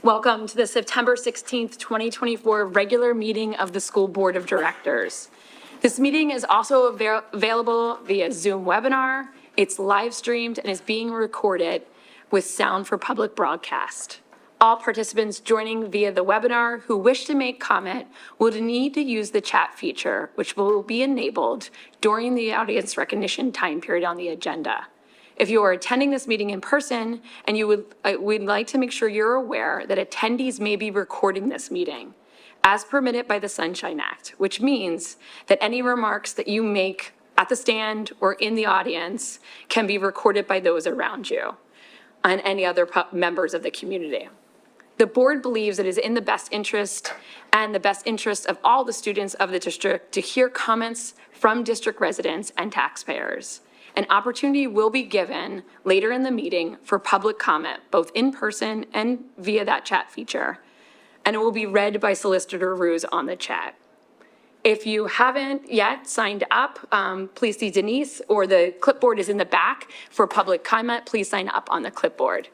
Welcome to the September 16th, 2024 regular meeting of the School Board of Directors. This meeting is also available via Zoom webinar. It's live streamed and is being recorded with sound for public broadcast. All participants joining via the webinar who wish to make comment will need to use the chat feature, which will be enabled during the audience recognition time period on the agenda. If you are attending this meeting in person and we'd like to make sure you're aware that attendees may be recording this meeting as permitted by the Sunshine Act, which means that any remarks that you make at the stand or in the audience can be recorded by those around you and any other members of the community. The board believes it is in the best interest and the best interest of all the students of the district to hear comments from district residents and taxpayers. An opportunity will be given later in the meeting for public comment, both in person and via that chat feature, and it will be read by Solicitor Ruse on the chat. If you haven't yet signed up, please see Denise, or the clipboard is in the back for public comment. Please sign up on the clipboard.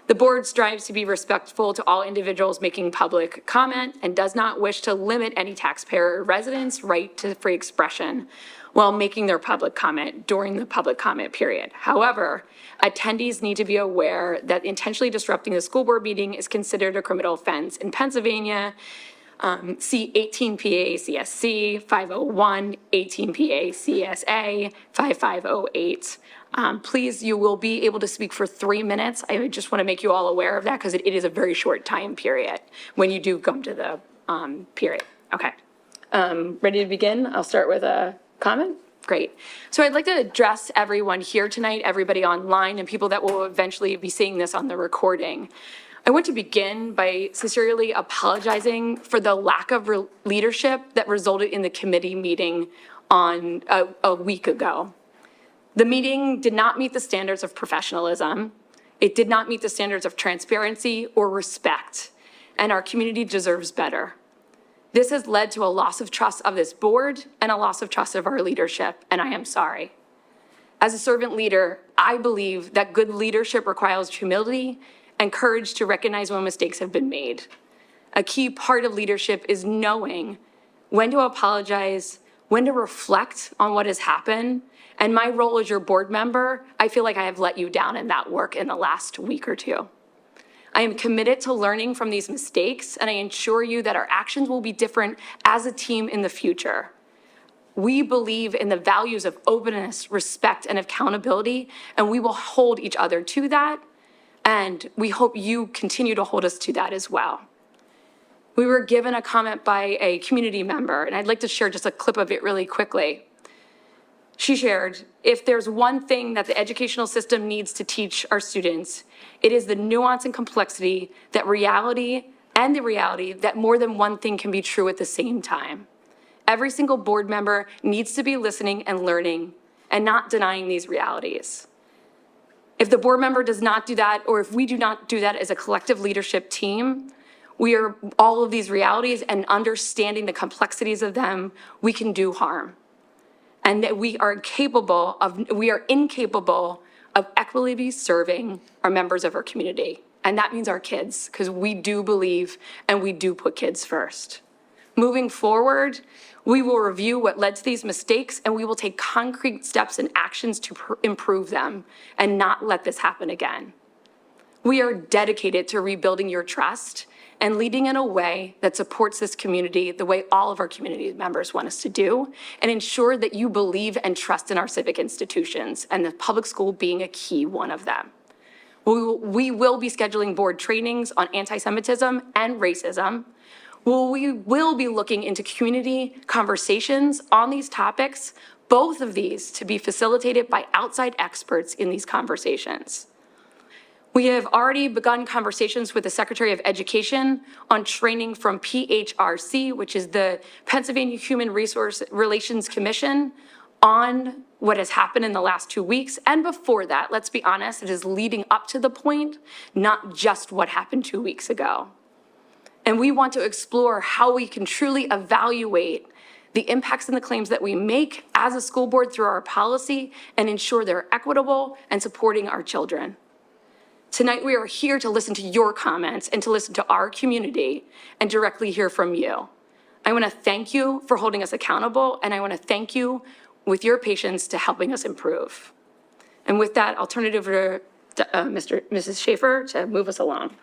The board strives to be respectful to all individuals making public comment and does not wish to limit any taxpayer or residents' right to free expression while making their public comment during the public comment period. However, attendees need to be aware that intentionally disrupting the school board meeting is considered a criminal offense in Pennsylvania. See 18 PA CSC 501, 18 PA CSA 5508. Please, you will be able to speak for 3 minutes. I just want to make you all aware of that because it is a very short time period when you do come to the period. Okay. Ready to begin? I'll start with a comment. Great. So I'd like to address everyone here tonight, everybody online, and people that will eventually be seeing this on the recording. I want to begin by sincerely apologizing for the lack of leadership that resulted in the committee meeting on a week ago. The meeting did not meet the standards of professionalism. It did not meet the standards of transparency or respect, and our community deserves better. This has led to a loss of trust of this board and a loss of trust of our leadership, and I am sorry. As a servant leader, I believe that good leadership requires humility and courage to recognize when mistakes have been made. A key part of leadership is knowing when to apologize, when to reflect on what has happened, and my role as your board member, I feel like I have let you down in that work in the last week or two. I am committed to learning from these mistakes, and I assure you that our actions will be different as a team in the future. We believe in the values of openness, respect, and accountability, and we will hold each other to that, and we hope you continue to hold us to that as well. We were given a comment by a community member, and I'd like to share just a clip of it really quickly. She shared, if there's one thing that the educational system needs to teach our students, it is the nuance and complexity that the reality that more than one thing can be true at the same time. Every single board member needs to be listening and learning and not denying these realities. If the board member does not do that, or if we do not do that as a collective leadership team, we are all of these realities and understanding the complexities of them, we can do harm. And that we are incapable of equitably serving our members of our community. And that means our kids, because we do believe and we do put kids first. Moving forward, we will review what led to these mistakes, and we will take concrete steps and actions to improve them and not let this happen again. We are dedicated to rebuilding your trust and leading in a way that supports this community the way all of our community members want us to do, and ensure that you believe and trust in our civic institutions, and the public school being a key one of them. We will be scheduling board trainings on anti-Semitism and racism. We will be looking into community conversations on these topics, both of these to be facilitated by outside experts in these conversations. We have already begun conversations with the Secretary of Education on training from PHRC, which is the Pennsylvania Human Resource Relations Commission, on what has happened in the last 2 weeks. And before that, let's be honest, it is leading up to the point, not just what happened 2 weeks ago. And we want to explore how we can truly evaluate the impacts and the claims that we make as a school board through our policy and ensure they're equitable and supporting our children. Tonight, we are here to listen to your comments and to listen to our community and directly hear from you. I want to thank you for holding us accountable, and I want to thank you with your patience to helping us improve. And with that, I'll turn it over to Mrs. Schaefer to move us along.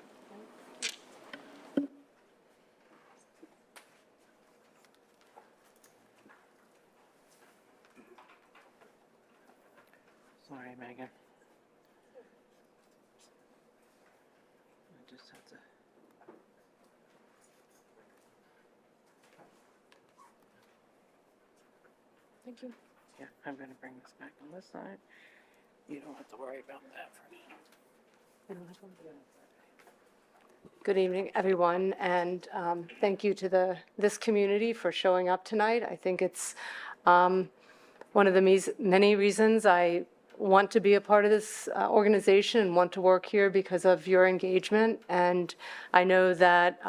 Sorry, Megan. I just have to. Thank you. Yeah, I'm going to bring this back on this side. You don't have to worry about that for me. Good evening, everyone, and thank you to this community for showing up tonight. I think it's one of the many reasons I want to be a part of this organization and want to work here because of your engagement. And I know that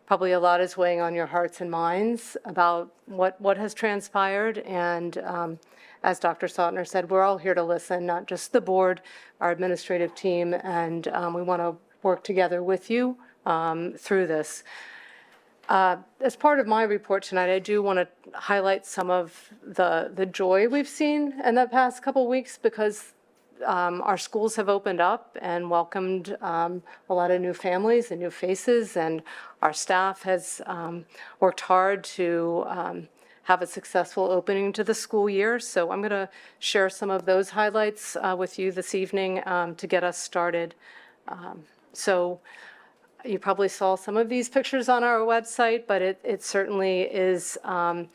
probably a lot is weighing on your hearts and minds about what has transpired. And as Dr. Sautner said, we're all here to listen, not just the board, our administrative team, and we want to work together with you through this. As part of my report tonight, I do want to highlight some of the joy we've seen in the past couple of weeks because our schools have opened up and welcomed a lot of new families and new faces, and our staff has worked hard to have a successful opening to the school year. So I'm going to share some of those highlights with you this evening to get us started. So you probably saw some of these pictures on our website, but it certainly is an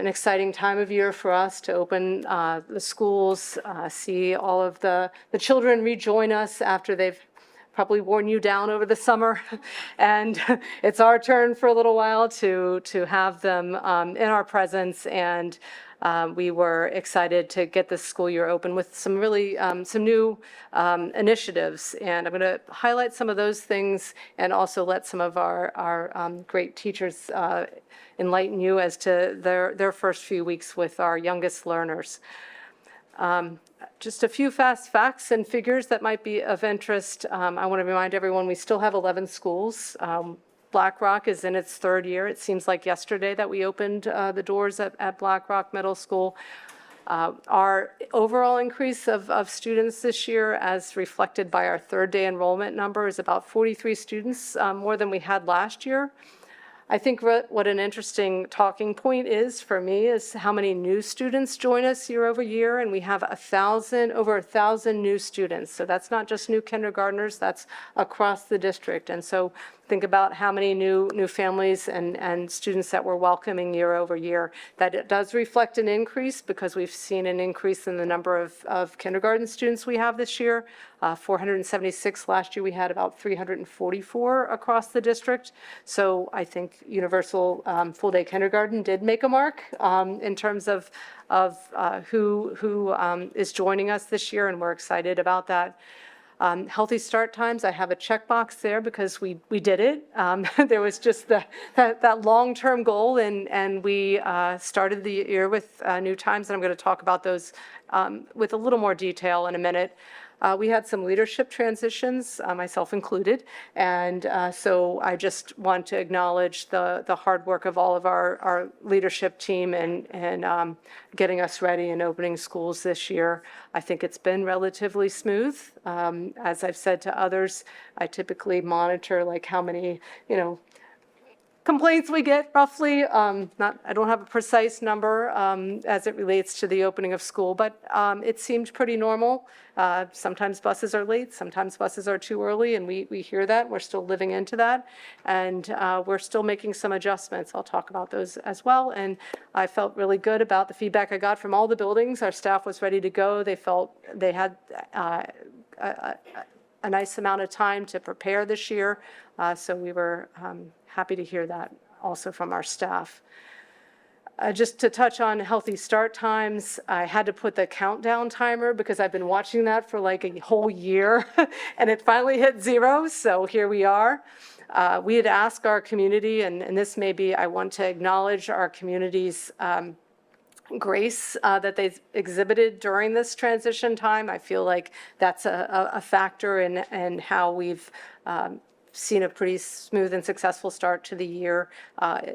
exciting time of year for us to open the schools, see all of the children rejoin us after they've probably worn you down over the summer. And it's our turn for a little while to have them in our presence. And we were excited to get this school year open with some really some new initiatives. And I'm going to highlight some of those things and also let some of our great teachers enlighten you as to their first few weeks with our youngest learners. Just a few fast facts and figures that might be of interest. I want to remind everyone we still have 11 schools. Black Rock is in its third year. It seems like yesterday that we opened the doors at Black Rock Middle School. Our overall increase of students this year, as reflected by our third day enrollment number, is about 43 students more than we had last year. I think what an interesting talking point is for me is how many new students join us year over year, and we have over 1,000 new students. So that's not just new kindergartners, that's across the district. And so think about how many new families and students that we're welcoming year over year. That it does reflect an increase because we've seen an increase in the number of kindergarten students we have this year. 476 last year. We had about 344 across the district. So I think universal full-day kindergarten did make a mark in terms of who is joining us this year, and we're excited about that. Healthy start times, I have a checkbox there because we did it. There was just that long-term goal, and we started the year with new times, and I'm going to talk about those with a little more detail in a minute. We had some leadership transitions, myself included, and so I just want to acknowledge the hard work of all of our leadership team and getting us ready and opening schools this year. I think it's been relatively smooth. As I've said to others, I typically monitor like how many, complaints we get roughly. I don't have a precise number as it relates to the opening of school, but it seemed pretty normal. Sometimes buses are late, sometimes buses are too early, and we hear that. We're still living into that, and we're still making some adjustments. I'll talk about those as well. And I felt really good about the feedback I got from all the buildings. Our staff was ready to go. They felt they had a nice amount of time to prepare this year, so we were happy to hear that also from our staff. Just to touch on healthy start times, I had to put the countdown timer because I've been watching that for like a whole year and it finally hit 0, so here we are. We had asked our community, and this may be, I want to acknowledge our community's grace that they've exhibited during this transition time. I feel like that's a factor in how we've seen a pretty smooth and successful start to the year,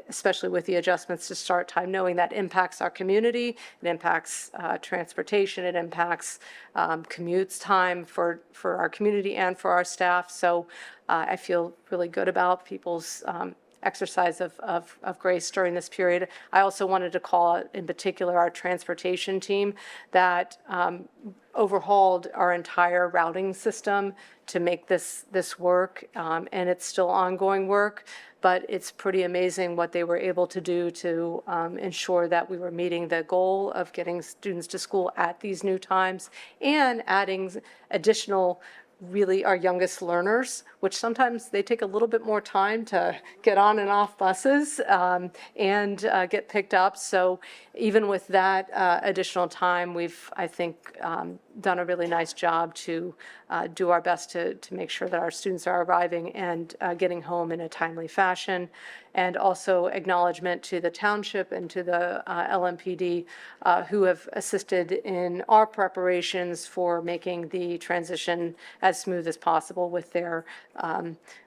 especially with the adjustments to start time, knowing that impacts our community, it impacts transportation, it impacts commutes time for our community and for our staff. So I feel really good about people's exercise of grace during this period. I also wanted to call out in particular our transportation team that overhauled our entire routing system to make this work, and it's still ongoing work, but it's pretty amazing what they were able to do to ensure that we were meeting the goal of getting students to school at these new times and adding additional really our youngest learners, which sometimes they take a little bit more time to get on and off buses and get picked up. So even with that additional time, we've, I think, done a really nice job to do our best to make sure that our students are arriving and getting home in a timely fashion. And also acknowledgement to the township and to the LMPD who have assisted in our preparations for making the transition as smooth as possible with their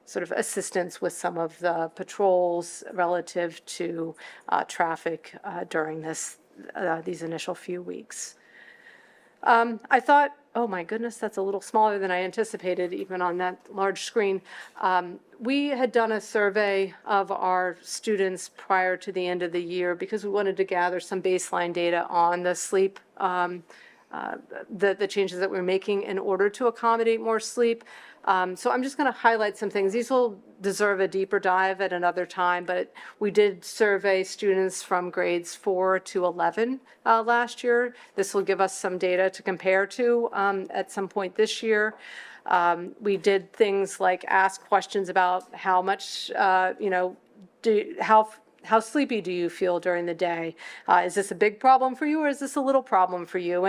sort of assistance with some of the patrols relative to traffic during these initial few weeks. I thought, oh my goodness, that's a little smaller than I anticipated, even on that large screen. We had done a survey of our students prior to the end of the year because we wanted to gather some baseline data on the sleep, the changes that we're making in order to accommodate more sleep. So I'm just going to highlight some things. These will deserve a deeper dive at another time, but we did survey students from grades 4 to 11 last year. This will give us some data to compare to at some point this year. We did things like ask questions about how much, how sleepy do you feel during the day? Is this a big problem for you, or is this a little problem for you?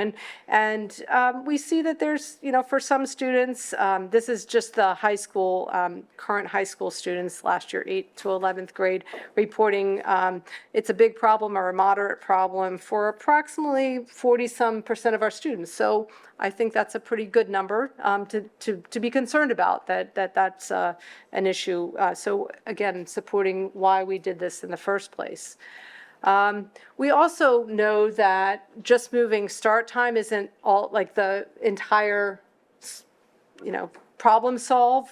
And we see that there's, for some students, this is just the high school, current high school students last year, 8th to 11th grade, reporting it's a big problem or a moderate problem for approximately 40% of our students. So I think that's a pretty good number to be concerned about, that's an issue. So again, supporting why we did this in the first place. We also know that just moving start time isn't all like the entire, problem solve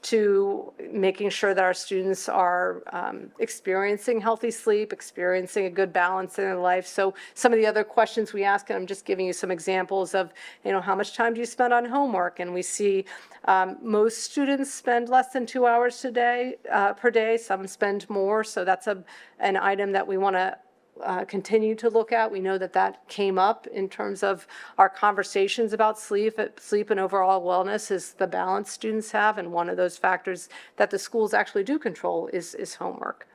to making sure that our students are experiencing healthy sleep, experiencing a good balance in their life. So some of the other questions we ask, and I'm just giving you some examples of, how much time do you spend on homework? And we see most students spend less than 2 hours per day. Some spend more. So that's an item that we want to continue to look at. We know that came up in terms of our conversations about sleep and overall wellness is the balance students have, and one of those factors that the schools actually do control is homework.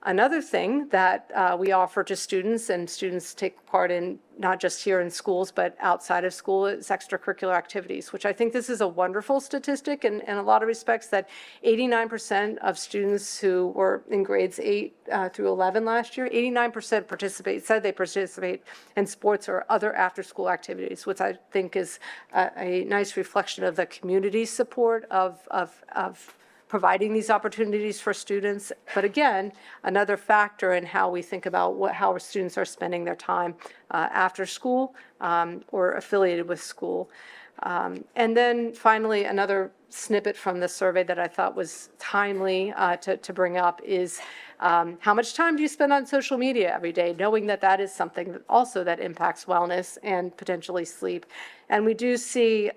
Another thing that we offer to students, and students take part in not just here in schools but outside of school, is extracurricular activities, which I think this is a wonderful statistic in a lot of respects, that 89% of students who were in grades 8 through 11 last year, 89% said they participate in sports or other after-school activities, which I think is a nice reflection of the community support of providing these opportunities for students. But again, another factor in how we think about how our students are spending their time after school or affiliated with school. And then finally, another snippet from the survey that I thought was timely to bring up is how much time do you spend on social media every day, knowing that is something that also impacts wellness and potentially sleep. And we do see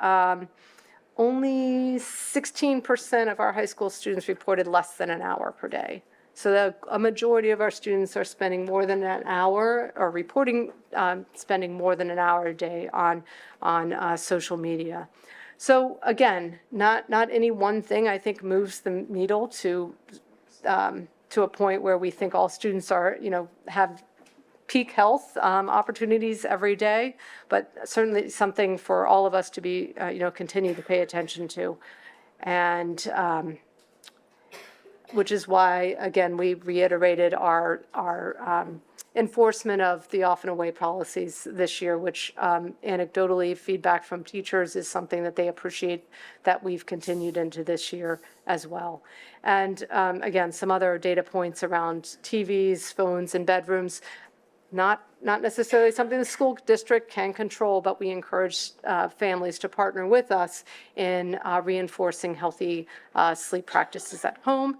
only 16% of our high school students reported less than an hour per day. So a majority of our students are spending more than an hour, or reporting spending more than an hour a day on social media. So again, not any one thing I think moves the needle to a point where we think all students are have peak health opportunities every day, but certainly something for all of us to be, continue to pay attention to. And which is why, again, we reiterated our enforcement of the off and away policies this year, which anecdotally feedback from teachers is something that they appreciate that we've continued into this year as well. And again, some other data points around TVs, phones, and bedrooms. Not necessarily something the school district can control, but we encourage families to partner with us in reinforcing healthy sleep practices at home.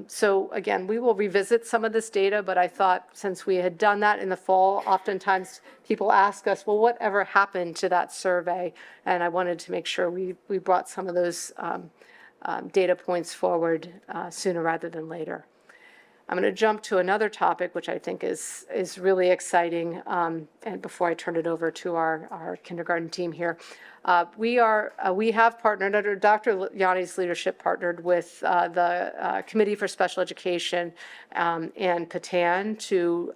So again, we will revisit some of this data, but I thought since we had done that in the fall, oftentimes people ask us, well, whatever happened to that survey? And I wanted to make sure we brought some of those data points forward sooner rather than later. I'm going to jump to another topic, which I think is really exciting. And before I turn it over to our kindergarten team here, we have partnered under Dr. Yanni's leadership, partnered with the Committee for Special Education and Patan to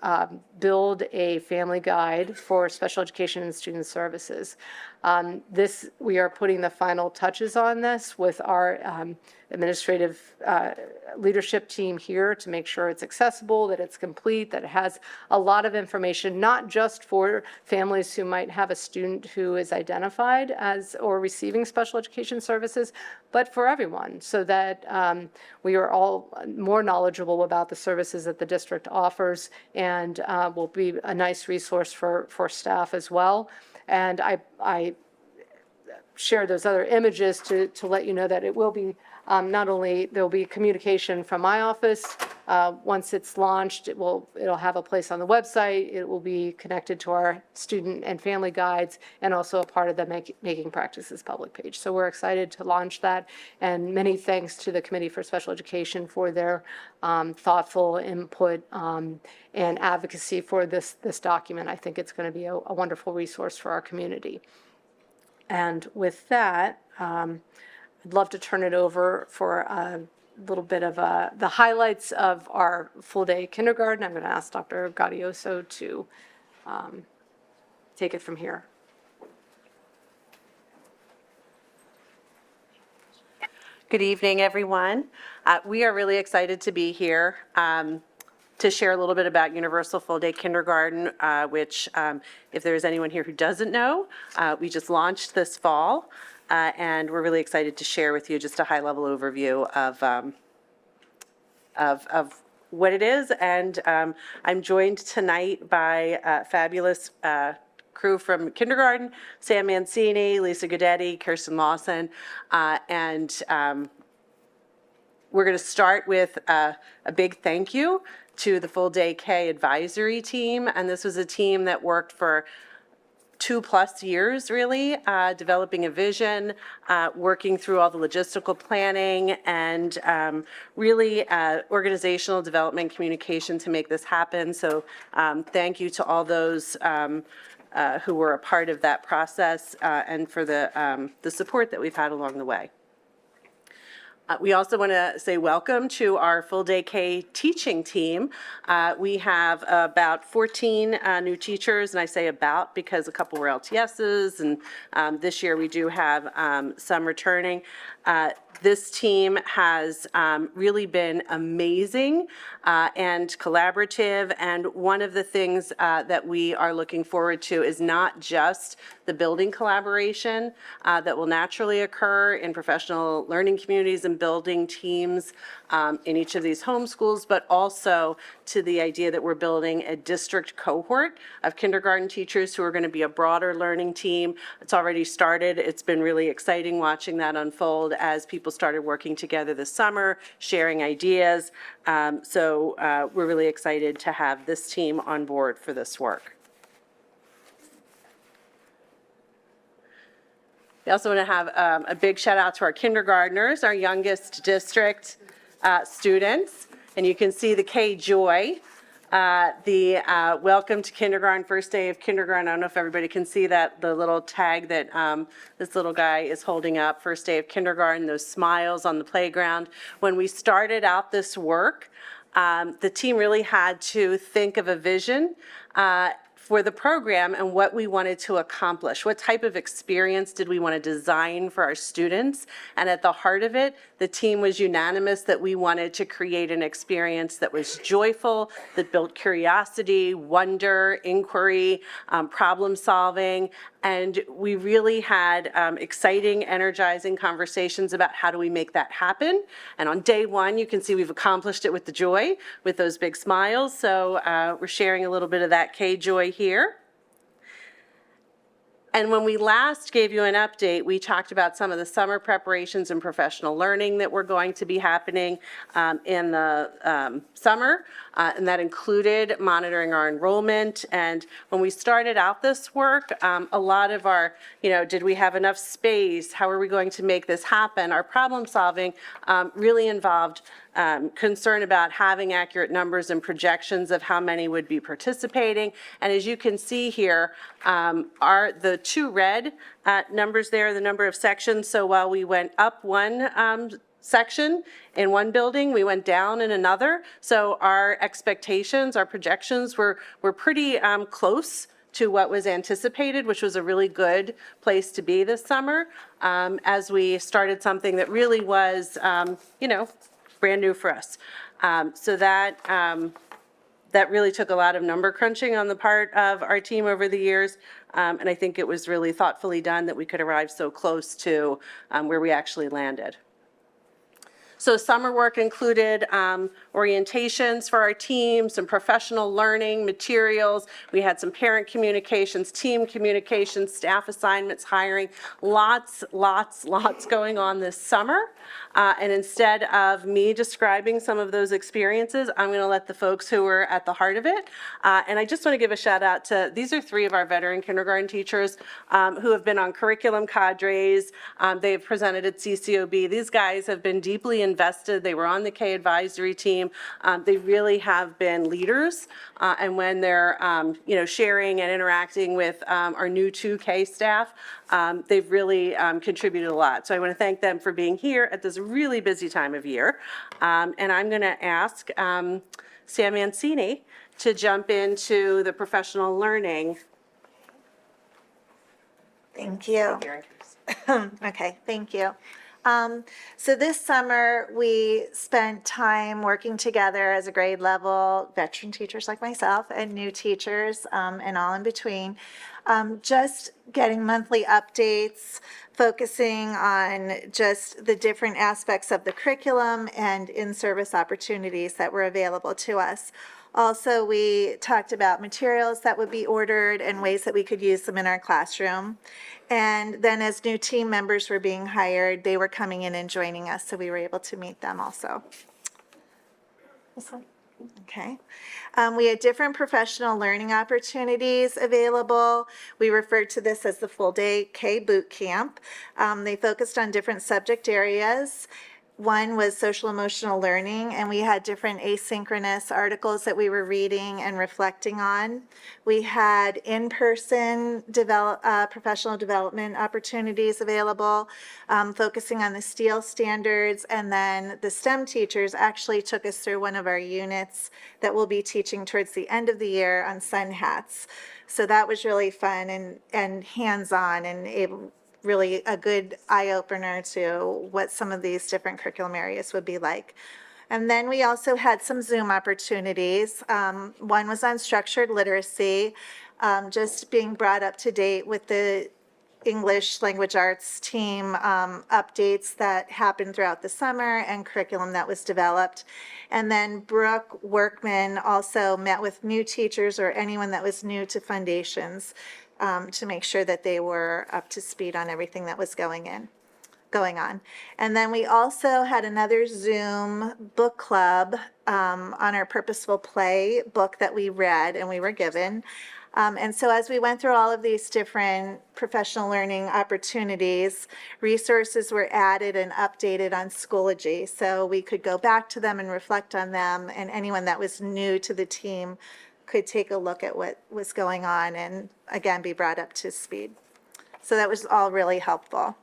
build a family guide for special education and student services. We are putting the final touches on this with our administrative leadership team here to make sure it's accessible, that it's complete, that it has a lot of information, not just for families who might have a student who is identified as or receiving special education services, but for everyone, so that we are all more knowledgeable about the services that the district offers, and will be a nice resource for staff as well. And I share those other images to let you know that it will be not only there'll be communication from my office once it's launched. It'll have a place on the website. It will be connected to our student and family guides, and also a part of the Making Practices public page. So we're excited to launch that, and many thanks to the Committee for Special Education for their thoughtful input and advocacy for this document. I think it's going to be a wonderful resource for our community. And with that, I'd love to turn it over for a little bit of the highlights of our full-day kindergarten. I'm going to ask Dr. Gaudioso to take it from here. Good evening, everyone. We are really excited to be here to share a little bit about Universal Full Day Kindergarten, which, if there's anyone here who doesn't know, we just launched this fall, and we're really excited to share with you just a high-level overview of what it is. And I'm joined tonight by a fabulous crew from kindergarten: Sam Mancini, Lisa Guidetti, Kirsten Lawson, and we're going to start with a big thank you to the Full Day K advisory team. And this was a team that worked for 2+ years, really, developing a vision, working through all the logistical planning, and really organizational development communication to make this happen. So thank you to all those who were a part of that process, and for the support that we've had along the way. We also want to say welcome to our Full Day K teaching team. We have about 14 new teachers, and I say about because a couple were LTSs, and this year we do have some returning. This team has really been amazing and collaborative, and one of the things that we are looking forward to is not just the building collaboration that will naturally occur in professional learning communities and building teams in each of these homeschools, but also to the idea that we're building a district cohort of kindergarten teachers who are going to be a broader learning team. It's already started. It's been really exciting watching that unfold as people started working together this summer, sharing ideas. So we're really excited to have this team on board for this work. We also want to have a big shout out to our kindergartners, our youngest district students. And you can see the K Joy, the welcome to kindergarten, first day of kindergarten. I don't know if everybody can see that, the little tag that this little guy is holding up, first day of kindergarten, those smiles on the playground. When we started out this work, the team really had to think of a vision for the program and what we wanted to accomplish. What type of experience did we want to design for our students? And at the heart of it, the team was unanimous that we wanted to create an experience that was joyful, that built curiosity, wonder, inquiry, problem solving, and we really had exciting, energizing conversations about how do we make that happen. And on day one, you can see we've accomplished it with the joy, with those big smiles. So we're sharing a little bit of that K-joy here. And when we last gave you an update, we talked about some of the summer preparations and professional learning that were going to be happening in the summer, and that included monitoring our enrollment. And when we started out this work, a lot of our, did we have enough space? How are we going to make this happen? Our problem solving really involved concern about having accurate numbers and projections of how many would be participating. And as you can see here, are the two red numbers there, the number of sections. So while we went up one section in one building, we went down in another. So our expectations, our projections were pretty close to what was anticipated, which was a really good place to be this summer, as we started something that really was, brand new for us. So that really took a lot of number crunching on the part of our team over the years. And I think it was really thoughtfully done that we could arrive so close to where we actually landed. So summer work included orientations for our team, some professional learning materials. We had some parent communications, team communications, staff assignments, hiring, lots going on this summer. And instead of me describing some of those experiences, I'm going to let the folks who were at the heart of it. And I just want to give a shout out to, these are three of our veteran kindergarten teachers who have been on curriculum cadres. They have presented at CCOB. These guys have been deeply invested. They were on the K advisory team. They really have been leaders. And when they're, sharing and interacting with our new 2K staff, they've really contributed a lot. So I want to thank them for being here at this really busy time of year. And I'm going to ask Sam Mancini to jump into the professional learning. Thank you. Okay, thank you. So this summer, we spent time working together as a grade level, veteran teachers like myself, and new teachers, and all in between, just getting monthly updates, focusing on just the different aspects of the curriculum and in-service opportunities that were available to us. Also, we talked about materials that would be ordered and ways that we could use them in our classroom. And then as new team members were being hired, they were coming in and joining us, so we were able to meet them also. This one? Okay. We had different professional learning opportunities available. We referred to this as the full day K boot camp. They focused on different subject areas. One was social emotional learning, and we had different asynchronous articles that we were reading and reflecting on. We had in-person professional development opportunities available, focusing on the STEEL standards, and then the STEM teachers actually took us through one of our units that we'll be teaching towards the end of the year on sun hats. So that was really fun and hands-on and really a good eye-opener to what some of these different curriculum areas would be like. And then we also had some Zoom opportunities. One was on structured literacy, just being brought up to date with the English language arts team updates that happened throughout the summer and curriculum that was developed. And then Brooke Workman also met with new teachers or anyone that was new to foundations to make sure that they were up to speed on everything that was going on. And then we also had another Zoom book club on our Purposeful Play book that we read and we were given. And so as we went through all of these different professional learning opportunities, resources were added and updated on Schoology. So we could go back to them and reflect on them, and anyone that was new to the team could take a look at what was going on and, again, be brought up to speed. So that was all really helpful.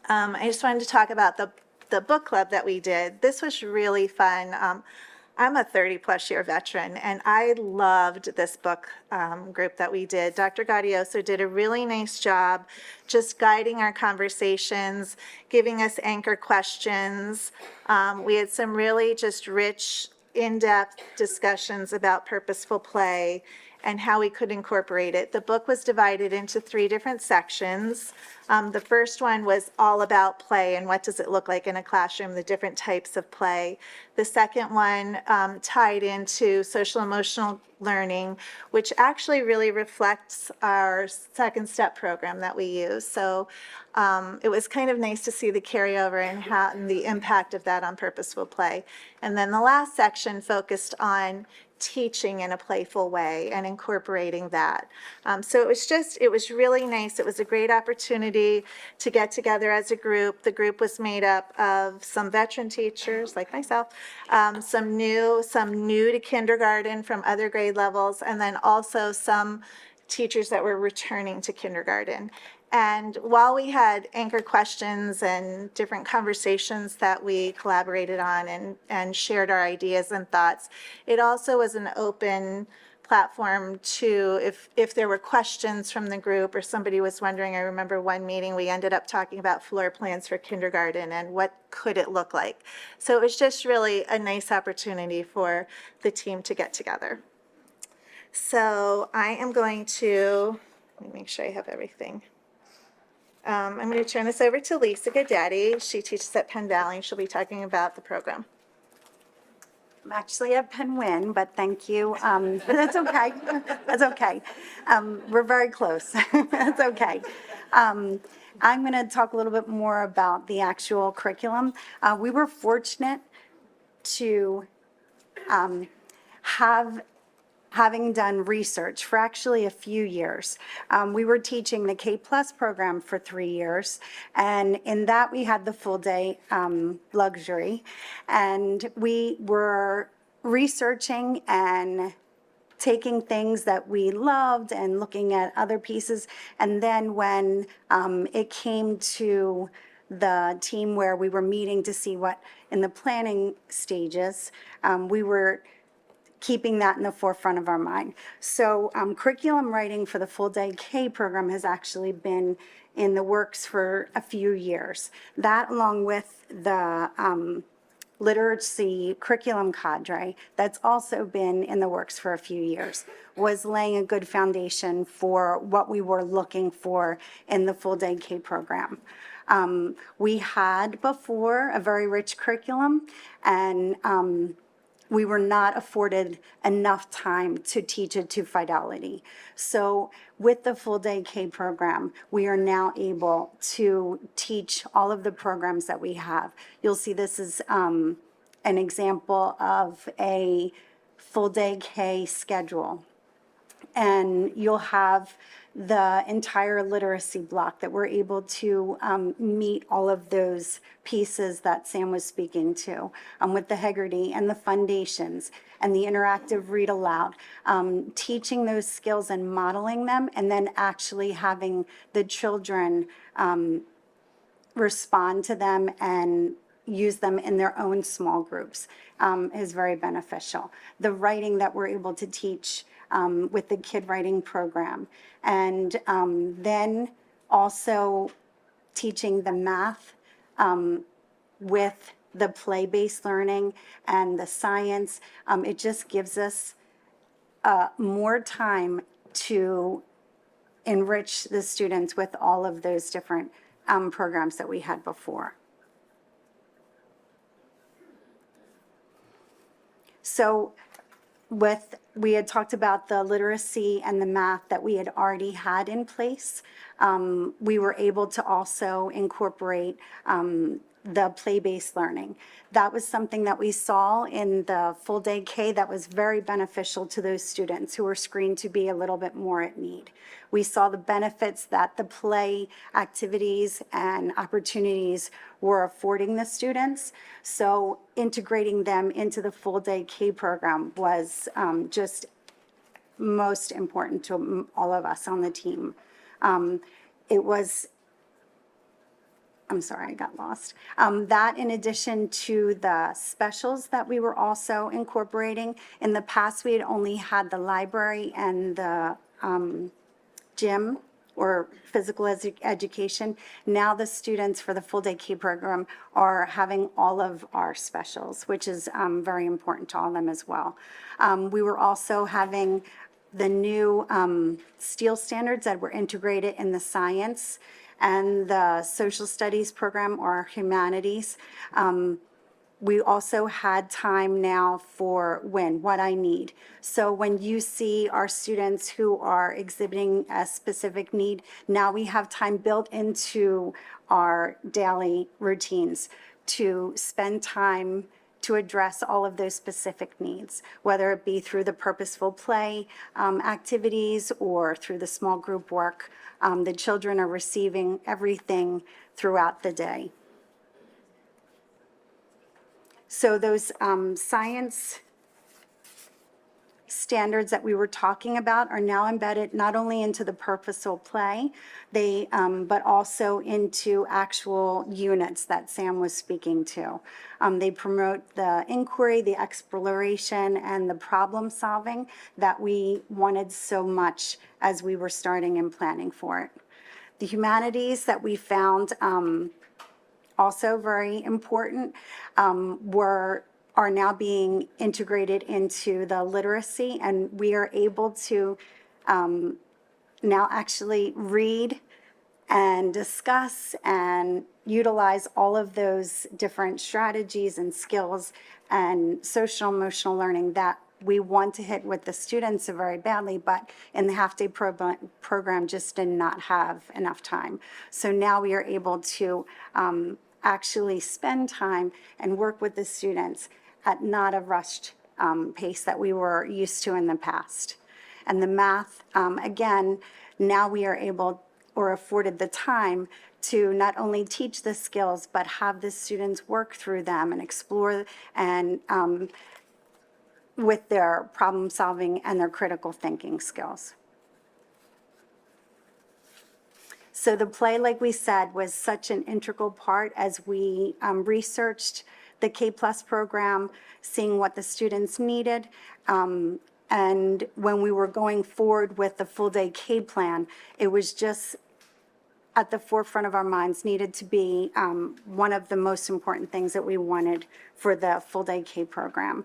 I just wanted to talk about the book club that we did. This was really fun. I'm a 30-plus year veteran, and I loved this book group that we did. Dr. Gaudioso did a really nice job just guiding our conversations, giving us anchor questions. We had some really just rich, in-depth discussions about purposeful play and how we could incorporate it. The book was divided into 3 different sections. The first one was all about play and what does it look like in a classroom, the different types of play. The second one tied into social emotional learning, which actually really reflects our second step program that we use. So it was kind of nice to see the carryover and the impact of that on purposeful play. And then the last section focused on teaching in a playful way and incorporating that. So it was really nice. It was a great opportunity to get together as a group. The group was made up of some veteran teachers like myself, some new to kindergarten from other grade levels, and then also some teachers that were returning to kindergarten. And while we had anchor questions and different conversations that we collaborated on and shared our ideas and thoughts, it also was an open platform to, if there were questions from the group or somebody was wondering. I remember one meeting, we ended up talking about floor plans for kindergarten and what could it look like. So it was just really a nice opportunity for the team to get together. So I am going to, let me make sure I have everything. I'm going to turn this over to Lisa Gadetti. She teaches at Penn Valley. She'll be talking about the program. I'm actually at Penn Win, but thank you. But that's okay. That's okay. We're very close. That's okay. I'm going to talk a little bit more about the actual curriculum. We were fortunate to having done research for actually a few years. We were teaching the K+ program for 3 years, and in that we had the full day luxury, and we were researching and taking things that we loved and looking at other pieces. And then when it came to the team where we were meeting to see what in the planning stages, we were keeping that in the forefront of our mind. So curriculum writing for the full day K program has actually been in the works for a few years. That, along with the literacy curriculum cadre, that's also been in the works for a few years, was laying a good foundation for what we were looking for in the full day K program. We had before a very rich curriculum, and we were not afforded enough time to teach it to fidelity. So with the full day K program, we are now able to teach all of the programs that we have. You'll see this is an example of a full day K schedule. And you'll have the entire literacy block that we're able to meet all of those pieces that Sam was speaking to, with the Hegarty and the foundations and the interactive read aloud, teaching those skills and modeling them, and then actually having the children respond to them and use them in their own small groups is very beneficial. The writing that we're able to teach with the kid writing program, and then also teaching the math with the play-based learning and the science. It just gives us more time to enrich the students with all of those different programs that we had before. So we had talked about the literacy and the math that we had already had in place. We were able to also incorporate the play-based learning. That was something that we saw in the full day K that was very beneficial to those students who were screened to be a little bit more at need. We saw the benefits that the play activities and opportunities were affording the students. So integrating them into the full day K program was just most important to all of us on the team. It was I'm sorry, I got lost. That in addition to the specials that we were also incorporating. In the past, we had only had the library and the gym or physical education. Now the students for the full day K program are having all of our specials, which is very important to all of them as well. We were also having the new STEEL standards that were integrated in the science and the social studies program or humanities. We also had time now for what I need. So when you see our students who are exhibiting a specific need, now we have time built into our daily routines to spend time to address all of those specific needs, whether it be through the purposeful play activities or through the small group work. The children are receiving everything throughout the day. So those science standards that we were talking about are now embedded not only into the purposeful play, but also into actual units that Sam was speaking to. They promote the inquiry, the exploration, and the problem solving that we wanted so much as we were starting and planning for it. The humanities that we found also very important, are now being integrated into the literacy, and we are able to now actually read and discuss and utilize all of those different strategies and skills and social emotional learning that we want to hit with the students so very badly, but in the half-day program just did not have enough time. So now we are able to actually spend time and work with the students at not a rushed pace that we were used to in the past. And the math, again, now we are able or afforded the time to not only teach the skills, but have the students work through them and explore and with their problem solving and their critical thinking skills. So the play, like we said, was such an integral part as we researched the K+ program, seeing what the students needed. And when we were going forward with the full day K plan, it was just at the forefront of our minds, needed to be one of the most important things that we wanted for the full day K program.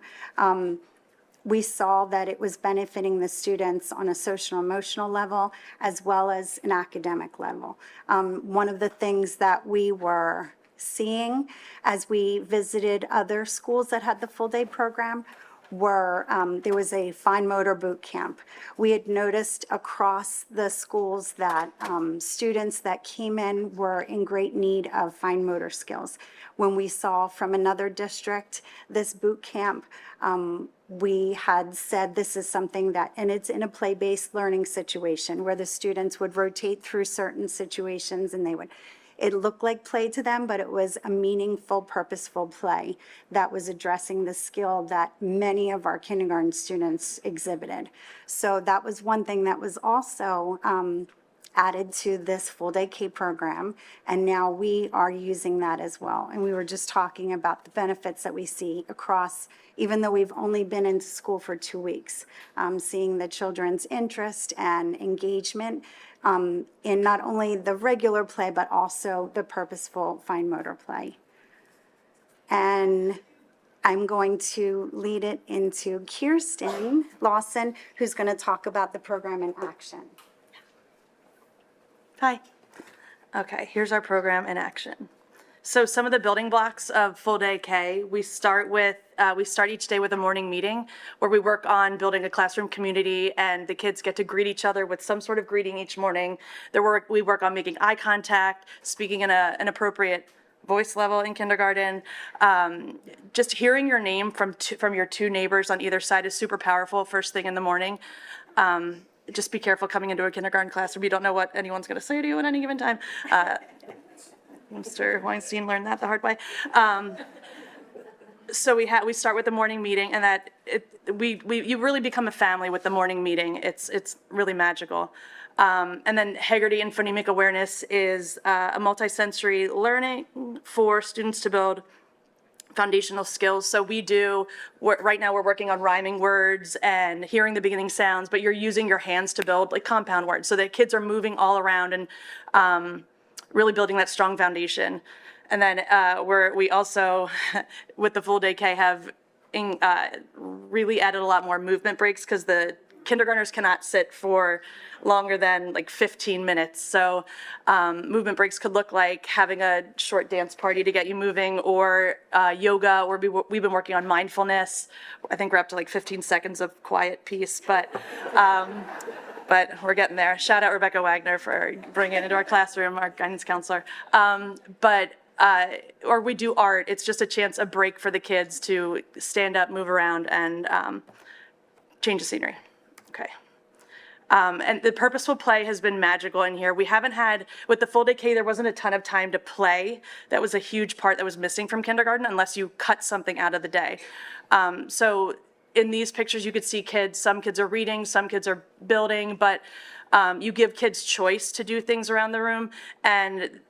We saw that it was benefiting the students on a social emotional level as well as an academic level. One of the things that we were seeing as we visited other schools that had the full day program were, there was a fine motor boot camp. We had noticed across the schools that students that came in were in great need of fine motor skills. When we saw from another district this boot camp, we had said this is something that, and it's in a play-based learning situation where the students would rotate through certain situations and they would, it looked like play to them, but it was a meaningful, purposeful play that was addressing the skill that many of our kindergarten students exhibited. So that was one thing that was also added to this full day K program, and now we are using that as well. And we were just talking about the benefits that we see across, even though we've only been into school for 2 weeks, seeing the children's interest and engagement in not only the regular play, but also the purposeful fine motor play. And I'm going to lead it into Kirsten Lawson, who's going to talk about the program in action. Hi. Okay, here's our program in action. So some of the building blocks of full day K, we start each day with a morning meeting where we work on building a classroom community and the kids get to greet each other with some sort of greeting each morning. We work on making eye contact, speaking in an appropriate voice level in kindergarten. Just hearing your name from your two neighbors on either side is super powerful first thing in the morning. Just be careful coming into a kindergarten classroom. You don't know what anyone's going to say to you at any given time. Mr. Weinstein learned that the hard way. So we start with the morning meeting, and that you really become a family with the morning meeting. It's really magical. And then Haggerty and phonemic awareness is a multisensory learning for students to build foundational skills. So right now we're working on rhyming words and hearing the beginning sounds, but you're using your hands to build like compound words so that kids are moving all around and really building that strong foundation. And then we also, with the full day K, have really added a lot more movement breaks because the kindergartners cannot sit for longer than like 15 minutes. So movement breaks could look like having a short dance party to get you moving, or yoga, or we've been working on mindfulness. I think we're up to like 15 seconds of quiet peace, but we're getting there. Shout out Rebecca Wagner for bringing it into our classroom, our guidance counselor. Or we do art. It's just a break for the kids to stand up, move around, and change the scenery. Okay. And the purposeful play has been magical in here. We haven't had, with the full day K, there wasn't a ton of time to play. That was a huge part that was missing from kindergarten unless you cut something out of the day. So in these pictures, you could see some kids are reading, some kids are building, but you give kids choice to do things around the room. And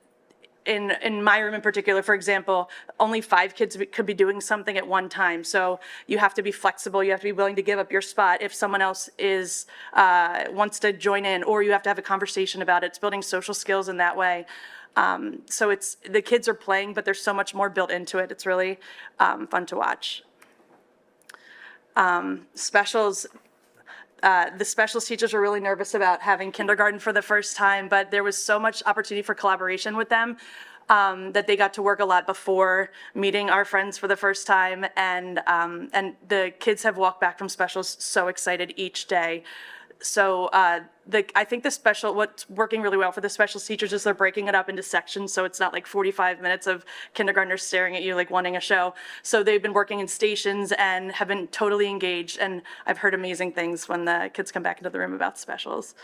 in my room in particular, for example, only 5 kids could be doing something at one time. So you have to be flexible. You have to be willing to give up your spot if someone else wants to join in, or you have to have a conversation about it. It's building social skills in that way. So the kids are playing, but there's so much more built into it. It's really fun to watch. Specials. The specials teachers were really nervous about having kindergarten for the first time, but there was so much opportunity for collaboration with them that they got to work a lot before meeting our friends for the first time. And the kids have walked back from specials so excited each day. So I think what's working really well for the specials teachers is they're breaking it up into sections, so it's not like 45 minutes of kindergartners staring at you like wanting a show. So they've been working in stations and have been totally engaged, and I've heard amazing things when the kids come back into the room about specials.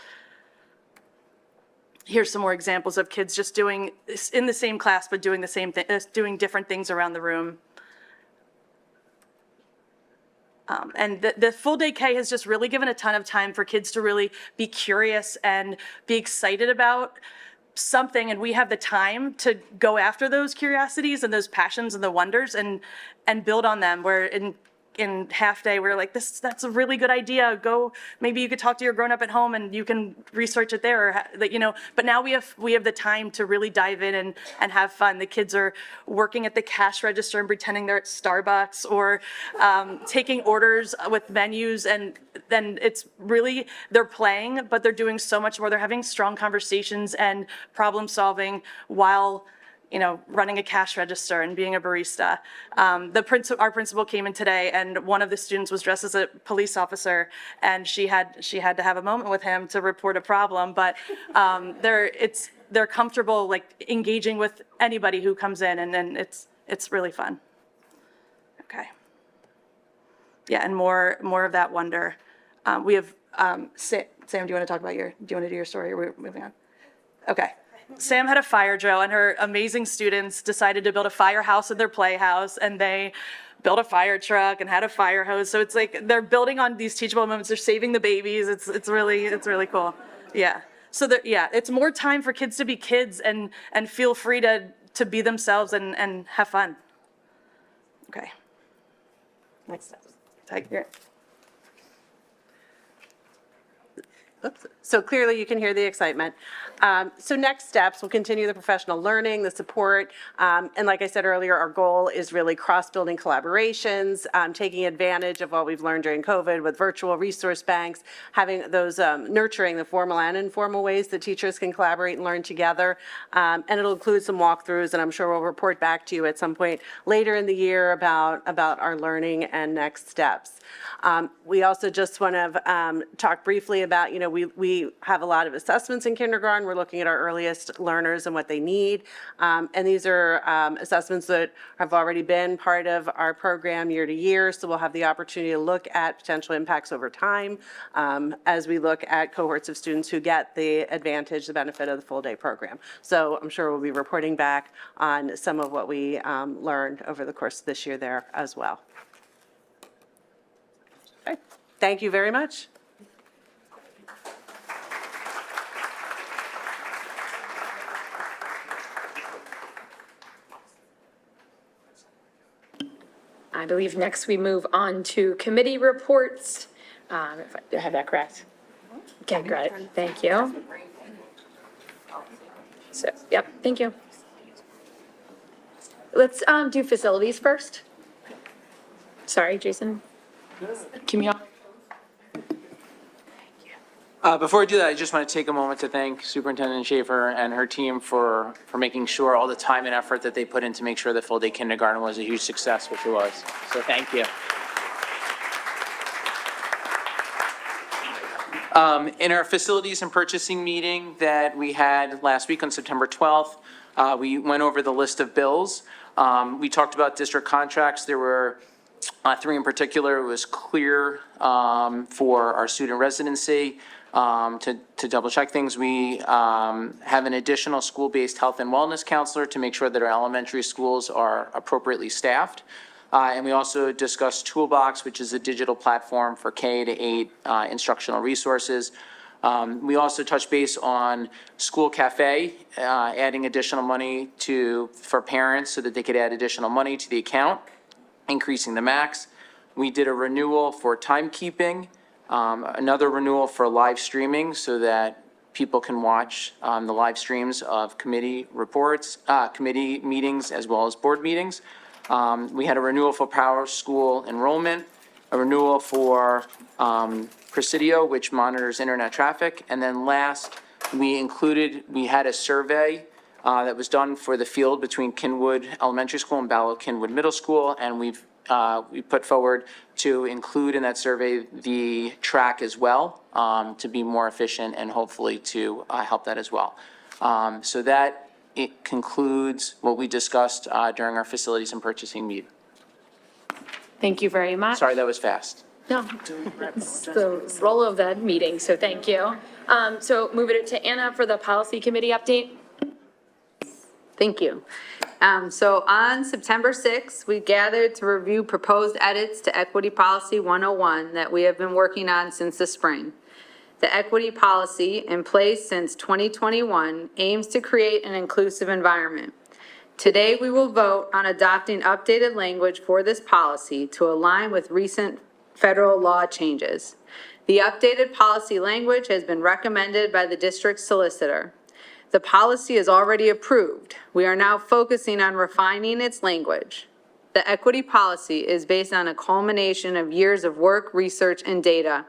Here's some more examples of kids just doing in the same class but doing the same thing, doing different things around the room. And the full day K has just really given a ton of time for kids to really be curious and be excited about something, and we have the time to go after those curiosities and those passions and the wonders and build on them. Where in half day we're like, that's a really good idea. Go, maybe you could talk to your grown up at home and you can research it there, or, but now we have the time to really dive in and have fun. The kids are working at the cash register and pretending they're at Starbucks, or taking orders with menus, and then they're playing, but they're doing so much more. They're having strong conversations and problem solving while running a cash register and being a barista. Our principal came in today, and one of the students was dressed as a police officer, and she had to have a moment with him to report a problem. But they're comfortable like engaging with anybody who comes in, and then it's really fun. Okay. Yeah, and more of that wonder. We have Sam. Do you want to talk about do you want to do your story, or we're moving on? Okay. Sam had a fire drill, and her amazing students decided to build a firehouse in their playhouse, and they built a fire truck and had a fire hose. So it's like they're building on these teachable moments. They're saving the babies. It's really cool. Yeah. So it's more time for kids to be kids and feel free to be themselves and have fun. Okay. Next step. Oops. So clearly you can hear the excitement. So next steps, we'll continue the professional learning, the support, and like I said earlier, our goal is really cross-building collaborations, taking advantage of what we've learned during COVID with virtual resource banks, having those nurturing the formal and informal ways that teachers can collaborate and learn together, and it'll include some walkthroughs, and I'm sure we'll report back to you at some point later in the year about our learning and next steps. We also just want to talk briefly about, we have a lot of assessments in kindergarten. We're looking at our earliest learners and what they need. And these are assessments that have already been part of our program year to year. So we'll have the opportunity to look at potential impacts over time as we look at cohorts of students who get the advantage, the benefit of the full day program. So I'm sure we'll be reporting back on some of what we learned over the course of this year there as well. Okay. Thank you very much. I believe next we move on to committee reports. If I have that correct. Okay, great. Thank you. So, yep, thank you. Let's do facilities first. Sorry, Jason. Can you? Before I do that, I just want to take a moment to thank Superintendent Schaefer and her team for making sure all the time and effort that they put in to make sure that full-day kindergarten was a huge success, which it was. So thank you. In our facilities and purchasing meeting that we had last week on September 12th, we went over the list of bills. We talked about district contracts. There were three in particular. It was clear for our student residency. To double check things, we have an additional school-based health and wellness counselor to make sure that our elementary schools are appropriately staffed. And we also discussed Toolbox, which is a digital platform for K to 8 instructional resources. We also touched base on school cafe, adding additional money for parents so that they could add additional money to the account, increasing the max. We did a renewal for timekeeping, another renewal for live streaming so that people can watch the live streams of committee reports, committee meetings, as well as board meetings. We had a renewal for Power School enrollment, a renewal for Presidio, which monitors internet traffic. And then last, we had a survey that was done for the field between Kinwood Elementary School and Ballow Kinwood Middle School. And we put forward to include in that survey the track as well, to be more efficient and hopefully to help that as well. So that it concludes what we discussed during our facilities and purchasing meeting. Thank you very much. Sorry, that was fast. No, it's the role of that meeting, so thank you. So moving it to Anna for the policy committee update. Thank you. So on September 6th, we gathered to review proposed edits to Equity Policy 101 that we have been working on since the spring. The equity policy, in place since 2021, aims to create an inclusive environment. Today, we will vote on adopting updated language for this policy to align with recent federal law changes. The updated policy language has been recommended by the district's solicitor. The policy is already approved. We are now focusing on refining its language. The equity policy is based on a culmination of years of work, research, and data.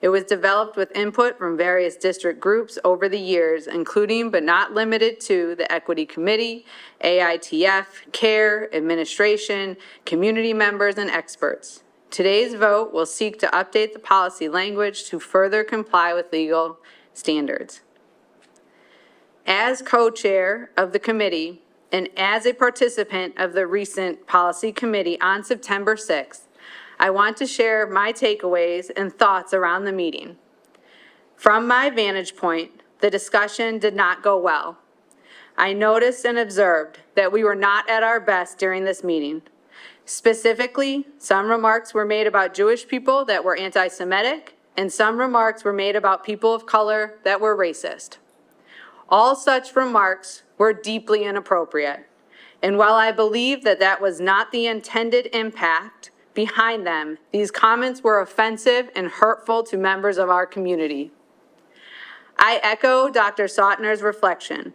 It was developed with input from various district groups over the years, including but not limited to the Equity Committee, AITF, CARE, administration, community members, and experts. Today's vote will seek to update the policy language to further comply with legal standards. As co-chair of the committee and as a participant of the recent policy committee on September 6th, I want to share my takeaways and thoughts around the meeting. From my vantage point, the discussion did not go well. I noticed and observed that we were not at our best during this meeting. Specifically, some remarks were made about Jewish people that were anti-Semitic, and some remarks were made about people of color that were racist. All such remarks were deeply inappropriate. And while I believe that that was not the intended impact behind them, these comments were offensive and hurtful to members of our community. I echo Dr. Sautner's reflection.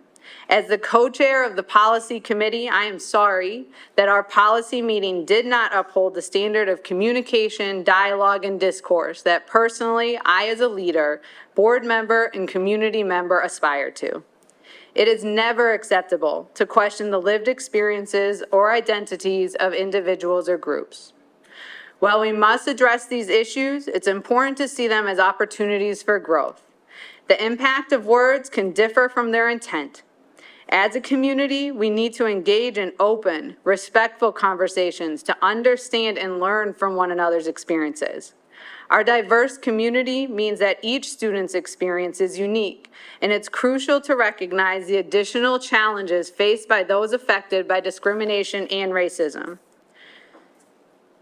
As the co-chair of the policy committee, I am sorry that our policy meeting did not uphold the standard of communication, dialogue, and discourse that personally, I as a leader, board member, and community member aspire to. It is never acceptable to question the lived experiences or identities of individuals or groups. While we must address these issues, it's important to see them as opportunities for growth. The impact of words can differ from their intent. As a community, we need to engage in open, respectful conversations to understand and learn from one another's experiences. Our diverse community means that each student's experience is unique, and it's crucial to recognize the additional challenges faced by those affected by discrimination and racism.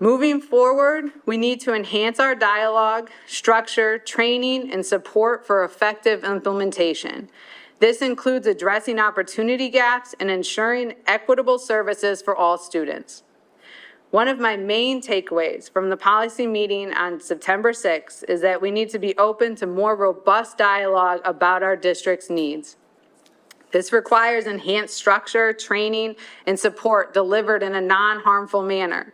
Moving forward, we need to enhance our dialogue, structure, training, and support for effective implementation. This includes addressing opportunity gaps and ensuring equitable services for all students. One of my main takeaways from the policy meeting on September 6th is that we need to be open to more robust dialogue about our district's needs. This requires enhanced structure, training, and support delivered in a non-harmful manner.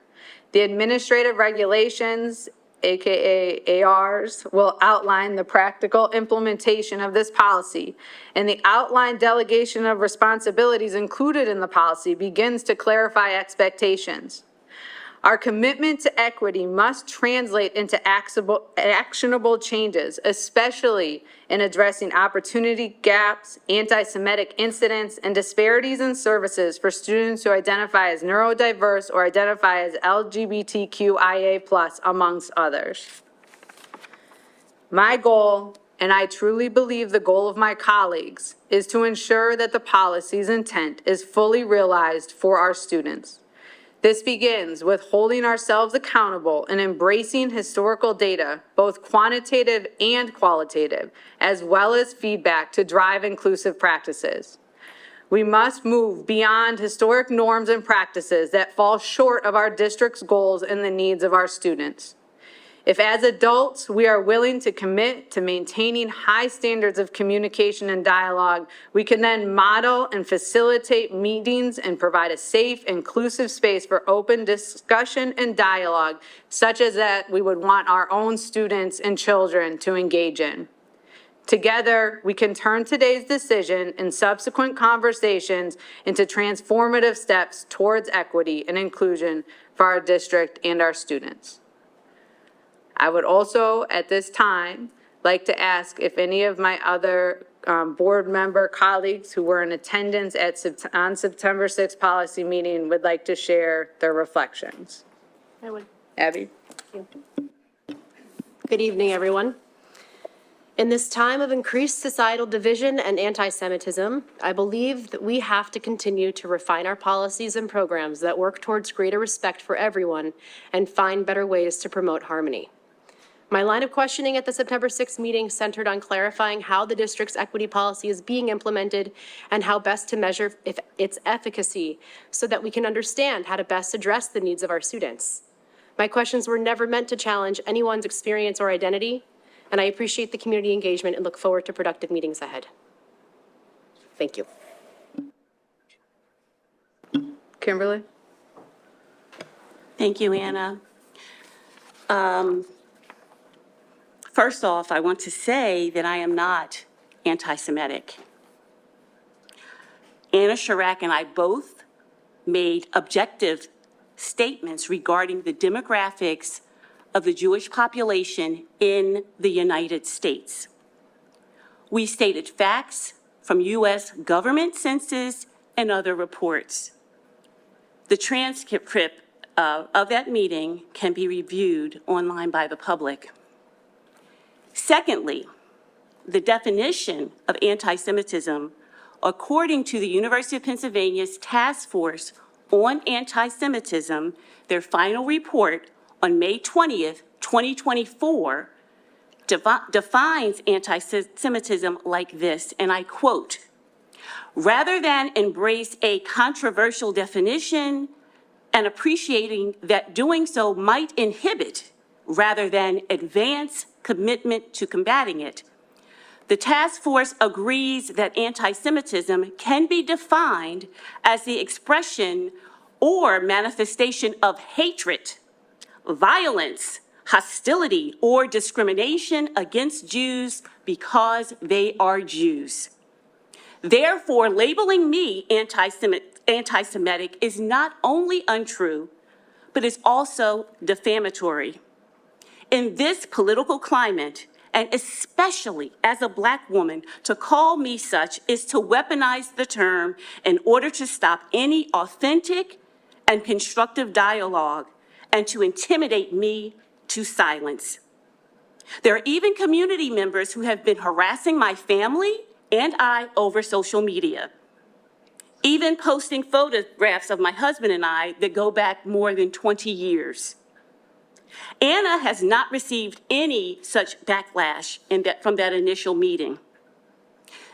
The administrative regulations, AKA ARs, will outline the practical implementation of this policy, and the outlined delegation of responsibilities included in the policy begins to clarify expectations. Our commitment to equity must translate into actionable changes, especially in addressing opportunity gaps, anti-Semitic incidents, and disparities in services for students who identify as neurodiverse or identify as LGBTQIA+, amongst others. My goal, and I truly believe the goal of my colleagues, is to ensure that the policy's intent is fully realized for our students. This begins with holding ourselves accountable and embracing historical data, both quantitative and qualitative, as well as feedback to drive inclusive practices. We must move beyond historic norms and practices that fall short of our district's goals and the needs of our students. If as adults, we are willing to commit to maintaining high standards of communication and dialogue, we can then model and facilitate meetings and provide a safe, inclusive space for open discussion and dialogue, such as that we would want our own students and children to engage in. Together, we can turn today's decision and subsequent conversations into transformative steps towards equity and inclusion for our district and our students. I would also, at this time, like to ask if any of my other board member colleagues who were in attendance on September 6th policy meeting would like to share their reflections. I would. Abby? Good evening, everyone. In this time of increased societal division and anti-Semitism, I believe that we have to continue to refine our policies and programs that work towards greater respect for everyone and find better ways to promote harmony. My line of questioning at the September 6th meeting centered on clarifying how the district's equity policy is being implemented and how best to measure its efficacy so that we can understand how to best address the needs of our students. My questions were never meant to challenge anyone's experience or identity, and I appreciate the community engagement and look forward to productive meetings ahead. Thank you. Kimberly? Thank you, Anna. First off, I want to say that I am not anti-Semitic. Anna Chirac and I both made objective statements regarding the demographics of the Jewish population in the United States. We stated facts from U.S. government census and other reports. The transcript of that meeting can be reviewed online by the public. Secondly, the definition of anti-Semitism, according to the University of Pennsylvania's Task Force on Anti-Semitism, their final report on May 20th, 2024, defines anti-Semitism like this, and I quote, "Rather than embrace a controversial definition and appreciating that doing so might inhibit rather than advance commitment to combating it, the task force agrees that anti-Semitism can be defined as the expression or manifestation of hatred, violence, hostility, or discrimination against Jews because they are Jews. Therefore, labeling me anti-Semitic is not only untrue, but is also defamatory. In this political climate, and especially as a Black woman, to call me such is to weaponize the term in order to stop any authentic and constructive dialogue and to intimidate me to silence. There are even community members who have been harassing my family and I over social media, even posting photographs of my husband and I that go back more than 20 years. Anna has not received any such backlash from that initial meeting.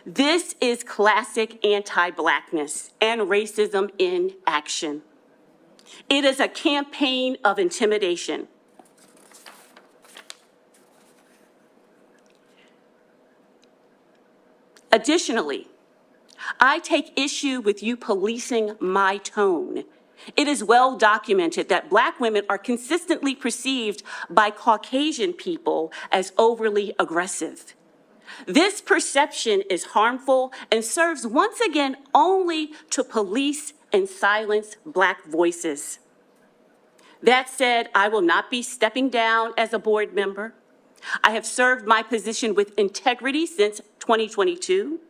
This is classic anti-Blackness and racism in action. It is a campaign of intimidation. Additionally, I take issue with you policing my tone. It is well documented that Black women are consistently perceived by Caucasian people as overly aggressive. This perception is harmful and serves once again only to police and silence Black voices. That said, I will not be stepping down as a board member. I have served my position with integrity since 2022.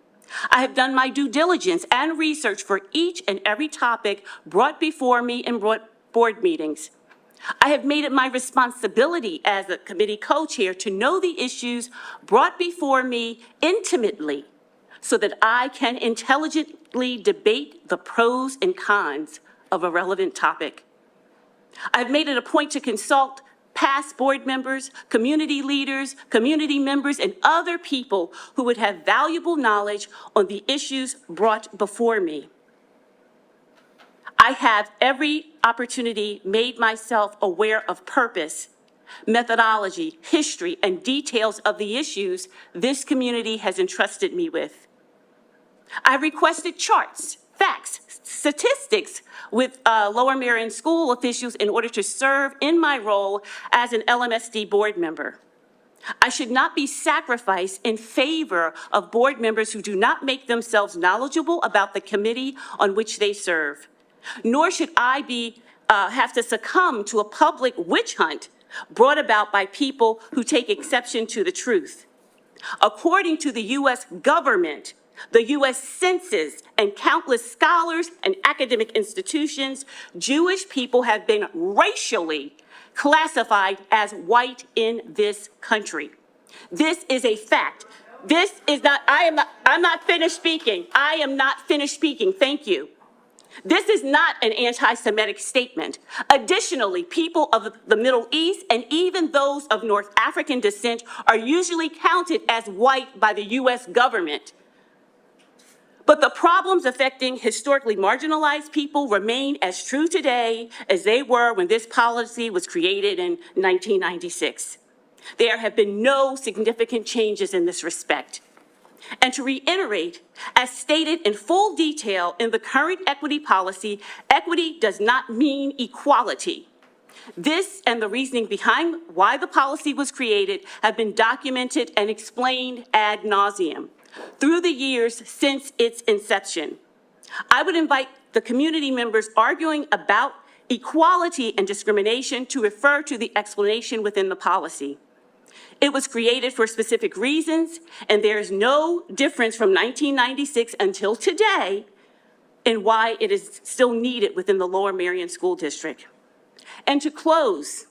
I have done my due diligence and research for each and every topic brought before me in board meetings. I have made it my responsibility as a committee co-chair to know the issues brought before me intimately so that I can intelligently debate the pros and cons of a relevant topic. I've made it a point to consult past board members, community leaders, community members, and other people who would have valuable knowledge on the issues brought before me. I have every opportunity made myself aware of purpose, methodology, history, and details of the issues this community has entrusted me with. I requested charts, facts, statistics with Lower Merion school officials in order to serve in my role as an LMSD board member. I should not be sacrificed in favor of board members who do not make themselves knowledgeable about the committee on which they serve. Nor should I have to succumb to a public witch hunt brought about by people who take exception to the truth. According to the U.S. government, the U.S. Census, and countless scholars and academic institutions, Jewish people have been racially classified as white in this country. This is a fact. This is not, I'm not finished speaking. I am not finished speaking. Thank you. This is not an anti-Semitic statement. Additionally, people of the Middle East and even those of North African descent are usually counted as white by the U.S. government. But the problems affecting historically marginalized people remain as true today as they were when this policy was created in 1996. There have been no significant changes in this respect. And to reiterate, as stated in full detail in the current equity policy, equity does not mean equality. This and the reasoning behind why the policy was created have been documented and explained ad nauseum through the years since its inception. I would invite the community members arguing about equality and discrimination to refer to the explanation within the policy. It was created for specific reasons, and there is no difference from 1996 until today in why it is still needed within the Lower Merion School District. And to close,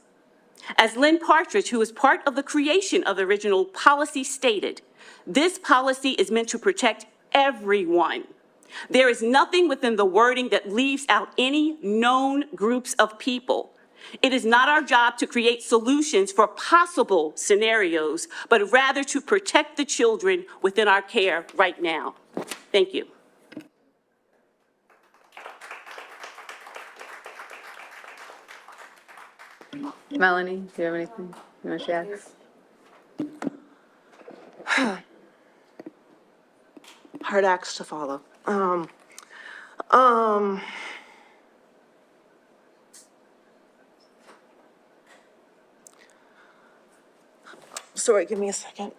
as Lynn Partridge, who was part of the creation of the original policy, stated, this policy is meant to protect everyone. There is nothing within the wording that leaves out any known groups of people. It is not our job to create solutions for possible scenarios, but rather to protect the children within our care right now. Thank you. Melanie, do you have anything you want to add? Hard acts to follow. Sorry, give me a second.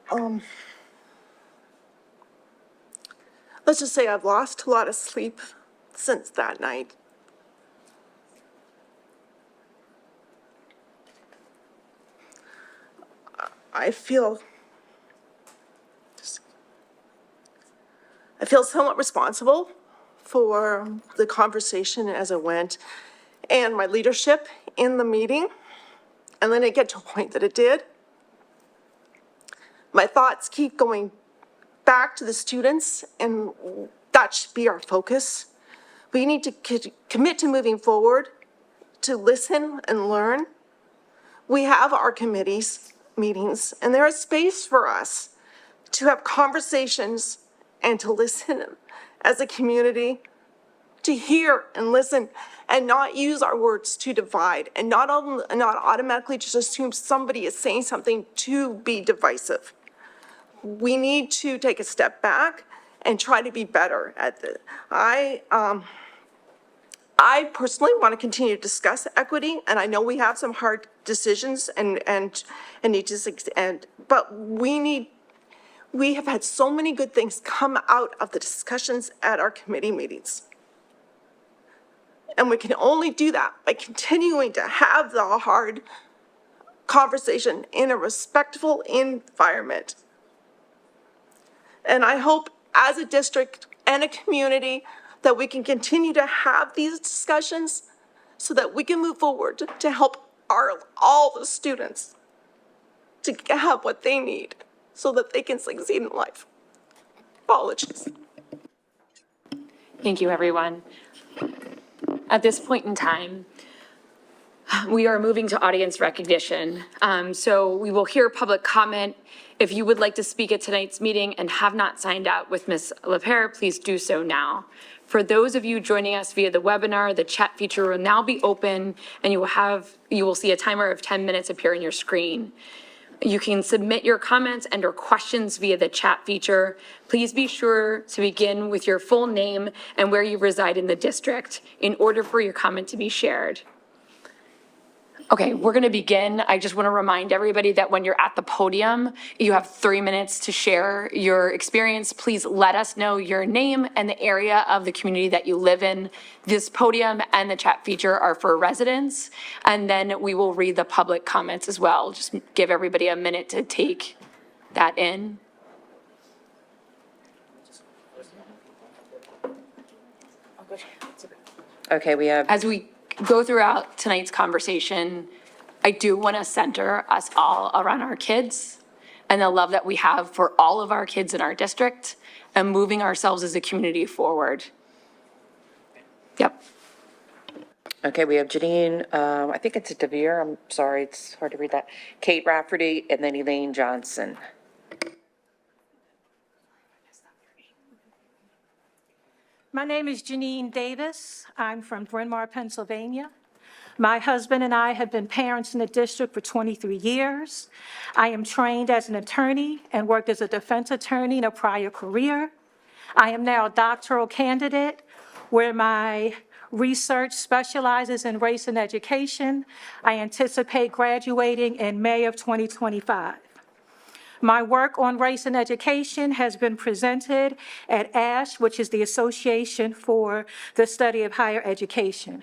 Let's just say I've lost a lot of sleep since that night. I feel I feel somewhat responsible for the conversation as it went and my leadership in the meeting. And then it get to a point that it did. My thoughts keep going back to the students, and that should be our focus. We need to commit to moving forward, to listen and learn. We have our committees meetings, and there is space for us to have conversations and to listen as a community, to hear and listen and not use our words to divide and not automatically just assume somebody is saying something to be divisive. We need to take a step back and try to be better at this. I personally want to continue to discuss equity, and I know we have some hard decisions but we have had so many good things come out of the discussions at our committee meetings. And we can only do that by continuing to have the hard conversation in a respectful environment. And I hope as a district and a community that we can continue to have these discussions so that we can move forward to help all the students to have what they need so that they can succeed in life. Apologies. Thank you, everyone. At this point in time, we are moving to audience recognition. So we will hear public comment. If you would like to speak at tonight's meeting and have not signed up with Ms. LaPere, please do so now. For those of you joining us via the webinar, the chat feature will now be open and you will see a timer of 10 minutes appear on your screen. You can submit your comments and or questions via the chat feature. Please be sure to begin with your full name and where you reside in the district in order for your comment to be shared. Okay, we're going to begin. I just want to remind everybody that when you're at the podium, you have 3 minutes to share your experience. Please let us know your name and the area of the community that you live in. This podium and the chat feature are for residents, and then we will read the public comments as well. Just give everybody a minute to take that in. Okay, we have. As we go throughout tonight's conversation, I do want to center us all around our kids and the love that we have for all of our kids in our district and moving ourselves as a community forward. Yep. Okay, we have Janine, I think it's a DeVere, I'm sorry, it's hard to read that. Kate Rafferty, and then Elaine Johnson. My name is Janine Davis. I'm from Bryn Mawr, Pennsylvania. My husband and I have been parents in the district for 23 years. I am trained as an attorney and worked as a defense attorney in a prior career. I am now a doctoral candidate where my research specializes in race and education. I anticipate graduating in May of 2025. My work on race and education has been presented at ASH, which is the Association for the Study of Higher Education.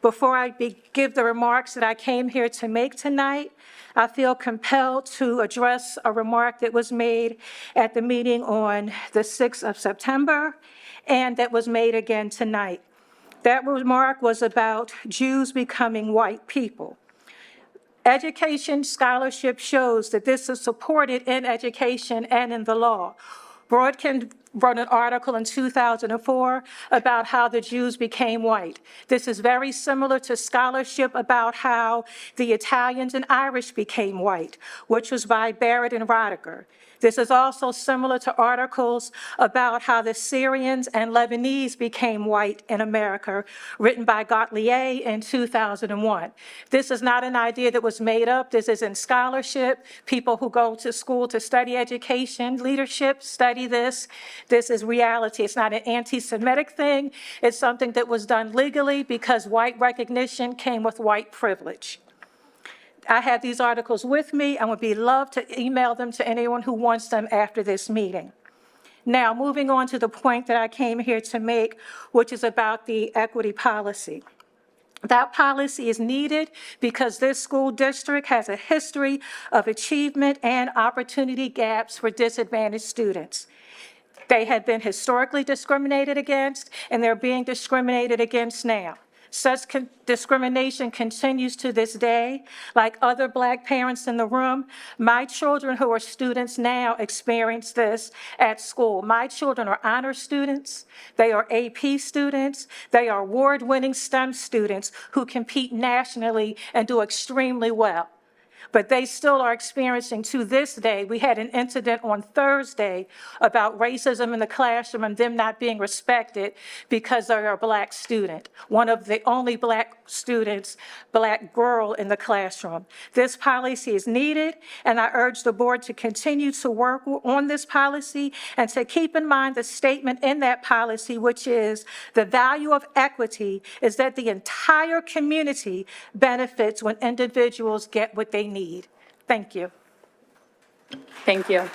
Before I give the remarks that I came here to make tonight, I feel compelled to address a remark that was made at the meeting on the 6th of September and that was made again tonight. That remark was about Jews becoming white people. Education scholarship shows that this is supported in education and in the law. Brodkin wrote an article in 2004 about how the Jews became white. This is very similar to scholarship about how the Italians and Irish became white, which was by Barrett and Roediger. This is also similar to articles about how the Syrians and Lebanese became white in America, written by Gottlieb in 2001. This is not an idea that was made up. This is in scholarship. People who go to school to study education, leadership, study this. This is reality. It's not an anti-Semitic thing. It's something that was done legally because white recognition came with white privilege. I have these articles with me and would love to email them to anyone who wants them after this meeting. Now, moving on to the point that I came here to make, which is about the equity policy. That policy is needed because this school district has a history of achievement and opportunity gaps for disadvantaged students. They have been historically discriminated against, and they're being discriminated against now. Such discrimination continues to this day. Like other Black parents in the room, my children who are students now experience this at school. My children are honor students, they are AP students, they are award-winning STEM students who compete nationally and do extremely well. But they still are experiencing, to this day, we had an incident on Thursday about racism in the classroom and them not being respected because they're a Black student, one of the only Black students, Black girl in the classroom. This policy is needed, and I urge the board to continue to work on this policy and to keep in mind the statement in that policy, which is the value of equity is that the entire community benefits when individuals get what they need. Thank you. Thank you.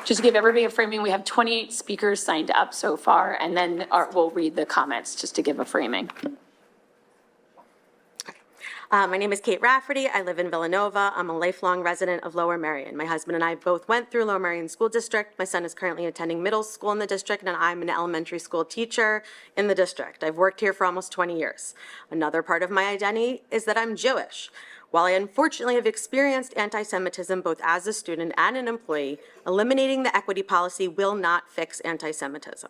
Just to give everybody a framing, we have 28 speakers signed up so far, and then we'll read the comments just to give a framing. My name is Kate Rafferty. I live in Villanova. I'm a lifelong resident of Lower Merion. My husband and I both went through Lower Merion School District. My son is currently attending middle school in the district, and I'm an elementary school teacher in the district. I've worked here for almost 20 years. Another part of my identity is that I'm Jewish. While I unfortunately have experienced anti-Semitism both as a student and an employee, eliminating the equity policy will not fix anti-Semitism.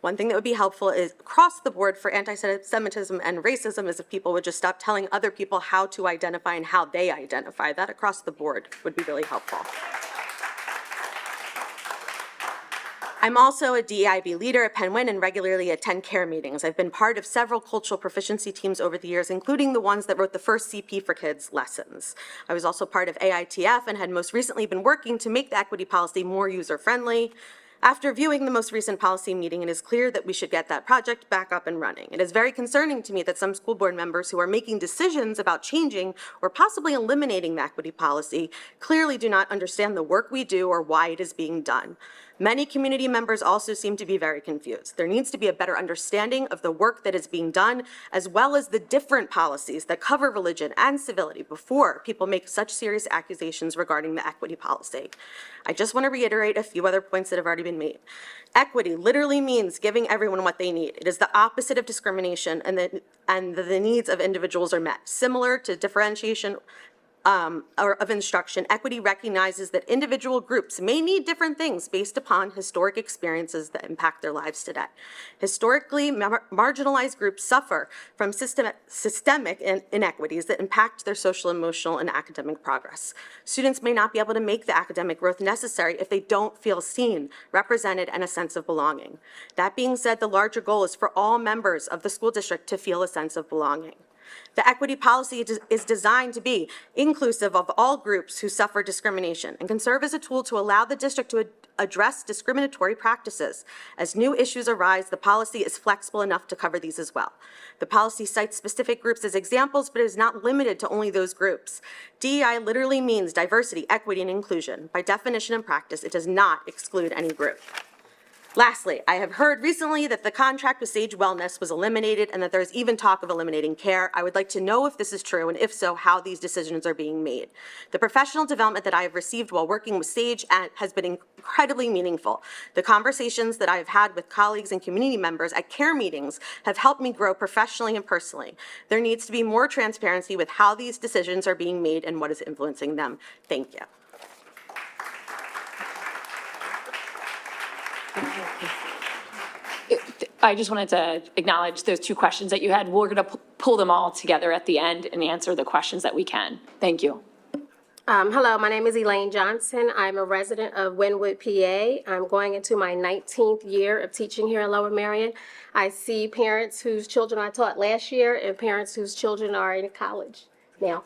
One thing that would be helpful is across the board for anti-Semitism and racism is if people would just stop telling other people how to identify and how they identify. That across the board would be really helpful. I'm also a DEIB leader at Penn Wynne and regularly attend CARE meetings. I've been part of several cultural proficiency teams over the years, including the ones that wrote the first CP for Kids lessons. I was also part of AITF and had most recently been working to make the equity policy more user-friendly. After viewing the most recent policy meeting, it is clear that we should get that project back up and running. It is very concerning to me that some school board members who are making decisions about changing or possibly eliminating the equity policy clearly do not understand the work we do or why it is being done. Many community members also seem to be very confused. There needs to be a better understanding of the work that is being done, as well as the different policies that cover religion and civility before people make such serious accusations regarding the equity policy. I just want to reiterate a few other points that have already been made. Equity literally means giving everyone what they need. It is the opposite of discrimination, and the needs of individuals are met. Similar to differentiation or of instruction, equity recognizes that individual groups may need different things based upon historic experiences that impact their lives today. Historically, marginalized groups suffer from systemic inequities that impact their social, emotional, and academic progress. Students may not be able to make the academic growth necessary if they don't feel seen, represented, and a sense of belonging. That being said, the larger goal is for all members of the school district to feel a sense of belonging. The equity policy is designed to be inclusive of all groups who suffer discrimination and can serve as a tool to allow the district to address discriminatory practices. As new issues arise, the policy is flexible enough to cover these as well. The policy cites specific groups as examples, but is not limited to only those groups. DEI literally means diversity, equity, and inclusion. By definition and practice, it does not exclude any group. Lastly, I have heard recently that the contract with Sage Wellness was eliminated and that there's even talk of eliminating CARE. I would like to know if this is true, and if so, how these decisions are being made. The professional development that I have received while working with Sage has been incredibly meaningful. The conversations that I have had with colleagues and community members at CARE meetings have helped me grow professionally and personally. There needs to be more transparency with how these decisions are being made and what is influencing them. Thank you. I just wanted to acknowledge those two questions that you had. We're going to pull them all together at the end and answer the questions that we can. Thank you. Hello, my name is Elaine Johnson. I'm a resident of Wynwood, PA. I'm going into my 19th year of teaching here in Lower Merion. I see parents whose children I taught last year and parents whose children are in college now.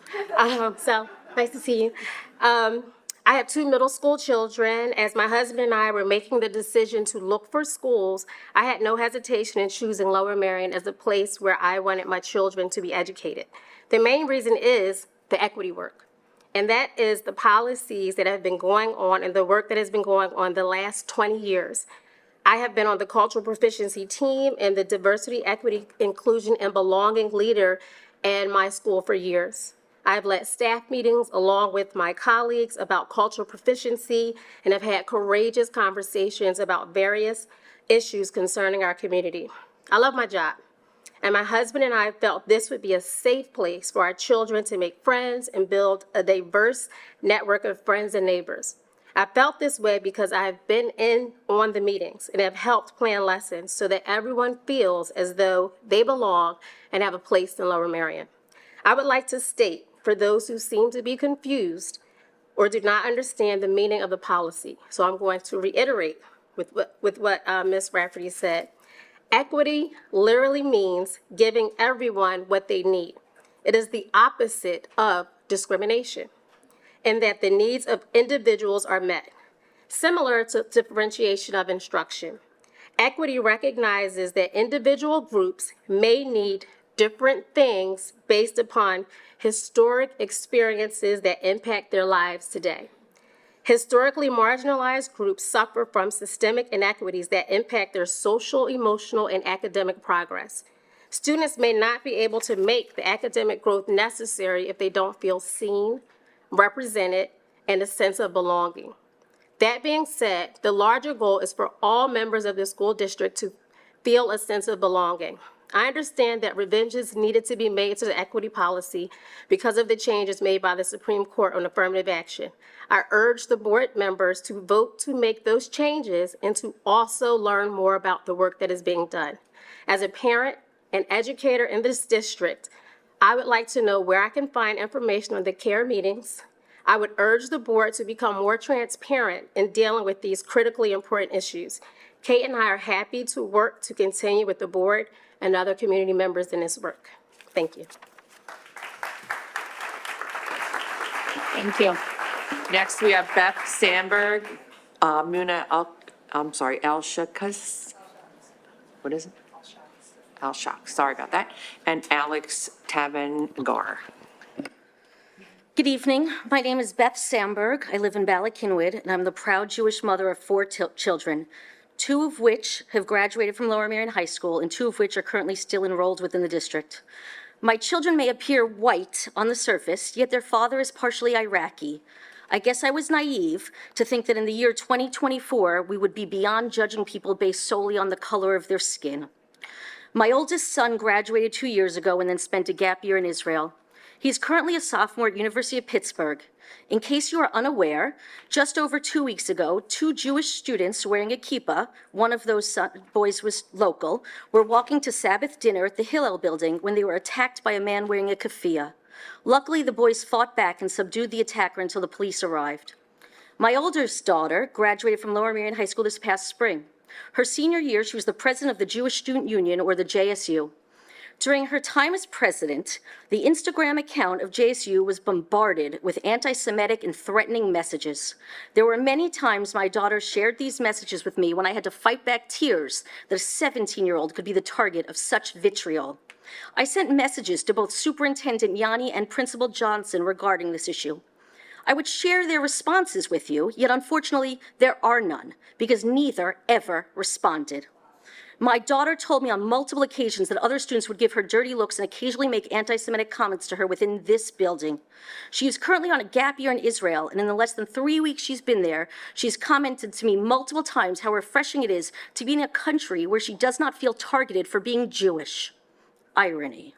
So nice to see you. I have two middle school children. As my husband and I were making the decision to look for schools, I had no hesitation in choosing Lower Merion as a place where I wanted my children to be educated. The main reason is the equity work. And that is the policies that have been going on and the work that has been going on the last 20 years. I have been on the cultural proficiency team and the diversity, equity, inclusion, and belonging leader in my school for years. I've led staff meetings along with my colleagues about cultural proficiency and have had courageous conversations about various issues concerning our community. I love my job, and my husband and I felt this would be a safe place for our children to make friends and build a diverse network of friends and neighbors. I felt this way because I have been on the meetings and have helped plan lessons so that everyone feels as though they belong and have a place in Lower Merion. I would like to state, for those who seem to be confused or do not understand the meaning of the policy, so I'm going to reiterate with what Ms. Rafferty said. Equity literally means giving everyone what they need. It is the opposite of discrimination, in that the needs of individuals are met, similar to differentiation of instruction. Equity recognizes that individual groups may need different things based upon historic experiences that impact their lives today. Historically marginalized groups suffer from systemic inequities that impact their social, emotional, and academic progress. Students may not be able to make the academic growth necessary if they don't feel seen, represented, and a sense of belonging. That being said, the larger goal is for all members of the school district to feel a sense of belonging. I understand that revisions needed to be made to the equity policy because of the changes made by the Supreme Court on affirmative action. I urge the board members to vote to make those changes and to also learn more about the work that is being done. As a parent and educator in this district, I would like to know where I can find information on the CARE meetings. I would urge the board to become more transparent in dealing with these critically important issues. Kate and I are happy to work to continue with the board and other community members in this work. Thank you. Thank you. Next, we have Beth Sandberg, Muna Al-Shakas. What is it? Al-Shak, sorry about that. And Alex Tavangar. Good evening. My name is Beth Sandberg. I live in Bala-Cynwyd, and I'm the proud Jewish mother of 4 children, 2 of which have graduated from Lower Merion High School and 2 of which are currently still enrolled within the district. My children may appear white on the surface, yet their father is partially Iraqi. I guess I was naive to think that in the year 2024, we would be beyond judging people based solely on the color of their skin. My oldest son graduated 2 years ago and then spent a gap year in Israel. He's currently a sophomore at University of Pittsburgh. In case you are unaware, just over 2 weeks ago, 2 Jewish students wearing a kippah, one of those boys was local, were walking to Sabbath dinner at the Hillel building when they were attacked by a man wearing a keffiyeh. Luckily, the boys fought back and subdued the attacker until the police arrived. My oldest daughter graduated from Lower Merion High School this past spring. Her senior year, she was the president of the Jewish Student Union, or the JSU. During her time as president, the Instagram account of JSU was bombarded with anti-Semitic and threatening messages. There were many times my daughter shared these messages with me when I had to fight back tears that a 17-year-old could be the target of such vitriol. I sent messages to both Superintendent Yanni and Principal Johnson regarding this issue. I would share their responses with you, yet unfortunately there are none, because neither ever responded. My daughter told me on multiple occasions that other students would give her dirty looks and occasionally make anti-Semitic comments to her within this building. She is currently on a gap year in Israel, and in the less than 3 weeks she's been there, she's commented to me multiple times how refreshing it is to be in a country where she does not feel targeted for being Jewish. Irony.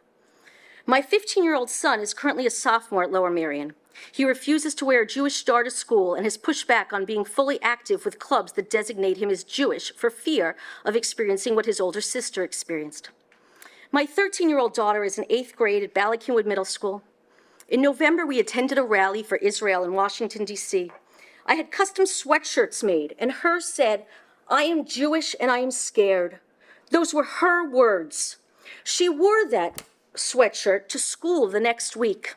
My 15-year-old son is currently a sophomore at Lower Merion. He refuses to wear a Jewish star to school and has pushed back on being fully active with clubs that designate him as Jewish for fear of experiencing what his older sister experienced. My 13-year-old daughter is in 8th grade at Bala-Cynwyd Middle School. In November, we attended a rally for Israel in Washington, D.C. I had custom sweatshirts made, and hers said, "I am Jewish and I am scared." Those were her words. She wore that sweatshirt to school the next week.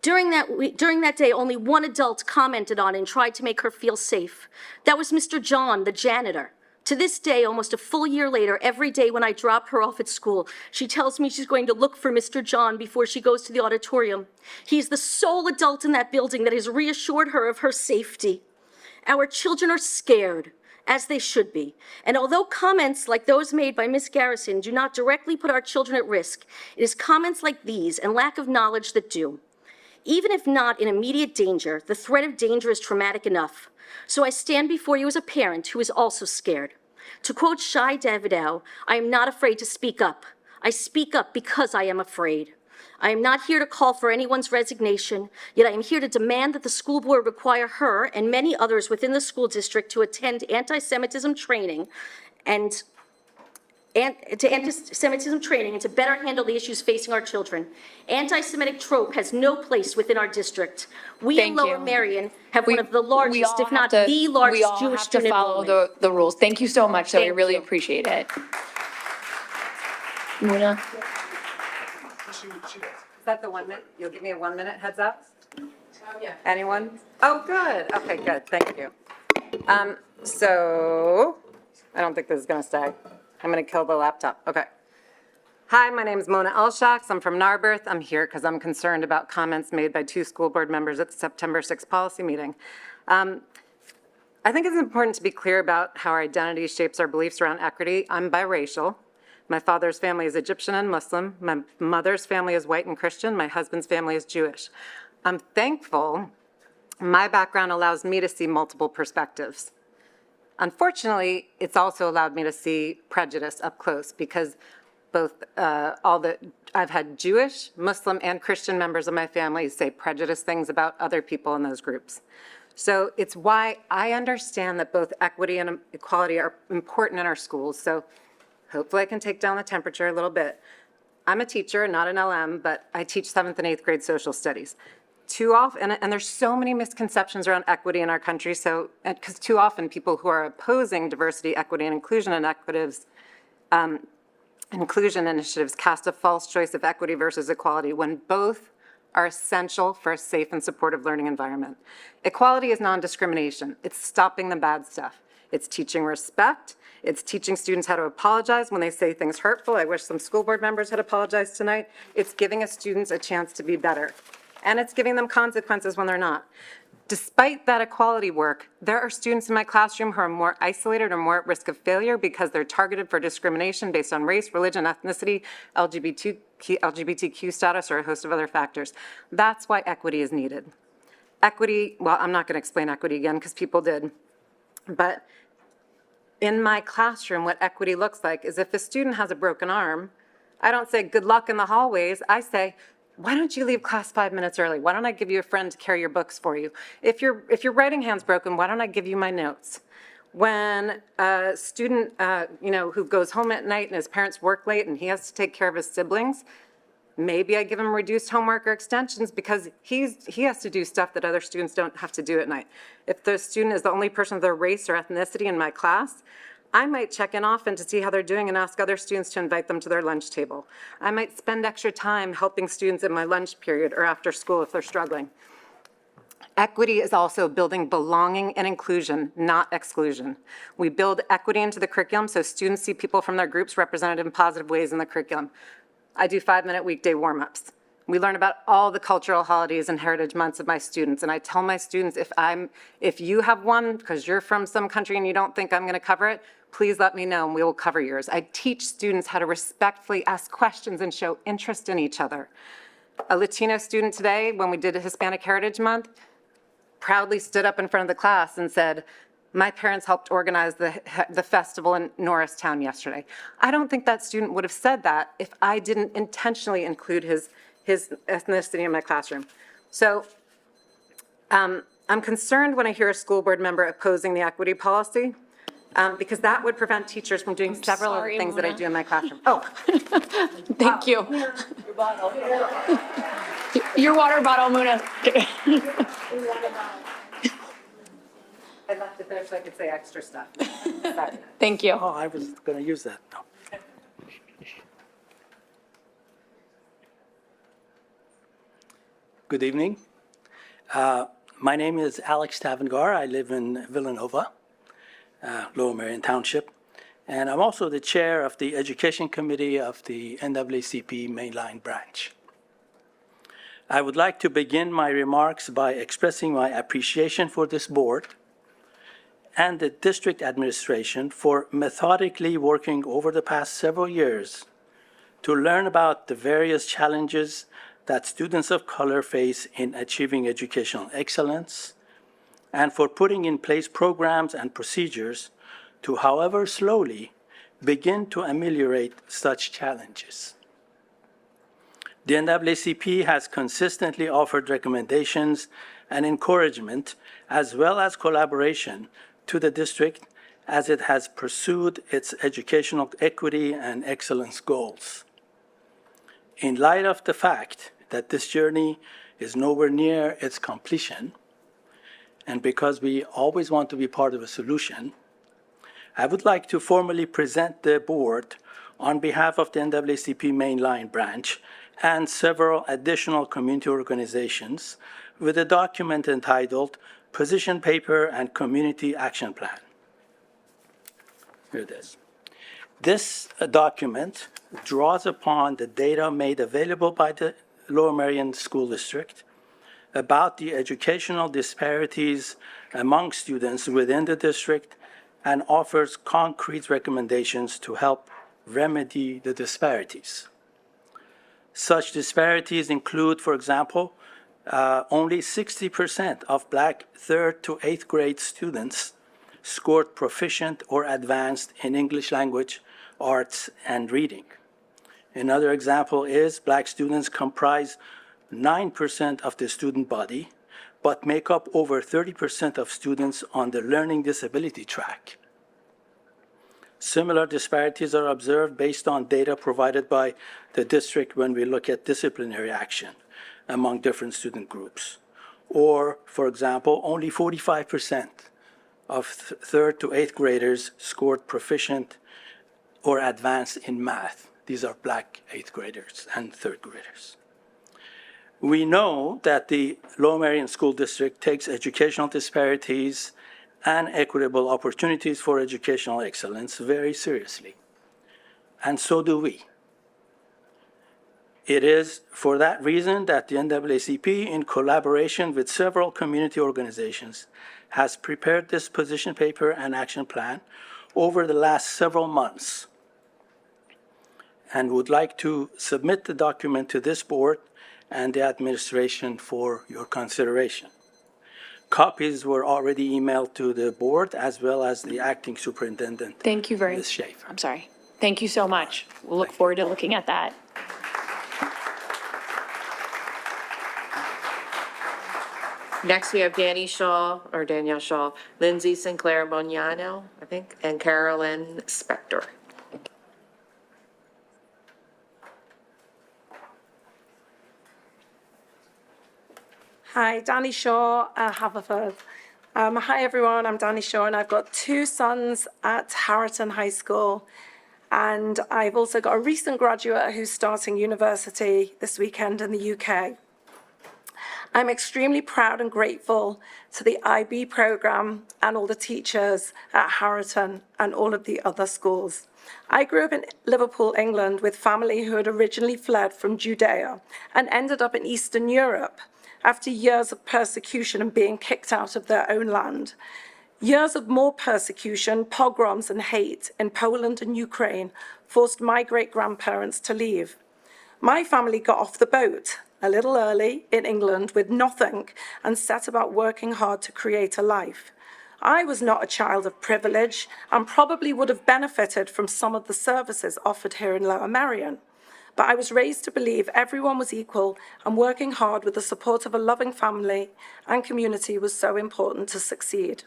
During that day, only one adult commented on it and tried to make her feel safe. That was Mr. John, the janitor. To this day, almost a full year later, every day when I drop her off at school, she tells me she's going to look for Mr. John before she goes to the auditorium. He's the sole adult in that building that has reassured her of her safety. Our children are scared. as they should be. And although comments like those made by Ms. Garrison do not directly put our children at risk, it is comments like these and lack of knowledge that do. Even if not in immediate danger, the threat of danger is traumatic enough. So I stand before you as a parent who is also scared. To quote Shai Davidow, I am not afraid to speak up. I speak up because I am afraid. I am not here to call for anyone's resignation, yet I am here to demand that the school board require her and many others within the school district to attend anti-Semitism training and to better handle the issues facing our children. Anti-Semitic trope has no place within our district. We in Lower Merion have one of the largest, if not the largest Jewish student We all have to follow the rules. Thank you so much, though. We really appreciate it. Muna? Is that the 1 minute? You'll give me a 1 minute heads up? Yeah. Anyone? Oh, good. Okay, good. Thank you. So I don't think this is going to stay. I'm going to kill the laptop. Okay. Hi, my name is Mona Elshaks. I'm from Narberth. I'm here because I'm concerned about comments made by 2 school board members at the September 6th policy meeting. I think it's important to be clear about how our identity shapes our beliefs around equity. I'm biracial. My father's family is Egyptian and Muslim. My mother's family is white and Christian. My husband's family is Jewish. I'm thankful my background allows me to see multiple perspectives. Unfortunately, it's also allowed me to see prejudice up close because I've had Jewish, Muslim, and Christian members of my family say prejudiced things about other people in those groups. So it's why I understand that both equity and equality are important in our schools. So hopefully I can take down the temperature a little bit. I'm a teacher, not an LM, but I teach 7th and 8th grade social studies. Too often, and there's so many misconceptions around equity in our country, because too often people who are opposing diversity, equity, and inclusion inclusion initiatives cast a false choice of equity versus equality when both are essential for a safe and supportive learning environment. Equality is non-discrimination. It's stopping the bad stuff. It's teaching respect. It's teaching students how to apologize when they say things hurtful. I wish some school board members had apologized tonight. It's giving students a chance to be better. And it's giving them consequences when they're not. Despite that equality work, there are students in my classroom who are more isolated or more at risk of failure because they're targeted for discrimination based on race, religion, ethnicity, LGBTQ status, or a host of other factors. That's why equity is needed. Equity, well, I'm not going to explain equity again because people did, but in my classroom, what equity looks like is if a student has a broken arm, I don't say good luck in the hallways. I say, why don't you leave class 5 minutes early? Why don't I give you a friend to carry your books for you? If your writing hand's broken, why don't I give you my notes? When a student, who goes home at night and his parents work late and he has to take care of his siblings, maybe I give him reduced homework or extensions because he has to do stuff that other students don't have to do at night. If the student is the only person of their race or ethnicity in my class, I might check in often to see how they're doing and ask other students to invite them to their lunch table. I might spend extra time helping students in my lunch period or after school if they're struggling. Equity is also building belonging and inclusion, not exclusion. We build equity into the curriculum so students see people from their groups represented in positive ways in the curriculum. I do 5-minute weekday warm-ups. We learn about all the cultural holidays and heritage months of my students, and I tell my students if you have one because you're from some country and you don't think I'm going to cover it, please let me know and we will cover yours. I teach students how to respectfully ask questions and show interest in each other. A Latino student today, when we did a Hispanic Heritage Month, proudly stood up in front of the class and said, my parents helped organize the festival in Norristown yesterday. I don't think that student would have said that if I didn't intentionally include his ethnicity in my classroom. So I'm concerned when I hear a school board member opposing the equity policy because that would prevent teachers from doing several of the things that I do in my classroom. Oh. Thank you. Your bottle. Your water bottle, Muna. I left it there so I could say extra stuff. Thank you. Oh, I was going to use that. No. Good evening. My name is Alex Tavangar. I live in Villanova, Lower Merion Township, and I'm also the chair of the Education Committee of the NAACP Mainline Branch. I would like to begin my remarks by expressing my appreciation for this board and the district administration for methodically working over the past several years to learn about the various challenges that students of color face in achieving educational excellence, and for putting in place programs and procedures to, however slowly, begin to ameliorate such challenges. The NAACP has consistently offered recommendations and encouragement, as well as collaboration, to the district as it has pursued its educational equity and excellence goals. In light of the fact that this journey is nowhere near its completion, and because we always want to be part of a solution, I would like to formally present the board on behalf of the NAACP Mainline branch and several additional community organizations with a document entitled Position Paper and Community Action Plan. Here it is. This document draws upon the data made available by the Lower Merion School District about the educational disparities among students within the district and offers concrete recommendations to help remedy the disparities. Such disparities include, for example, only 60% of Black 3rd to 8th grade students scored proficient or advanced in English language, arts, and reading. Another example is Black students comprise 9% of the student body, but make up over 30% of students on the learning disability track. Similar disparities are observed based on data provided by the district when we look at disciplinary action among different student groups. Or, for example, only 45% of 3rd to 8th graders scored proficient or advanced in math. These are Black 8th graders and 3rd graders. We know that the Lower Merion School District takes educational disparities and equitable opportunities for educational excellence very seriously, and so do we. It is for that reason that the NAACP, in collaboration with several community organizations, has prepared this position paper and action plan over the last several months and would like to submit the document to this board and the administration for your consideration. Copies were already emailed to the board as well as the acting superintendent. Thank you very Ms. Schaefer. I'm sorry. Thank you so much. We'll look forward to looking at that. Next, we have Danielle Shaw, Lindsay Sinclair Boniano, I think, and Carolyn Spector. Hi, Danny Shaw, Haverford. Hi everyone, I'm Danny Shaw and I've got two sons at Harriton High School, and I've also got a recent graduate who's starting university this weekend in the UK. I'm extremely proud and grateful to the IB program and all the teachers at Harriton and all of the other schools. I grew up in Liverpool, England, with family who had originally fled from Judea and ended up in Eastern Europe after years of persecution and being kicked out of their own land. Years of more persecution, pogroms and hate in Poland and Ukraine forced my great-grandparents to leave. My family got off the boat a little early in England with nothing and set about working hard to create a life. I was not a child of privilege and probably would have benefited from some of the services offered here in Lower Merion. But I was raised to believe everyone was equal, and working hard with the support of a loving family and community was so important to succeed.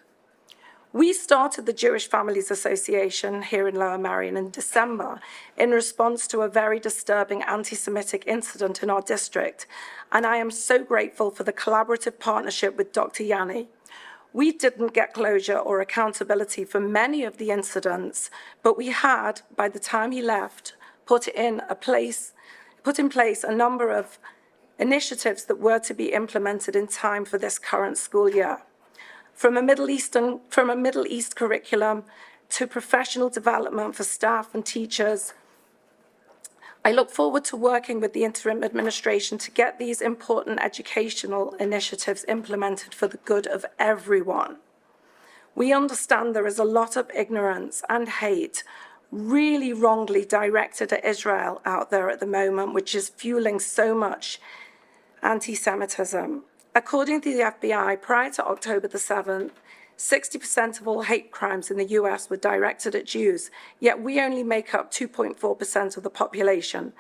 We started the Jewish Families Association here in Lower Merion in December in response to a very disturbing anti-Semitic incident in our district, and I am so grateful for the collaborative partnership with Dr. Yanni. We didn't get closure or accountability for many of the incidents, but we had, by the time he left, put in place a number of initiatives that were to be implemented in time for this current school year. From a Middle East curriculum to professional development for staff and teachers, I look forward to working with the interim administration to get these important educational initiatives implemented for the good of everyone. We understand there is a lot of ignorance and hate really wrongly directed at Israel out there at the moment, which is fueling so much anti-Semitism. According to the FBI, prior to October the 7th, 60% of all hate crimes in the US were directed at Jews, yet we only make up 2.4% of the population.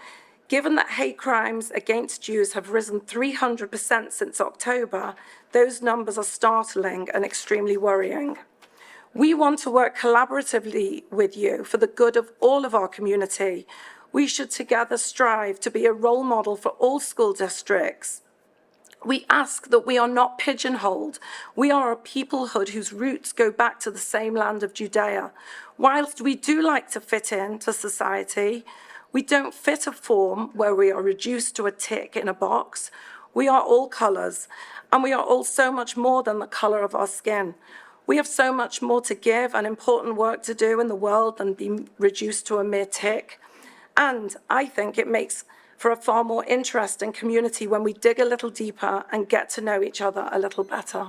Given that hate crimes against Jews have risen 300% since October, those numbers are startling and extremely worrying. We want to work collaboratively with you for the good of all of our community. We should together strive to be a role model for all school districts. We ask that we are not pigeonholed. We are a peoplehood whose roots go back to the same land of Judea. Whilst we do like to fit into society, we don't fit a form where we are reduced to a tick in a box. We are all colours, and we are all so much more than the colour of our skin. We have so much more to give and important work to do in the world than be reduced to a mere tick. And I think it makes for a far more interesting community when we dig a little deeper and get to know each other a little better.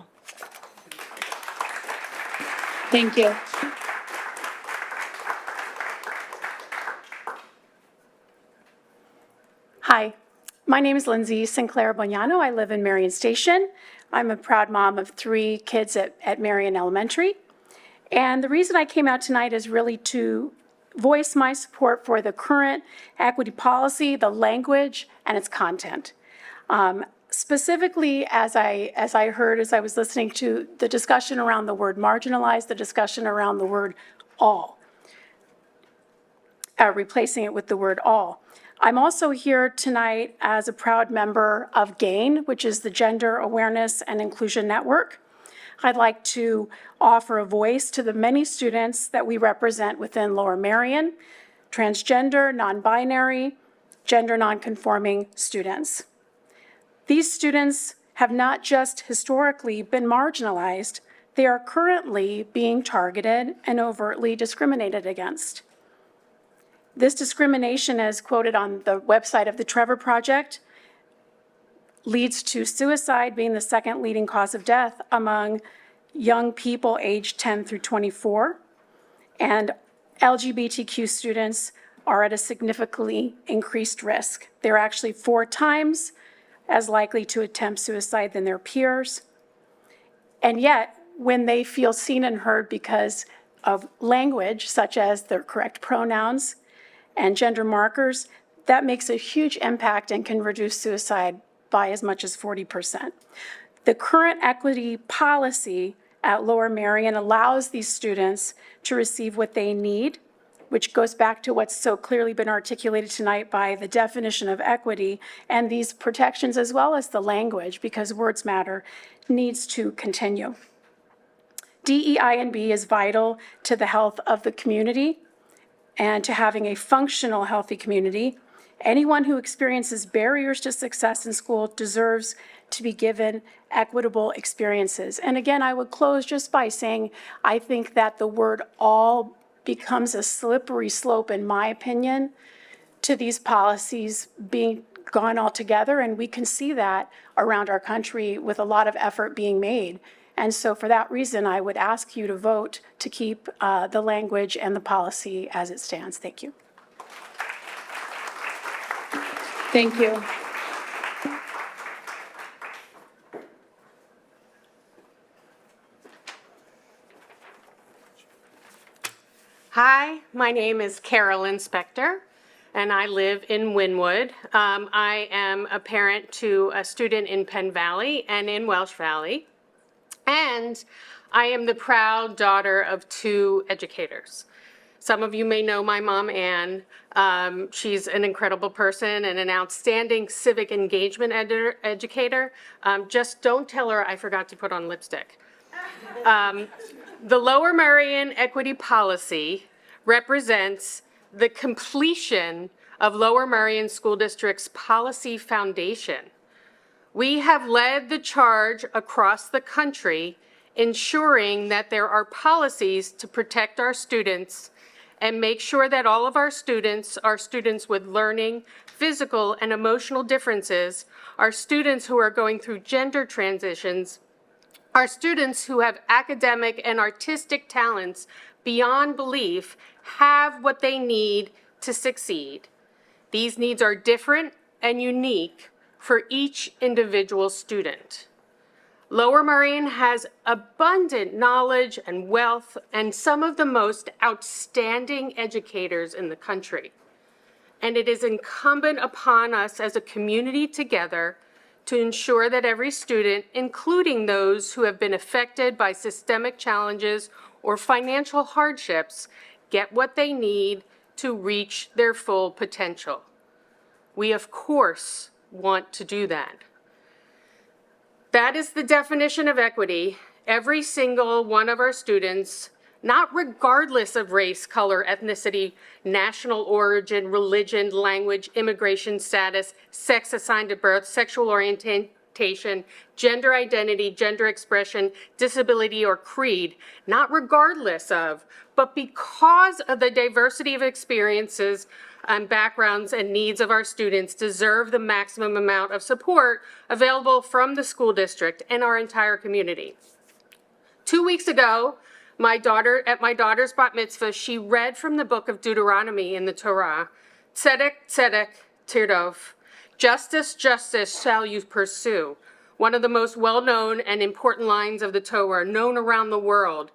Thank you. Hi, my name is Lindsay Sinclair Bognano. I live in Marion Station. I'm a proud mom of 3 kids at Marion Elementary. And the reason I came out tonight is really to voice my support for the current equity policy, the language, and its content. Specifically, as I heard as I was listening to the discussion around the word marginalized, the discussion around the word all, replacing it with the word all. I'm also here tonight as a proud member of GAIN, which is the Gender Awareness and Inclusion Network. I'd like to offer a voice to the many students that we represent within Lower Marion, transgender, non-binary, gender non-conforming students. These students have not just historically been marginalized, they are currently being targeted and overtly discriminated against. This discrimination, as quoted on the website of the Trevor Project, leads to suicide being the second leading cause of death among young people aged 10 through 24. And LGBTQ students are at a significantly increased risk. They're actually 4 times as likely to attempt suicide than their peers. And yet, when they feel seen and heard because of language, such as their correct pronouns and gender markers, that makes a huge impact and can reduce suicide by as much as 40%. The current equity policy at Lower Marion allows these students to receive what they need, which goes back to what's so clearly been articulated tonight by the definition of equity, and these protections as well as the language, because words matter, needs to continue. DEI&B is vital to the health of the community and to having a functional, healthy community. Anyone who experiences barriers to success in school deserves to be given equitable experiences. And again, I would close just by saying, I think that the word all becomes a slippery slope, in my opinion, to these policies being gone altogether. And we can see that around our country with a lot of effort being made. And so for that reason, I would ask you to vote to keep the language and the policy as it stands. Thank you. Thank you. Hi, my name is Carolyn Spector, and I live in Wynwood. I am a parent to a student in Penn Valley and in Welsh Valley, and I am the proud daughter of 2 educators. Some of you may know my mom, Ann. She's an incredible person and an outstanding civic engagement educator. Just don't tell her I forgot to put on lipstick. The Lower Marion Equity Policy represents the completion of Lower Marion School District's policy foundation. We have led the charge across the country, ensuring that there are policies to protect our students and make sure that all of our students with learning, physical, and emotional differences, our students who are going through gender transitions, Our students who have academic and artistic talents beyond belief have what they need to succeed. These needs are different and unique for each individual student. Lower Merion has abundant knowledge and wealth and some of the most outstanding educators in the country. And it is incumbent upon us as a community together to ensure that every student, including those who have been affected by systemic challenges or financial hardships, get what they need to reach their full potential. We, of course, want to do that. That is the definition of equity. Every single one of our students, not regardless of race, color, ethnicity, national origin, religion, language, immigration status, sex assigned at birth, sexual orientation, gender identity, gender expression, disability, or creed, not regardless of, but because of the diversity of experiences and backgrounds and needs of our students, deserve the maximum amount of support available from the school district and our entire community. 2 weeks ago, at my daughter's bat mitzvah, she read from the book of Deuteronomy in the Torah, Tzedek, Tzedek, Tirdof, justice, justice shall you pursue. One of the most well-known and important lines of the Torah, known around the world.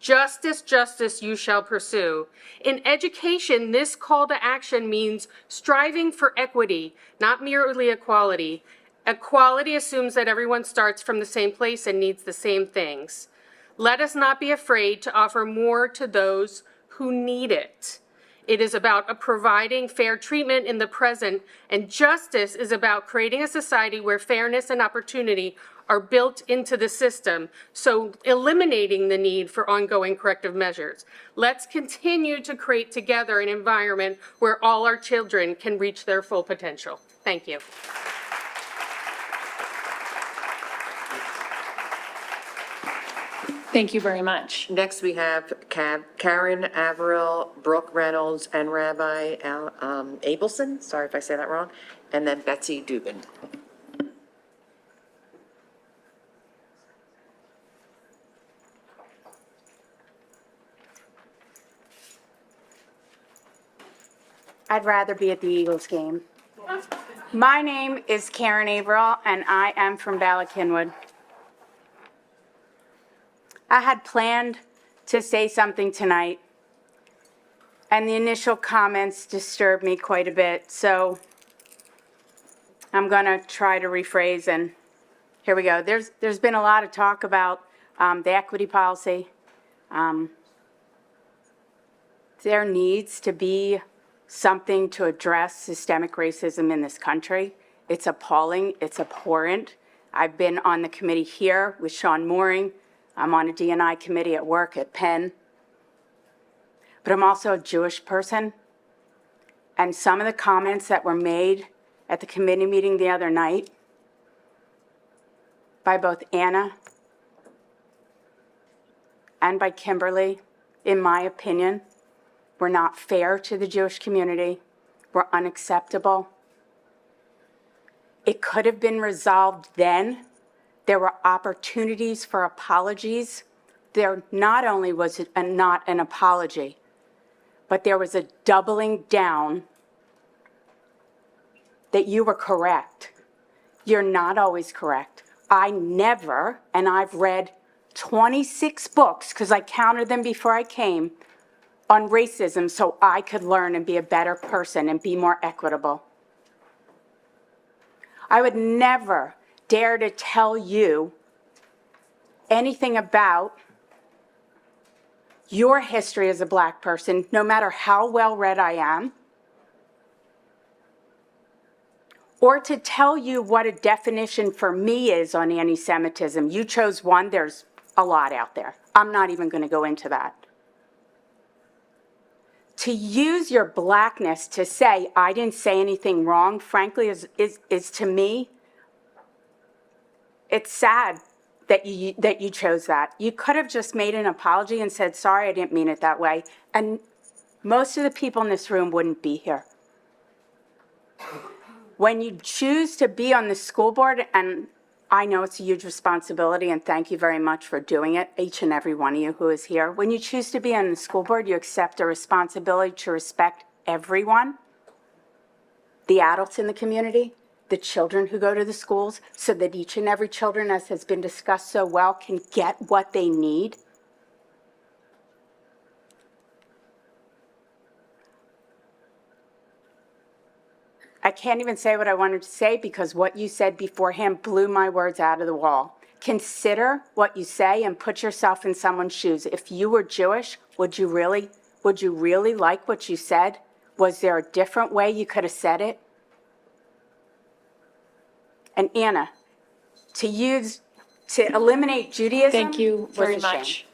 Justice, justice you shall pursue. In education, this call to action means striving for equity, not merely equality. Equality assumes that everyone starts from the same place and needs the same things. Let us not be afraid to offer more to those who need it. It is about providing fair treatment in the present, and justice is about creating a society where fairness and opportunity are built into the system, so eliminating the need for ongoing corrective measures. Let's continue to create together an environment where all our children can reach their full potential. Thank you. Thank you very much. Next, we have Karen Averill, Brooke Reynolds, and Rabbi Abelson, sorry if I say that wrong, and then Betsy Dubin. I'd rather be at the Eagles game. My name is Karen Averill, and I am from Bala-Cynwyd. I had planned to say something tonight, and the initial comments disturbed me quite a bit, so I'm going to try to rephrase, and here we go. There's been a lot of talk about the equity policy. There needs to be something to address systemic racism in this country. It's appalling. It's abhorrent. I've been on the committee here with Sean Mooring. I'm on a D&I committee at work at Penn. But I'm also a Jewish person. And some of the comments that were made at the committee meeting the other night by both Anna and by Kimberly, in my opinion, were not fair to the Jewish community, were unacceptable. It could have been resolved then. There were opportunities for apologies. There not only was it not an apology, but there was a doubling down that you were correct. You're not always correct. I never, and I've read 26 books, because I counted them before I came, on racism so I could learn and be a better person and be more equitable. I would never dare to tell you anything about your history as a Black person, no matter how well read I am, or to tell you what a definition for me is on anti-Semitism. You chose one, there's a lot out there. I'm not even going to go into that. To use your Blackness to say, I didn't say anything wrong, frankly, is to me, it's sad that you chose that. You could have just made an apology and said, sorry, I didn't mean it that way. And most of the people in this room wouldn't be here. When you choose to be on the school board, and I know it's a huge responsibility, and thank you very much for doing it, each and every one of you who is here. When you choose to be on the school board, you accept a responsibility to respect everyone, the adults in the community, the children who go to the schools, so that each and every children, as has been discussed so well, can get what they need. I can't even say what I wanted to say because what you said beforehand blew my words out of the wall. Consider what you say and put yourself in someone's shoes. If you were Jewish, would you really like what you said? Was there a different way you could have said it? And Anna, to eliminate Judaism. Thank you was very a shame. much.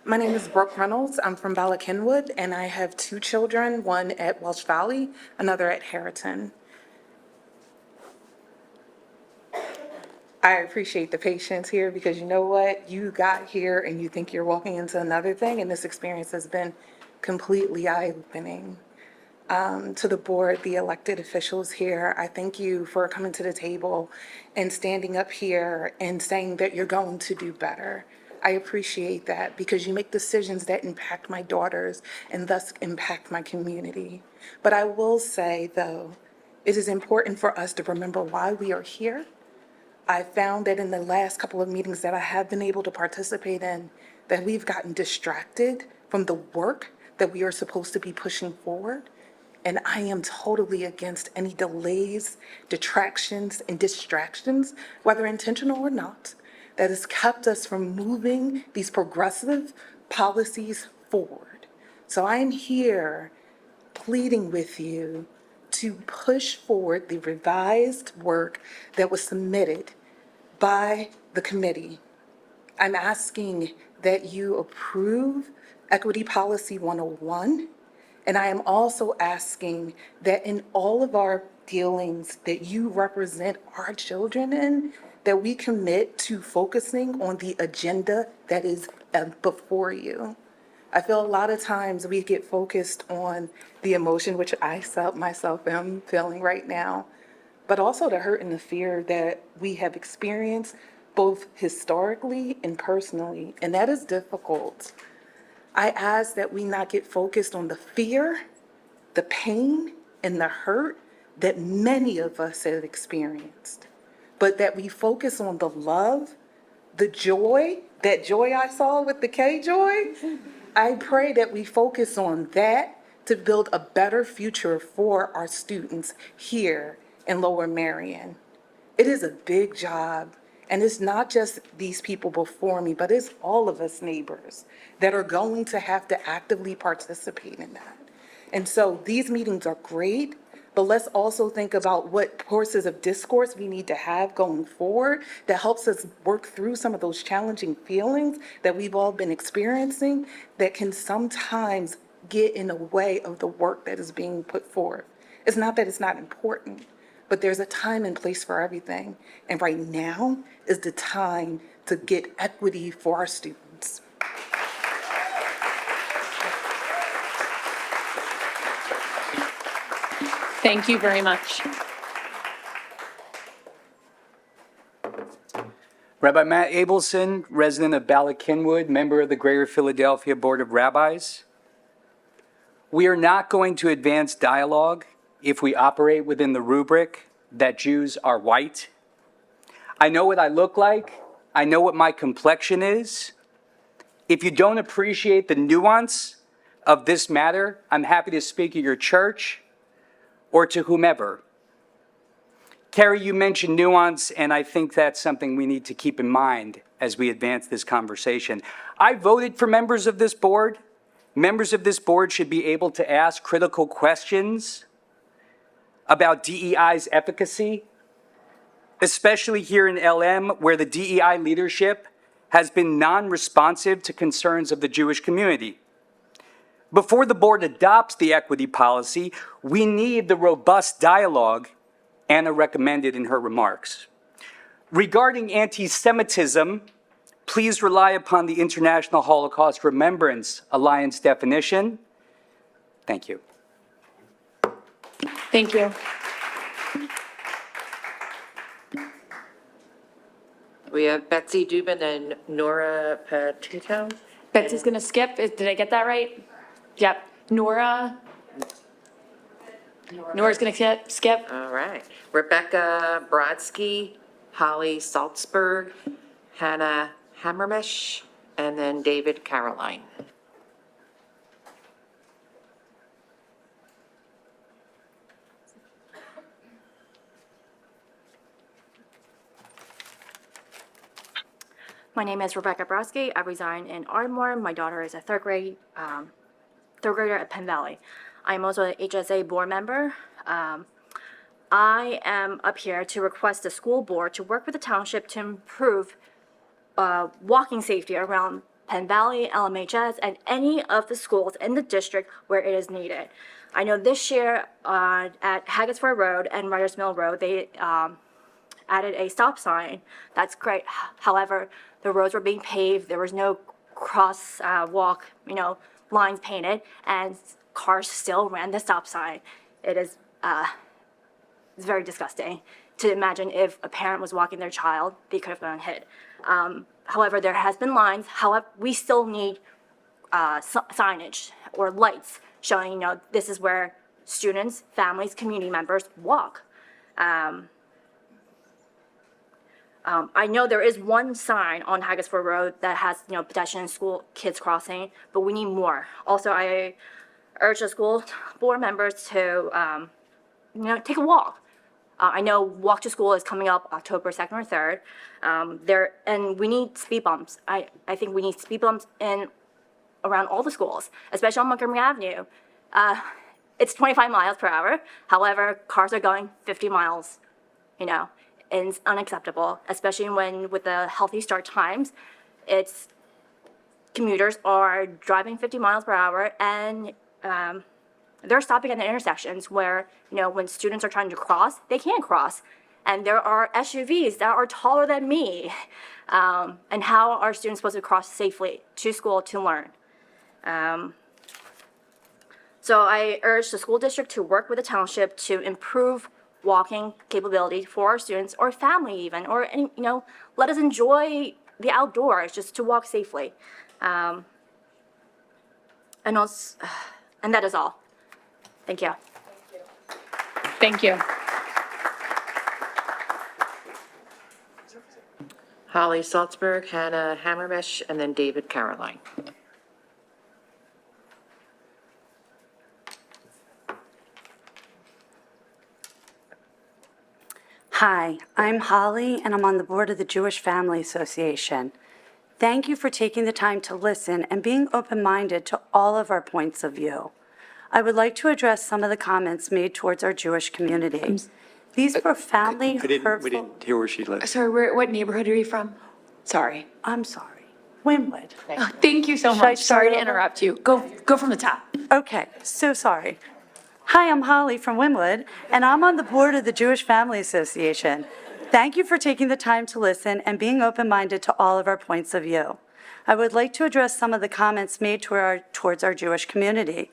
My name is Brooke Reynolds. I'm from Bala Cynwyd, and I have two children, one at Welsh Valley, another at Harriton. I appreciate the patience here because you know what? You got here and you think you're walking into another thing, and this experience has been completely eye-opening. To the board, the elected officials here, I thank you for coming to the table and standing up here and saying that you're going to do better. I appreciate that because you make decisions that impact my daughters and thus impact my community. But I will say, though, it is important for us to remember why we are here. I found that in the last couple of meetings that I have been able to participate in, that we've gotten distracted from the work that we are supposed to be pushing forward. And I am totally against any delays, detractions, and distractions, whether intentional or not, that has kept us from moving these progressive policies forward. So I'm here pleading with you to push forward the revised work that was submitted by the committee. I'm asking that you approve Equity Policy 101, and I am also asking that in all of our dealings that you represent our children in, that we commit to focusing on the agenda that is before you. I feel a lot of times we get focused on the emotion, which I myself am feeling right now, but also the hurt and the fear that we have experienced both historically and personally, and that is difficult. I ask that we not get focused on the fear, the pain, and the hurt that many of us have experienced, but that we focus on the love, the joy, that joy I saw with the K joy. I pray that we focus on that to build a better future for our students here in Lower Merion. It is a big job, and it's not just these people before me, but it's all of us neighbors that are going to have to actively participate in that. And so these meetings are great, but let's also think about what courses of discourse we need to have going forward that helps us work through some of those challenging feelings that we've all been experiencing that can sometimes get in the way of the work that is being put forth. It's not that it's not important, but there's a time and place for everything. And right now is the time to get equity for our students. Thank you very much. Rabbi Matt Abelson, resident of Bala Cynwyd, member of the Greater Philadelphia Board of Rabbis. We are not going to advance dialogue if we operate within the rubric that Jews are white. I know what I look like. I know what my complexion is. If you don't appreciate the nuance of this matter, I'm happy to speak at your church or to whomever. Carrie, you mentioned nuance, and I think that's something we need to keep in mind as we advance this conversation. I voted for members of this board. Members of this board should be able to ask critical questions about DEI's efficacy, especially here in LM, where the DEI leadership has been non-responsive to concerns of the Jewish community. Before the board adopts the equity policy, we need the robust dialogue Anna recommended in her remarks. Regarding anti-Semitism, please rely upon the International Holocaust Remembrance Alliance definition. Thank you. Thank you. We have Betsy Dubin and Nora Petito. Betsy's gonna skip. Did I get that right? Yep. Nora's gonna skip. All right. Rebecca Brodsky, Holly Salzberg, Hannah Hammermesh, and then David Caroline. My name is Rebecca Brodsky. I reside in Ardmore. My daughter is a third grader at Penn Valley. I am also an HSA board member. I am up here to request the school board to work with the township to improve walking safety around Penn Valley, LMHS, and any of the schools in the district where it is needed. I know this year at Haggettsford Road and Writers Mill Road, they added a stop sign. That's great. However, the roads were being paved. There was no cross walk, lines painted, and cars still ran the stop sign. It is it's very disgusting to imagine if a parent was walking their child, they could have gotten hit. However, there has been lines. However, we still need signage or lights showing, this is where students, families, community members walk. I know there is one sign on Haggettsford Road that has, pedestrian school kids crossing, but we need more. Also, I urge the school board members to, take a walk. I know Walk to School is coming up October 2nd or 3rd. And we need speed bumps. I think we need speed bumps around all the schools, especially on Montgomery Avenue. It's 25 miles per hour. However, cars are going 50 miles, and it's unacceptable, especially with the healthy start times. Commuters are driving 50 miles per hour and they're stopping at the intersections where, when students are trying to cross, they can't cross. And there are SUVs that are taller than me. And how are students supposed to cross safely to school to learn? So I urge the school district to work with the township to improve walking capability for our students or family even, or, let us enjoy the outdoors just to walk safely. And that is all. Thank you. Thank you. Holly Salzberg, Hannah Hammermesh, and then David Caroline. Hi, I'm Holly, and I'm on the board of the Jewish Family Association. Thank you for taking the time to listen and being open-minded to all of our points of view. I would like to address some of the comments made towards our Jewish community. These profoundly hurtful... We didn't hear where she lives. Sorry, what neighborhood are you from? Sorry. I'm sorry. Wynwood. Oh, thank you so much. Sorry to interrupt you. Go from the top. Okay, so sorry. Hi, I'm Holly from Wynwood, and I'm on the board of the Jewish Family Association. Thank you for taking the time to listen and being open-minded to all of our points of view. I would like to address some of the comments made towards our Jewish community.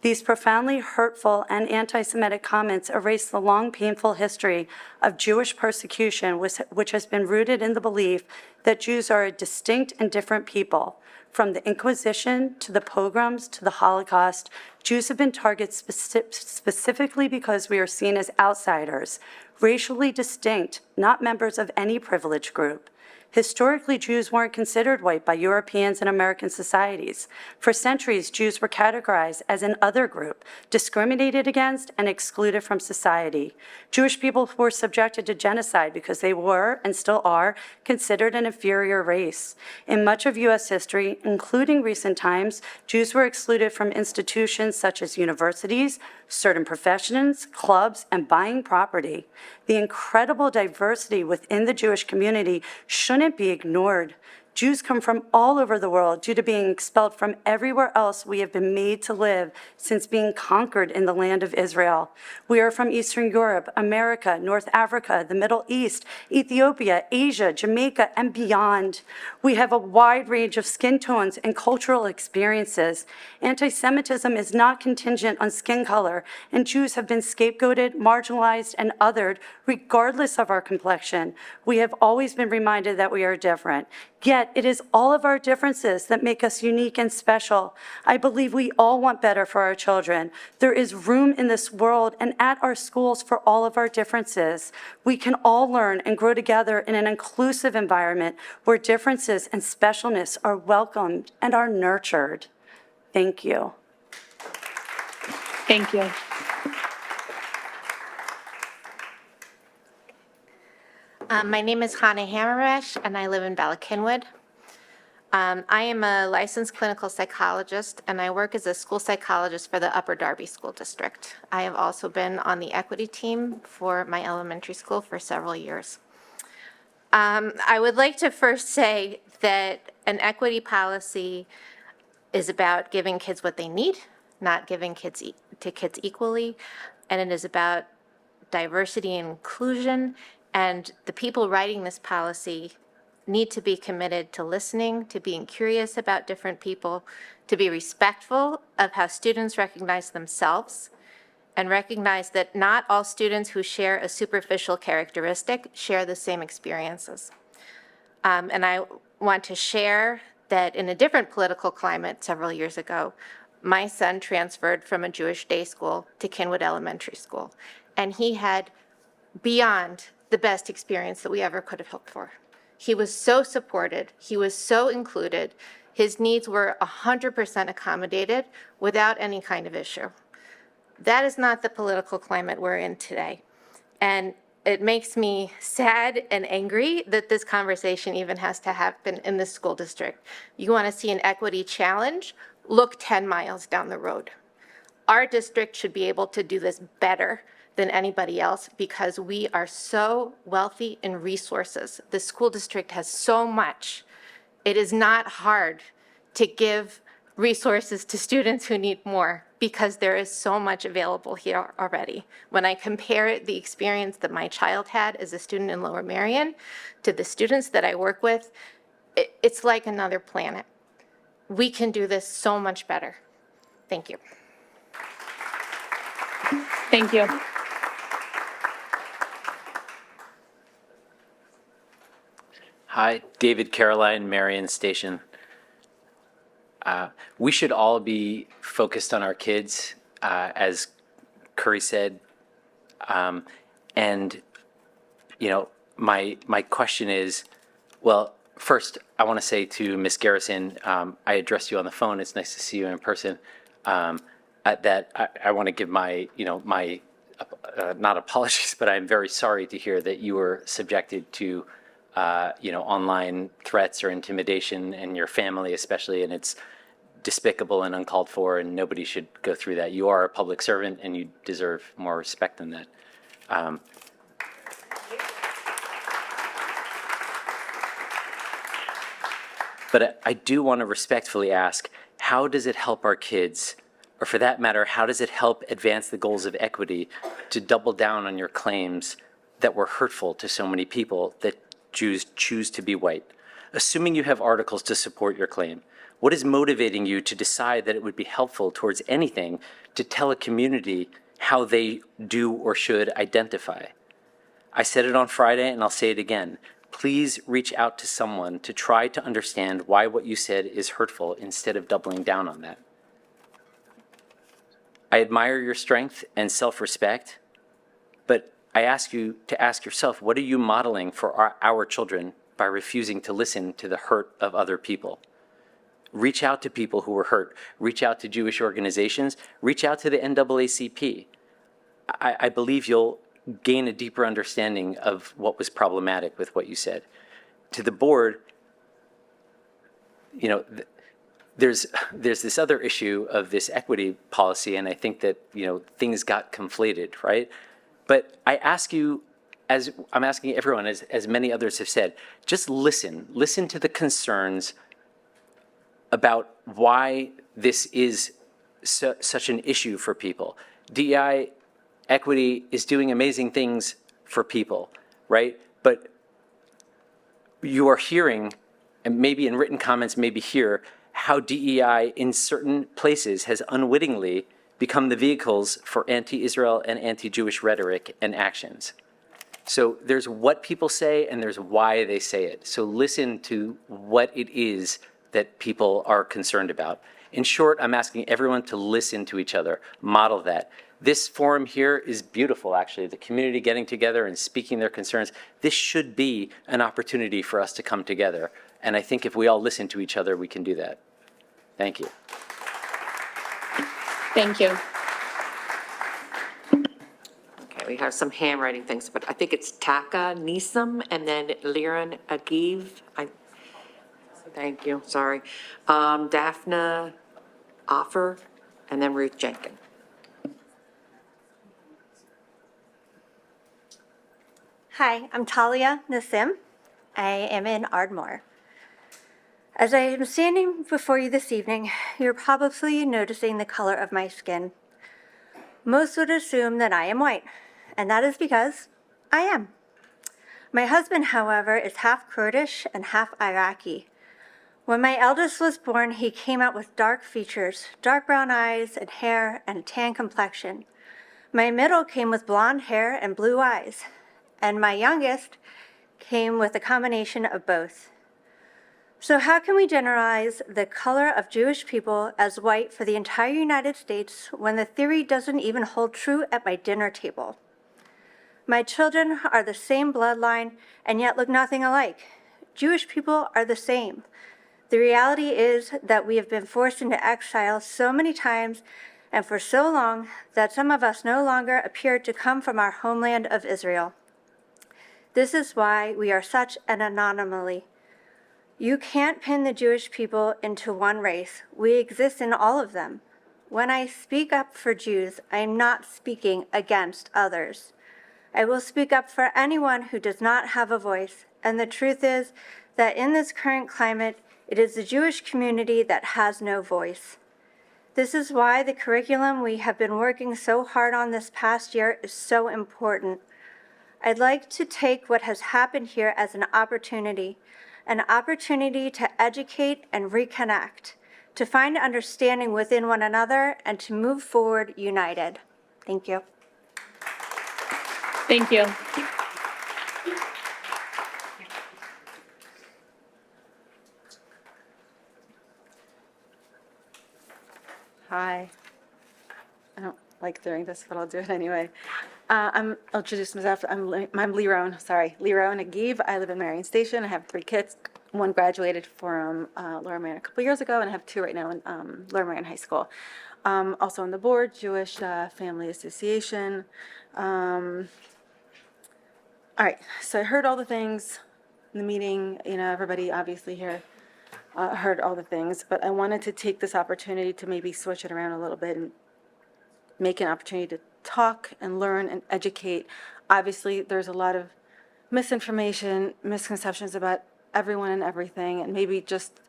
These profoundly hurtful and anti-Semitic comments erase the long, painful history of Jewish persecution, which has been rooted in the belief that Jews are a distinct and different people. From the Inquisition to the pogroms to the Holocaust, Jews have been targeted specifically because we are seen as outsiders, racially distinct, not members of any privileged group. Historically, Jews weren't considered white by Europeans and American societies. For centuries, Jews were categorized as an other group, discriminated against and excluded from society. Jewish people were subjected to genocide because they were, and still are, considered an inferior race. In much of U.S. history, including recent times, Jews were excluded from institutions such as universities, certain professions, clubs, and buying property. The incredible diversity within the Jewish community shouldn't be ignored. Jews come from all over the world due to being expelled from everywhere else we have been made to live since being conquered in the land of Israel. We are from Eastern Europe, America, North Africa, the Middle East, Ethiopia, Asia, Jamaica, and beyond. We have a wide range of skin tones and cultural experiences. Anti-Semitism is not contingent on skin color, and Jews have been scapegoated, marginalized, and othered regardless of our complexion. We have always been reminded that we are different. Yet it is all of our differences that make us unique and special. I believe we all want better for our children. There is room in this world and at our schools for all of our differences. We can all learn and grow together in an inclusive environment where differences and specialness are welcomed and are nurtured. Thank you. Thank you. My name is Hannah Hammerresh, and I live in Ballackinwood. I am a licensed clinical psychologist, and I work as a school psychologist for the Upper Darby School District. I have also been on the equity team for my elementary school for several years. I would like to first say that an equity policy is about giving kids what they need, not giving kids to kids equally, and it is about diversity and inclusion. And the people writing this policy need to be committed to listening, to being curious about different people, to be respectful of how students recognize themselves, and recognize that not all students who share a superficial characteristic share the same experiences. And I want to share that in a different political climate several years ago, my son transferred from a Jewish day school to Kinwood Elementary School, and he had beyond the best experience that we ever could have hoped for. He was so supported, he was so included, his needs were 100% accommodated without any kind of issue. That is not the political climate we're in today. And it makes me sad and angry that this conversation even has to happen in this school district. You want to see an equity challenge? Look 10 miles down the road. Our district should be able to do this better than anybody else because we are so wealthy in resources. The school district has so much. It is not hard to give resources to students who need more because there is so much available here already. When I compare the experience that my child had as a student in Lower Merion to the students that I work with, it's like another planet. We can do this so much better. Thank you. Thank you. Hi, David Caroline, Marion Station. We should all be focused on our kids, as Curry said. And, you know, my question is, well, first, I want to say to Ms. Garrison, I addressed you on the phone. It's nice to see you in person. That I want to give my, my, not apologies, but I'm very sorry to hear that you were subjected to online threats or intimidation, and your family especially, and it's despicable and uncalled for, and nobody should go through that. You are a public servant, and you deserve more respect than that. But I do want to respectfully ask, how does it help our kids, or for that matter, how does it help advance the goals of equity to double down on your claims that were hurtful to so many people that Jews choose to be white? Assuming you have articles to support your claim, what is motivating you to decide that it would be helpful towards anything to tell a community how they do or should identify? I said it on Friday, and I'll say it again. Please reach out to someone to try to understand why what you said is hurtful instead of doubling down on that. I admire your strength and self-respect, but I ask you to ask yourself, what are you modeling for our children by refusing to listen to the hurt of other people? Reach out to people who were hurt. Reach out to Jewish organizations. Reach out to the NAACP. I believe you'll gain a deeper understanding of what was problematic with what you said. To the board, there's this other issue of this equity policy, and I think that things got conflated, right? But I ask you as I'm asking everyone, as many others have said, just listen to the concerns about why this is such an issue for people. DEI equity is doing amazing things for people, right? But you are hearing, and maybe in written comments, maybe here, how DEI in certain places has unwittingly become the vehicles for anti-Israel and anti-Jewish rhetoric and actions. So there's what people say and there's why they say it. So listen to what it is that people are concerned about. In short, I'm asking everyone to listen to each other, model that. This forum here is beautiful, actually, the community getting together and speaking their concerns. This should be an opportunity for us to come together. And I think if we all listen to each other, we can do that. Thank you. Thank you. Okay, we have some handwriting things, but I think it's Taka Nisam and then Liran Agiv. Thank you, sorry. Daphne Offer and then Ruth Jenkins. Hi, I'm Talia Nassim. I am in Ardmore. As I am standing before you this evening, you're probably noticing the color of my skin. Most would assume that I am white, and that is because I am. My husband, however, is half Kurdish and half Iraqi. When my eldest was born, he came out with dark features, dark brown eyes and hair, and a tan complexion. My middle came with blonde hair and blue eyes, and my youngest came with a combination of both. So how can we generalize the color of Jewish people as white for the entire United States when the theory doesn't even hold true at my dinner table? My children are the same bloodline and yet look nothing alike. Jewish people are the same. The reality is that we have been forced into exile so many times and for so long that some of us no longer appear to come from our homeland of Israel. This is why we are such an anomaly. You can't pin the Jewish people into one race. We exist in all of them. When I speak up for Jews, I am not speaking against others. I will speak up for anyone who does not have a voice. And the truth is that in this current climate, it is the Jewish community that has no voice. This is why the curriculum we have been working so hard on this past year is so important. I'd like to take what has happened here as an opportunity to educate and reconnect, to find understanding within one another, and to move forward united. Thank you. Thank you. Hi. I don't like doing this, but I'll do it anyway. I'll introduce myself. I'm Liron Agiv. I live in Marion Station. I have 3 kids. One graduated from Lower Marion a couple years ago, and I have 2 right now in Lower Marion High School. Also on the board, Jewish Family Association. All right, so I heard all the things in the meeting. You know, everybody obviously here heard all the things, but I wanted to take this opportunity to maybe switch it around a little bit and make an opportunity to talk and learn and educate. Obviously, there's a lot of misinformation, misconceptions about everyone and everything, and maybe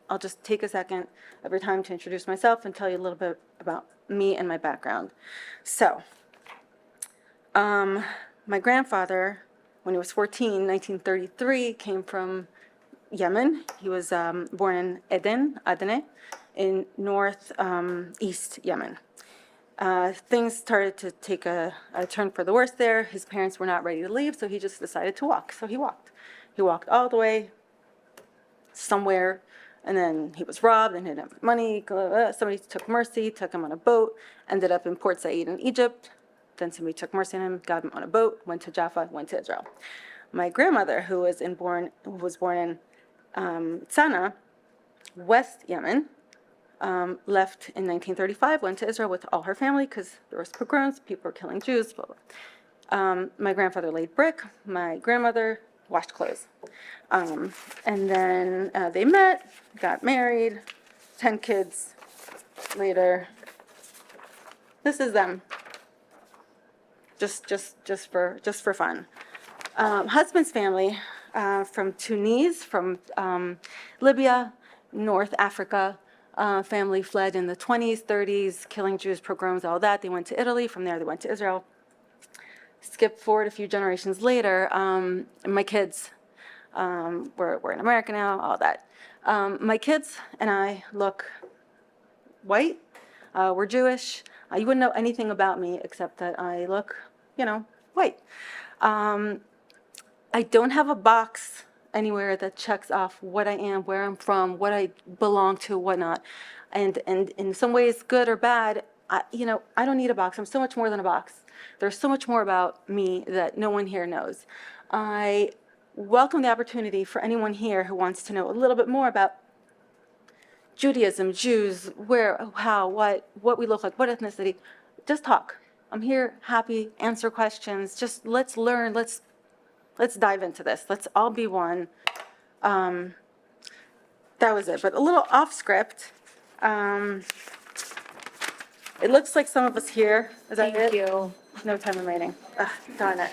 I'll just take a second every time to introduce myself and tell you a little bit about me and my background. So, my grandfather, when he was 14, 1933, came from Yemen. He was born in Adene, in northeast Yemen. Things started to take a turn for the worse there. His parents were not ready to leave, so he just decided to walk. So he walked. He walked all the way somewhere, and then he was robbed and he didn't have money. Somebody took mercy, took him on a boat, ended up in Port Said in Egypt. Then somebody took mercy on him, got him on a boat, went to Jaffa, went to Israel. My grandmother, who was born in Sana'a, West Yemen, left in 1935, went to Israel with all her family because there was pogroms, people were killing Jews, blah, blah. My grandfather laid brick, my grandmother washed clothes. And then they met, got married, 10 kids later. This is them, just for fun. husband's family from Tunis, from Libya, North Africa. Family fled in the 20s, 30s, killing Jews, pogroms, all that. They went to Italy. From there, they went to Israel. Skip forward a few generations later, my kids, we're in America now, all that. My kids and I look white. We're Jewish. You wouldn't know anything about me except that I look, white. I don't have a box anywhere that checks off what I am, where I'm from, what I belong to, whatnot. And in some ways, good or bad, I don't need a box. I'm so much more than a box. There's so much more about me that no one here knows. I welcome the opportunity for anyone here who wants to know a little bit more about Judaism, Jews, where, how, what we look like, what ethnicity. Just talk. I'm here, happy, answer questions. Just let's learn, let's dive into this. Let's all be one. That was it, but a little off script. It looks like some of us here. Is that it? Thank you. No time remaining. Darn it.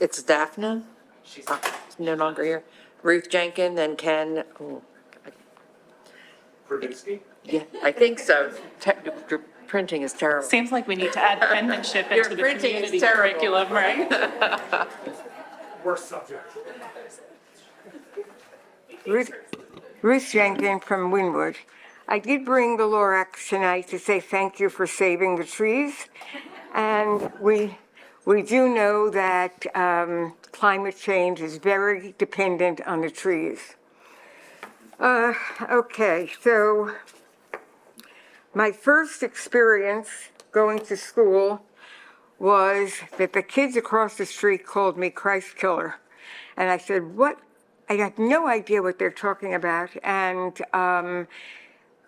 It's Daphne? She's no longer here. Ruth Jenkins, then Ken, Verbinski? yeah, I think so. The printing is terrible. Seems like we need to add penmanship Your into the printing is community terrible. curriculum, right? Worst subject. Ruth Jenkins from Wynwood. I did bring the Lorax tonight to say thank you for saving the trees. And we do know that climate change is very dependent on the trees. Okay, so my first experience going to school was that the kids across the street called me Christ killer. And I said, what? I had no idea what they're talking about. And,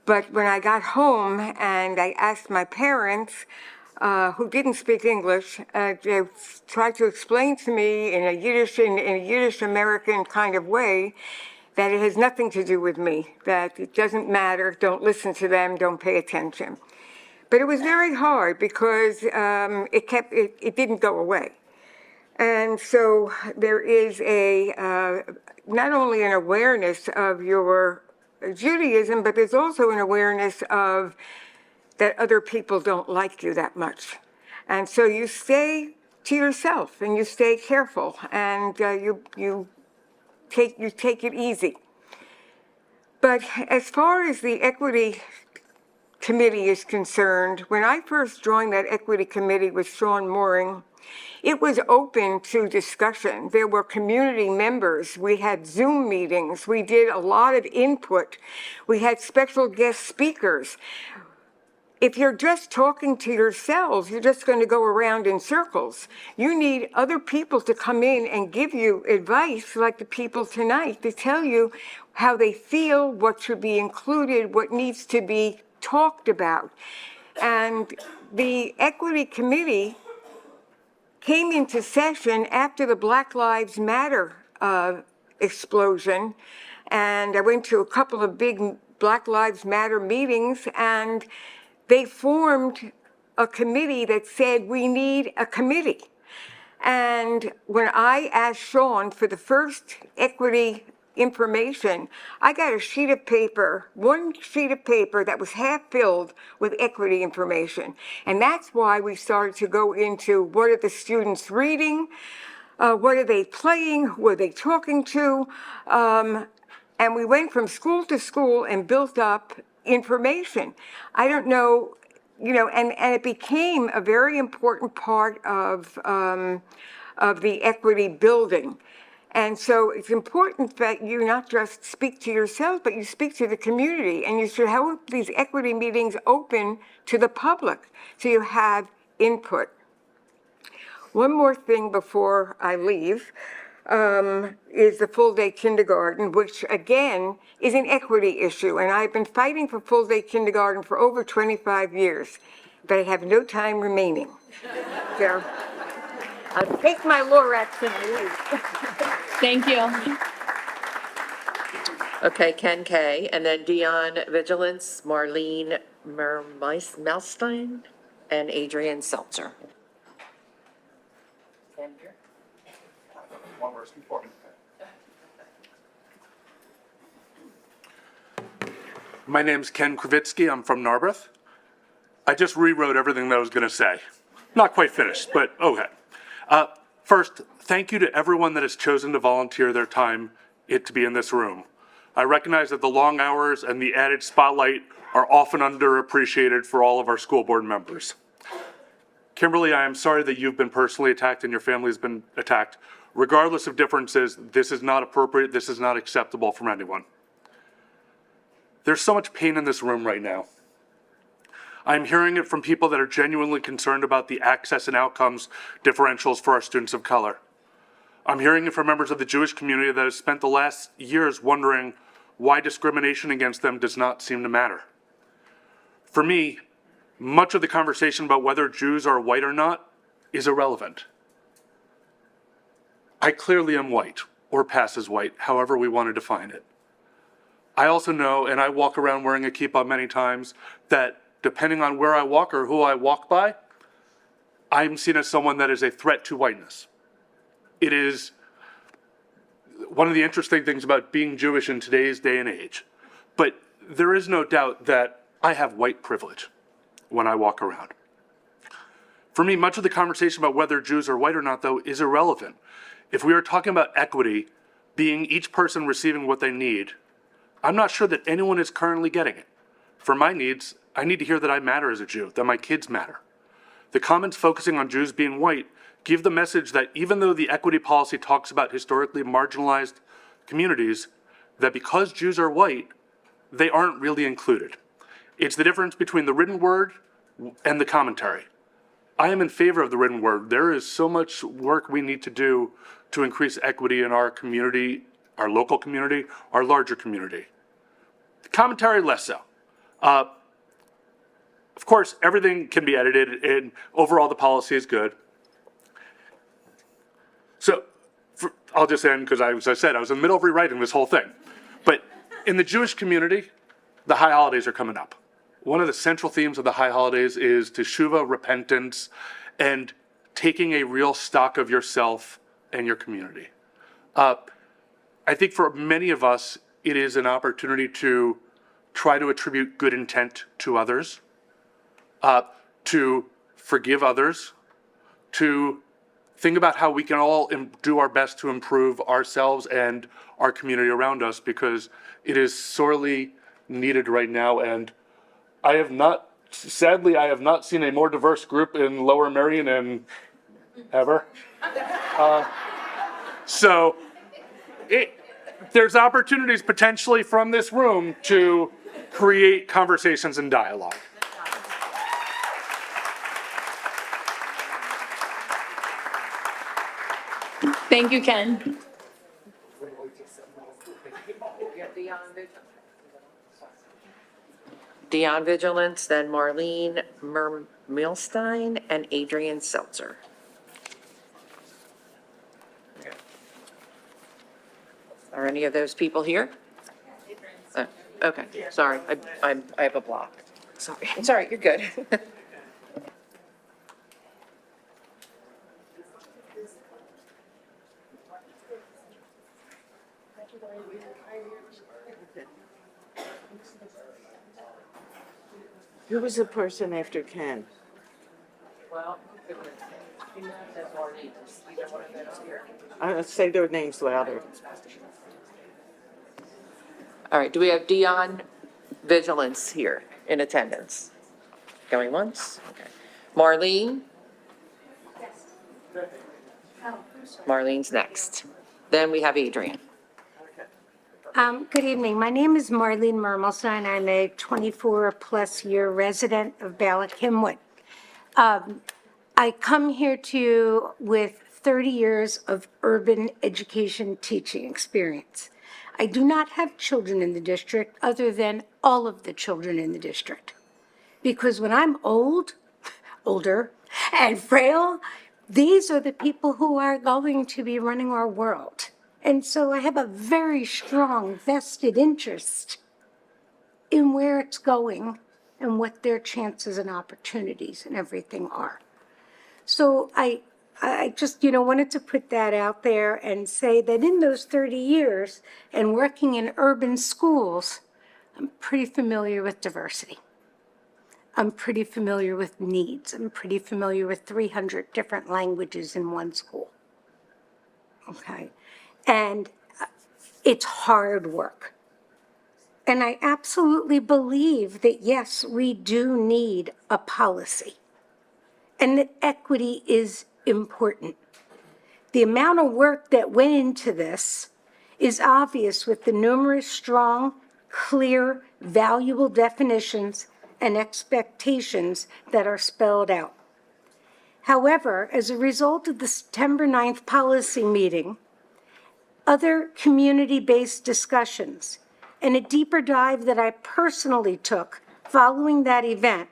but when I got home and I asked my parents, who didn't speak English, they tried to explain to me in a Yiddish American kind of way that it has nothing to do with me, that it doesn't matter, don't listen to them, don't pay attention. But it was very hard because it didn't go away. And so there is not only an awareness of your Judaism, but there's also an awareness of that other people don't like you that much. And so you stay to yourself and you stay careful and you take it easy. But as far as the equity committee is concerned, when I first joined that equity committee with Sean Mooring, it was open to discussion. There were community members. We had Zoom meetings. We did a lot of input. We had special guest speakers. If you're just talking to yourselves, you're just going to go around in circles. You need other people to come in and give you advice, like the people tonight, to tell you how they feel, what should be included, what needs to be talked about. And the equity committee came into session after the Black Lives Matter explosion. And I went to a couple of big Black Lives Matter meetings, and they formed a committee that said, we need a committee. And when I asked Sean for the first equity information, I got a sheet of paper, one sheet of paper that was half filled with equity information. And that's why we started to go into what are the students reading, what are they playing, who are they talking to, and we went from school to school and built up information. I don't know, and it became a very important part of the equity building. And so it's important that you not just speak to yourself, but you speak to the community, and you should have these equity meetings open to the public so you have input. One more thing before I leave is the full-day kindergarten, which again is an equity issue. And I've been fighting for full-day kindergarten for over 25 years. but I have no time remaining. So I'll take my Lorax and leave. Thank you. Okay, Ken K, and then Dion Vigilance, Marlene Melstein, and Adrian Seltzer. One verse before. My name's Ken Kravitsky. I'm from Narberth. I just rewrote everything that I was going to say. Not quite finished, but okay. First, thank you to everyone that has chosen to volunteer their time to be in this room. I recognize that the long hours and the added spotlight are often underappreciated for all of our school board members. Kimberly, I am sorry that you've been personally attacked and your family has been attacked. Regardless of differences, this is not appropriate. This is not acceptable from anyone. There's so much pain in this room right now. I'm hearing it from people that are genuinely concerned about the access and outcomes differentials for our students of color. I'm hearing it from members of the Jewish community that have spent the last years wondering why discrimination against them does not seem to matter. For me, much of the conversation about whether Jews are white or not is irrelevant. I clearly am white, or pass as white, however we want to define it. I also know, and I walk around wearing a kippah many times, that depending on where I walk or who I walk by, I'm seen as someone that is a threat to whiteness. It is one of the interesting things about being Jewish in today's day and age. But there is no doubt that I have white privilege when I walk around. For me, much of the conversation about whether Jews are white or not, though, is irrelevant. If we are talking about equity, being each person receiving what they need, I'm not sure that anyone is currently getting it. For my needs, I need to hear that I matter as a Jew, that my kids matter. The comments focusing on Jews being white give the message that even though the equity policy talks about historically marginalized communities, that because Jews are white, they aren't really included. It's the difference between the written word and the commentary. I am in favor of the written word. There is so much work we need to do to increase equity in our community, our local community, our larger community. The commentary, less so. Of course, everything can be edited, and overall the policy is good. So, I'll just end, because as I said, I was in the middle of rewriting this whole thing. But in the Jewish community, the high holidays are coming up. One of the central themes of the high holidays is teshuvah, repentance, and taking a real stock of yourself and your community. I think for many of us, it is an opportunity to try to attribute good intent to others, to forgive others, to think about how we can all do our best to improve ourselves and our community around us, because it is sorely needed right now. And sadly, I have not seen a more diverse group in Lower Merion in ever. So there's opportunities potentially from this room to create conversations and dialogue. Thank you, Ken. Dion Vigilance, then Marlene Milstein, and Adrian Seltzer. Are any of those people here? Okay, sorry, I have a block. Sorry, sorry, you're good. Who was the person after Ken? Well, Say their names louder. all right, do we have Dion Vigilance here in attendance? Going once? Okay. Marlene? Marlene's next. Then we have Adrian. Good evening. My name is Marlene Mermelstein. I'm a 24-plus year resident of Bala-Cynwyd. I come here to you with 30 years of urban education teaching experience. I do not have children in the district other than all of the children in the district. Because when I'm old, older and frail. These are the people who are going to be running our world. And so I have a very strong vested interest in where it's going and what their chances and opportunities and everything are. So I just, wanted to put that out there and say that in those 30 years and working in urban schools, I'm pretty familiar with diversity. I'm pretty familiar with needs. I'm pretty familiar with 300 different languages in one school. Okay. And it's hard work. And I absolutely believe that, yes, we do need a policy and that equity is important. The amount of work that went into this is obvious with the numerous strong, clear, valuable definitions and expectations that are spelled out. However, as a result of the September 9th policy meeting, other community-based discussions, and a deeper dive that I personally took following that event,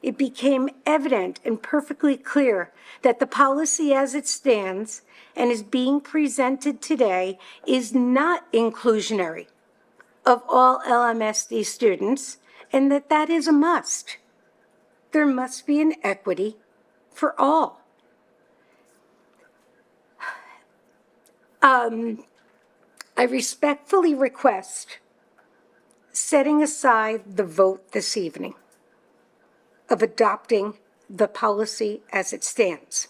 it became evident and perfectly clear that the policy as it stands and is being presented today is not inclusionary of all LMSD students, and that is a must. There must be an equity for all. I respectfully request setting aside the vote this evening of adopting the policy as it stands.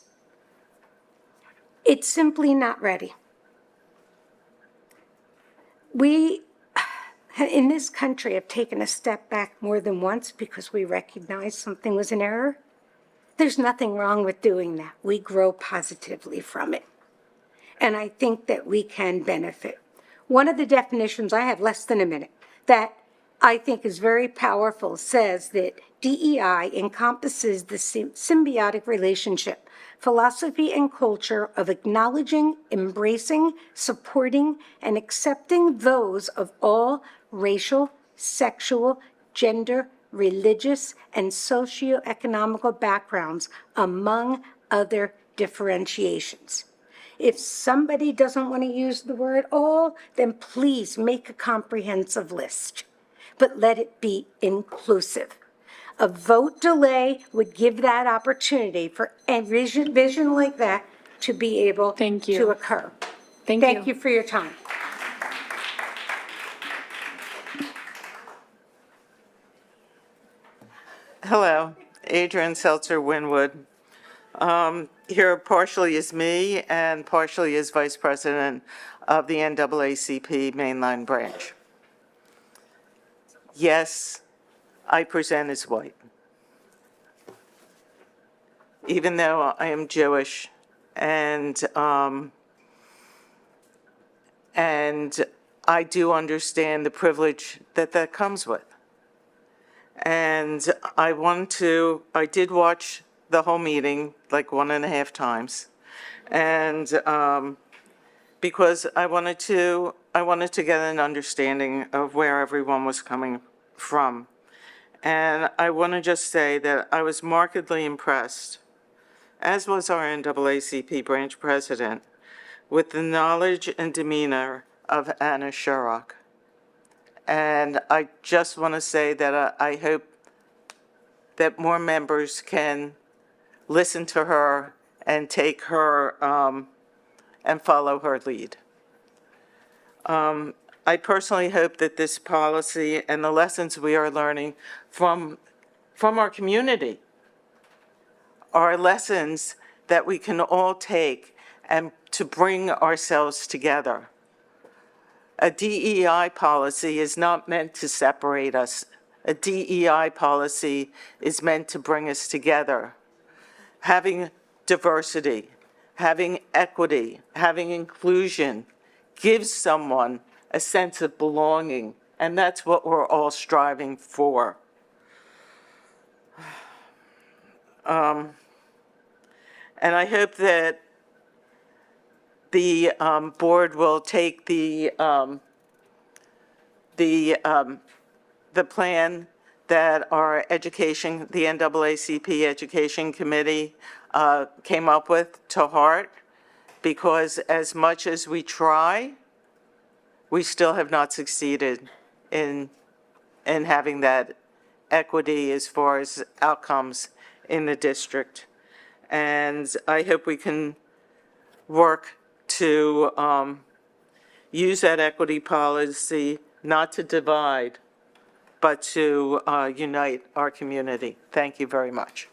It's simply not ready. We, in this country, have taken a step back more than once because we recognize something was an error. There's nothing wrong with doing that. We grow positively from it. And I think that we can benefit. One of the definitions, I have less than a minute, that I think is very powerful says that DEI encompasses the symbiotic relationship, philosophy and culture of acknowledging, embracing, supporting, and accepting those of all racial, sexual, gender, religious, and socioeconomical backgrounds, among other differentiations. If somebody doesn't want to use the word all, then please make a comprehensive list, but let it be inclusive. A vote delay would give that opportunity for a vision like that to be able to occur. Thank you for your time. Hello, Adrian Seltzer, Winwood. Here partially as me and partially as Vice President of the NAACP Mainline Branch. Yes, I present as white. Even though I am Jewish and I do understand the privilege that comes with. And I did watch the whole meeting like 1.5 times. And because I wanted to get an understanding of where everyone was coming from. And I want to just say that I was markedly impressed, as was our NAACP branch president, with the knowledge and demeanor of Anna Sherrock. And I just want to say that I hope that more members can listen to her and take her and follow her lead. I personally hope that this policy and the lessons we are learning from our community are lessons that we can all take and to bring ourselves together. A DEI policy is not meant to separate us. A DEI policy is meant to bring us together. Having diversity, having equity, having inclusion gives someone a sense of belonging, and that's what we're all striving for. And I hope that the board will take the plan that our education, the NAACP Education Committee came up with to heart, because as much as we try, we still have not succeeded in having that equity as far as outcomes in the district. And I hope we can work to use that equity policy not to divide, but to unite our community. Thank you very much.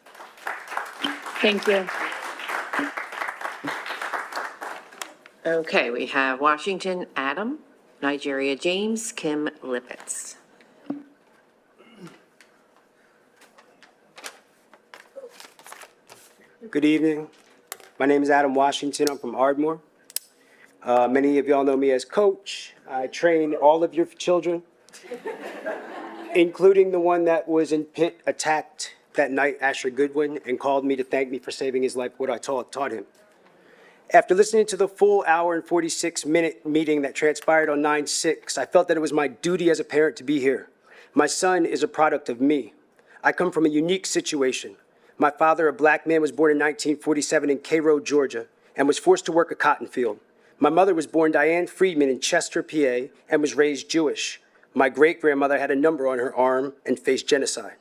Thank you. Okay, we have Washington, Adam, Nigeria, James, Kim, Lippitz. Good evening. My name is Adam Washington. I'm from Ardmore. Many of y'all know me as coach. I train all of your children, including the one that was in pit attacked that night, Asher Goodwin, and called me to thank me for saving his life, what I taught him. After listening to the full hour and 46-minute meeting that transpired on 9/6, I felt that it was my duty as a parent to be here. My son is a product of me. I come from a unique situation. My father, a black man, was born in 1947 in Cairo, Georgia, and was forced to work a cotton field. My mother was born Diane Friedman in Chester, PA, and was raised Jewish. My great-grandmother had a number on her arm and faced genocide.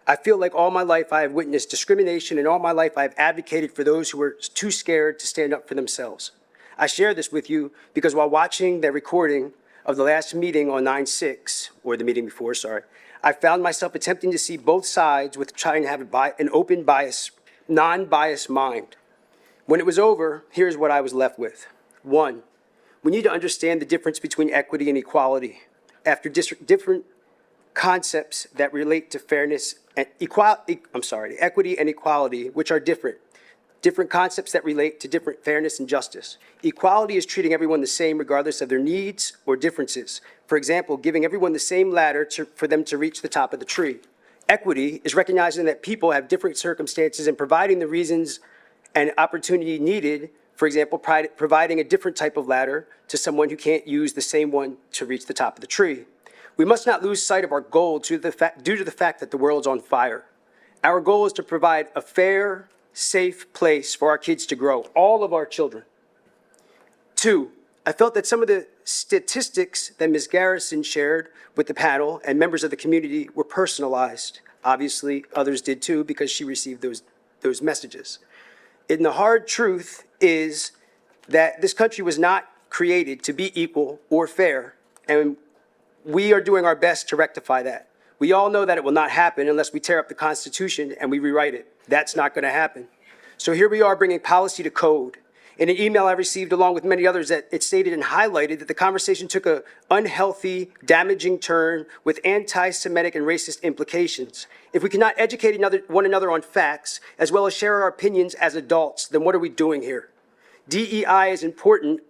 I feel like all my life I have witnessed discrimination, and all my life I have advocated for those who are too scared to stand up for themselves. I share this with you because while watching the recording of the last meeting on 9/6, or the meeting before, sorry, I found myself attempting to see both sides with trying to have an open bias, non-biased mind. When it was over, here's what I was left with. One, we need to understand the difference between equity and equality. After different concepts that relate to fairness and equity and equality, which are different concepts that relate to different fairness and justice. Equality is treating everyone the same regardless of their needs or differences. For example, giving everyone the same ladder for them to reach the top of the tree. Equity is recognizing that people have different circumstances and providing the reasons and opportunity needed, for example, providing a different type of ladder to someone who can't use the same one to reach the top of the tree. We must not lose sight of our goal due to the fact that the world's on fire. Our goal is to provide a fair, safe place for our kids to grow, all of our children. Two, I felt that some of the statistics that Ms. Garrison shared with the panel and members of the community were personalized. Obviously, others did too because she received those messages. And the hard truth is that this country was not created to be equal or fair, and we are doing our best to rectify that. We all know that it will not happen unless we tear up the Constitution and we rewrite it. That's not going to happen. So here we are bringing policy to code. In an email I received along with many others, that it stated and highlighted that the conversation took an unhealthy, damaging turn with anti-Semitic and racist implications. If we cannot educate one another on facts, as well as share our opinions as adults, then what are we doing here? DEI is important,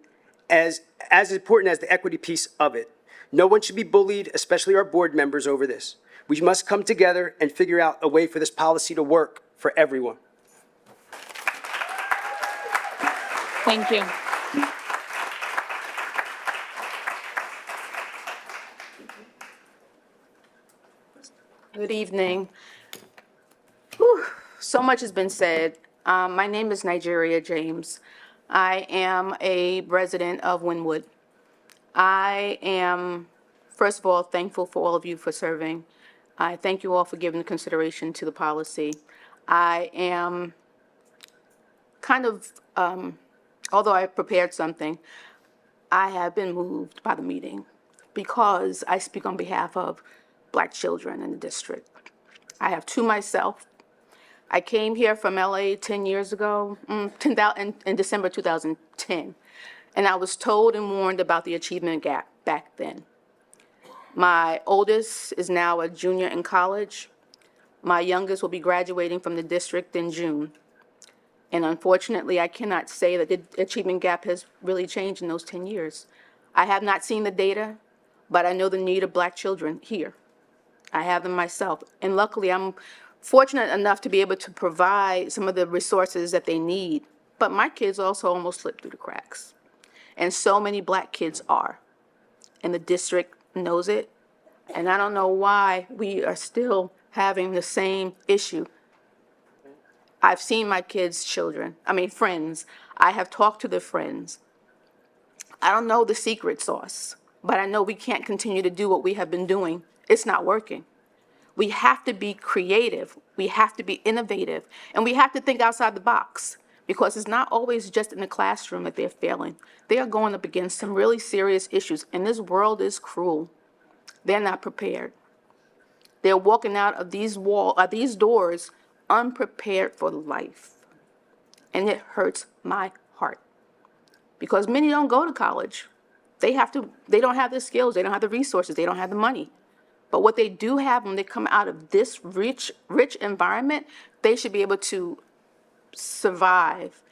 as important as the equity piece of it. No one should be bullied, especially our board members, over this. We must come together and figure out a way for this policy to work for everyone. Thank you. Good evening. Whew, so much has been said. My name is Nigeria James. I am a resident of Wynwood. I am, first of all, thankful for all of you for serving. I thank you all for giving consideration to the policy. I am kind of, although I prepared something, I have been moved by the meeting because I speak on behalf of Black children in the district. I have two myself. I came here from LA 10 years ago, in December 2010. And I was told and warned about the achievement gap back then. My oldest is now a junior in college. My youngest will be graduating from the district in June. And unfortunately, I cannot say that the achievement gap has really changed in those 10 years. I have not seen the data, but I know the need of Black children here. I have them myself. And luckily, I'm fortunate enough to be able to provide some of the resources that they need. But my kids also almost slipped through the cracks. And so many Black kids are. And the district knows it. And I don't know why we are still having the same issue. I've seen my kids' friends. I have talked to their friends. I don't know the secret sauce, but I know we can't continue to do what we have been doing. It's not working. We have to be creative, we have to be innovative, and we have to think outside the box, because it's not always just in the classroom that they're failing. They are going up against some really serious issues, and this world is cruel. They're not prepared. They're walking out of these doors unprepared for life. And it hurts my heart, because many don't go to college. They don't have the skills, they don't have the resources, they don't have the money. But what they do have when they come out of this rich environment, they should be able to survive,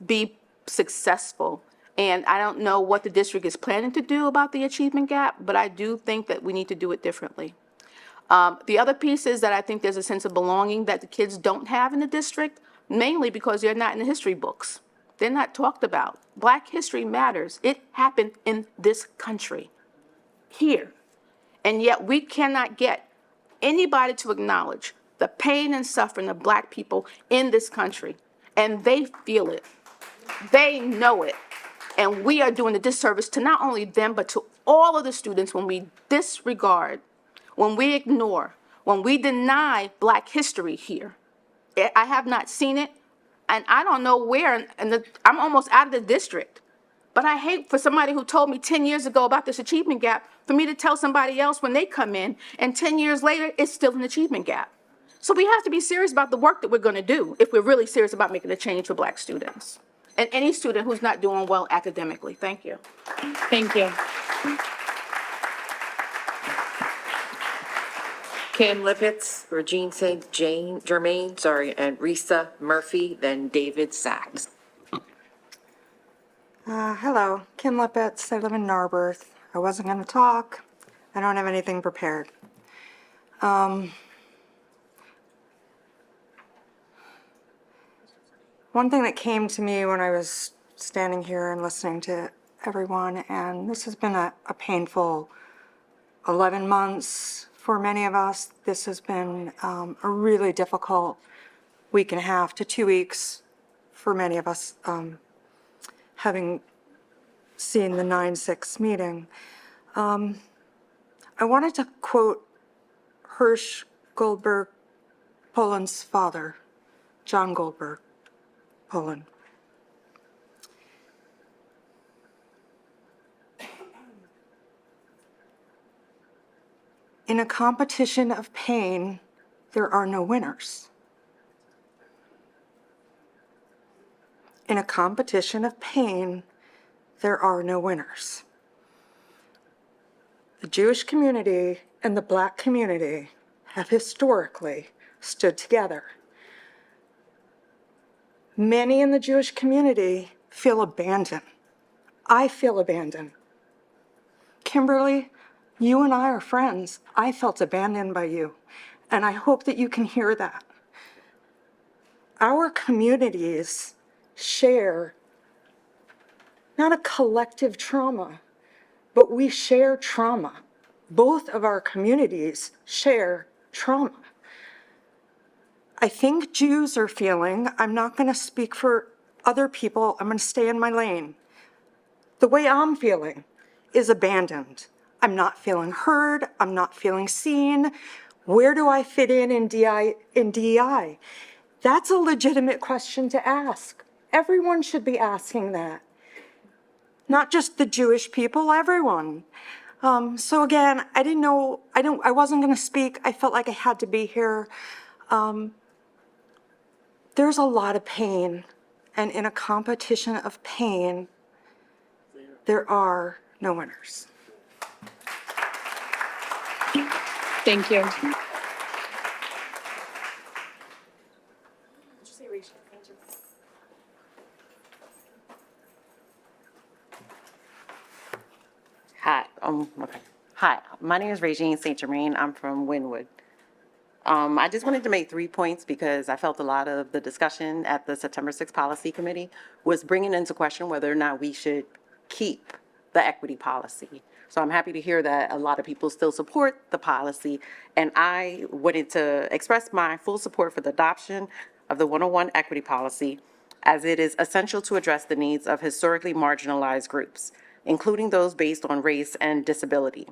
be successful. And I don't know what the district is planning to do about the achievement gap, but I do think that we need to do it differently. The other piece is that I think there's a sense of belonging that the kids don't have in the district, mainly because they're not in the history books. They're not talked about. Black history matters. It happened in this country, here. And yet we cannot get anybody to acknowledge the pain and suffering of Black people in this country. And they feel it. They know it. And we are doing a disservice to not only them, but to all of the students when we disregard, when we ignore, when we deny Black history here. I have not seen it, and I don't know where, I'm almost out of the district. But I hate for somebody who told me 10 years ago about this achievement gap, for me to tell somebody else when they come in, and 10 years later, it's still an achievement gap. So we have to be serious about the work that we're going to do if we're really serious about making a change for Black students and any student who's not doing well academically. Thank you. Thank you. Kim Lippitz, Regine St. Germain, and Risa Murphy, then David Sachs. Hello, Kim Lippitz. I live in Narberth. I wasn't going to talk. I don't have anything prepared. One thing that came to me when I was standing here and listening to everyone, and this has been a painful 11 months for many of us. This has been a really difficult week and a half to 2 weeks for many of us, having seen the 9/6 meeting. I wanted to quote Hirsch Goldberg Poland's father, John Goldberg Poland. In a competition of pain, there are no winners. In a competition of pain, there are no winners. The Jewish community and the Black community have historically stood together. Many in the Jewish community feel abandoned. I feel abandoned. Kimberly, you and I are friends. I felt abandoned by you, and I hope that you can hear that. Our communities share not a collective trauma, but we share trauma. Both of our communities share trauma. I think Jews are feeling, I'm not going to speak for other people, I'm going to stay in my lane. The way I'm feeling is abandoned. I'm not feeling heard, I'm not feeling seen. Where do I fit in DEI? That's a legitimate question to ask. Everyone should be asking that. Not just the Jewish people, everyone. So again, I wasn't going to speak. I felt like I had to be here. There's a lot of pain, and in a competition of pain, there are no winners. Thank you. Hi, okay. Hi, my name is Regine St. Germain. I'm from Wynwood. I just wanted to make 3 points because I felt a lot of the discussion at the September 6th Policy Committee was bringing into question whether or not we should keep the equity policy. So I'm happy to hear that a lot of people still support the policy. And I wanted to express my full support for the adoption of the 101 equity policy, as it is essential to address the needs of historically marginalized groups, including those based on race and disability.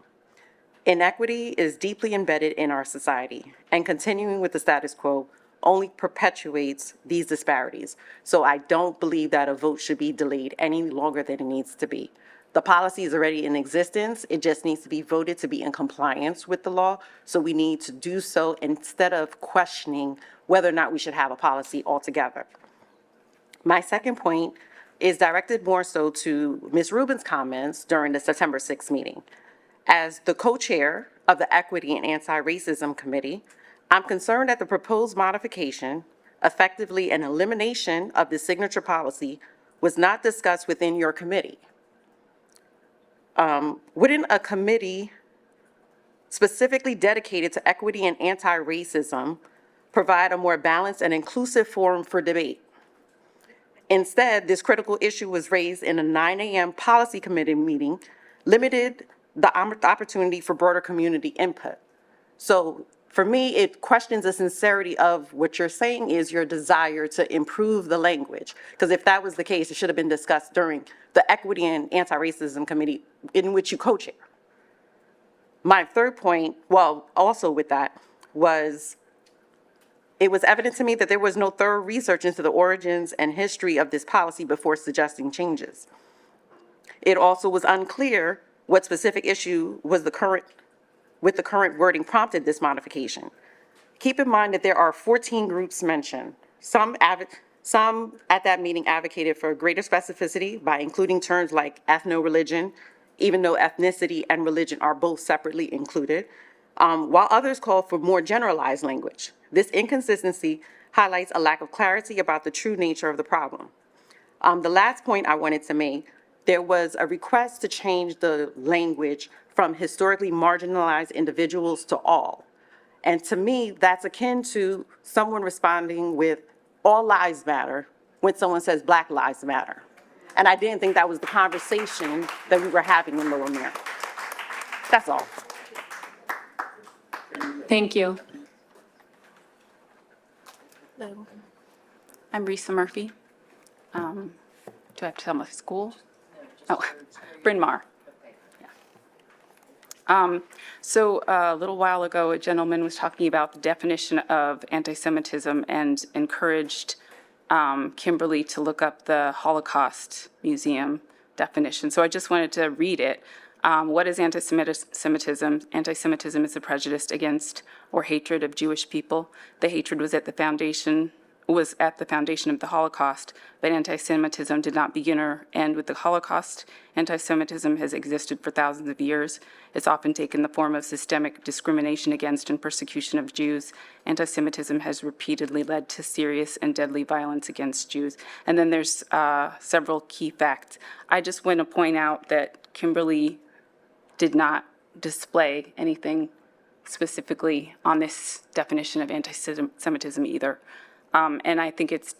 Inequity is deeply embedded in our society, and continuing with the status quo only perpetuates these disparities. So I don't believe that a vote should be delayed any longer than it needs to be. The policy is already in existence. It just needs to be voted to be in compliance with the law. So we need to do so instead of questioning whether or not we should have a policy altogether. My second point is directed more so to Ms. Rubin's comments during the September 6th meeting. As the co-chair of the Equity and Anti-Racism Committee, I'm concerned that the proposed modification, effectively an elimination of the signature policy, was not discussed within your committee. Wouldn't a committee specifically dedicated to equity and anti-racism provide a more balanced and inclusive forum for debate? Instead, this critical issue was raised in a 9 a.m. policy committee meeting, limited the opportunity for broader community input. So for me, it questions the sincerity of what you're saying is your desire to improve the language. Because if that was the case, it should have been discussed during the Equity and Anti-Racism Committee in which you co-chair. My third point, well, also with that, was it was evident to me that there was no thorough research into the origins and history of this policy before suggesting changes. It also was unclear what specific issue was the current wording prompted this modification. Keep in mind that there are 14 groups mentioned. Some at that meeting advocated for greater specificity by including terms like ethno-religion, even though ethnicity and religion are both separately included, while others called for more generalized language. This inconsistency highlights a lack of clarity about the true nature of the problem. The last point I wanted to make, there was a request to change the language from historically marginalized individuals to all. And to me, that's akin to someone responding with all lives matter when someone says Black lives matter. And I didn't think that was the conversation that we were having in Lower Merion. That's all. Thank you. I'm Risa Murphy. Do I have to tell my school? Oh, Bryn Mawr. So a little while ago, a gentleman was talking about the definition of anti-Semitism and encouraged Kimberly to look up the Holocaust Museum definition. So I just wanted to read it. What is anti-Semitism? Anti-Semitism is a prejudice against or hatred of Jewish people. The hatred was at the foundation of the Holocaust, but anti-Semitism did not begin or end with the Holocaust. Anti-Semitism has existed for thousands of years. It's often taken the form of systemic discrimination against and persecution of Jews. Anti-Semitism has repeatedly led to serious and deadly violence against Jews. And then there's several key facts. I just want to point out that Kimberly did not display anything specifically on this definition of anti-Semitism either. And I think it's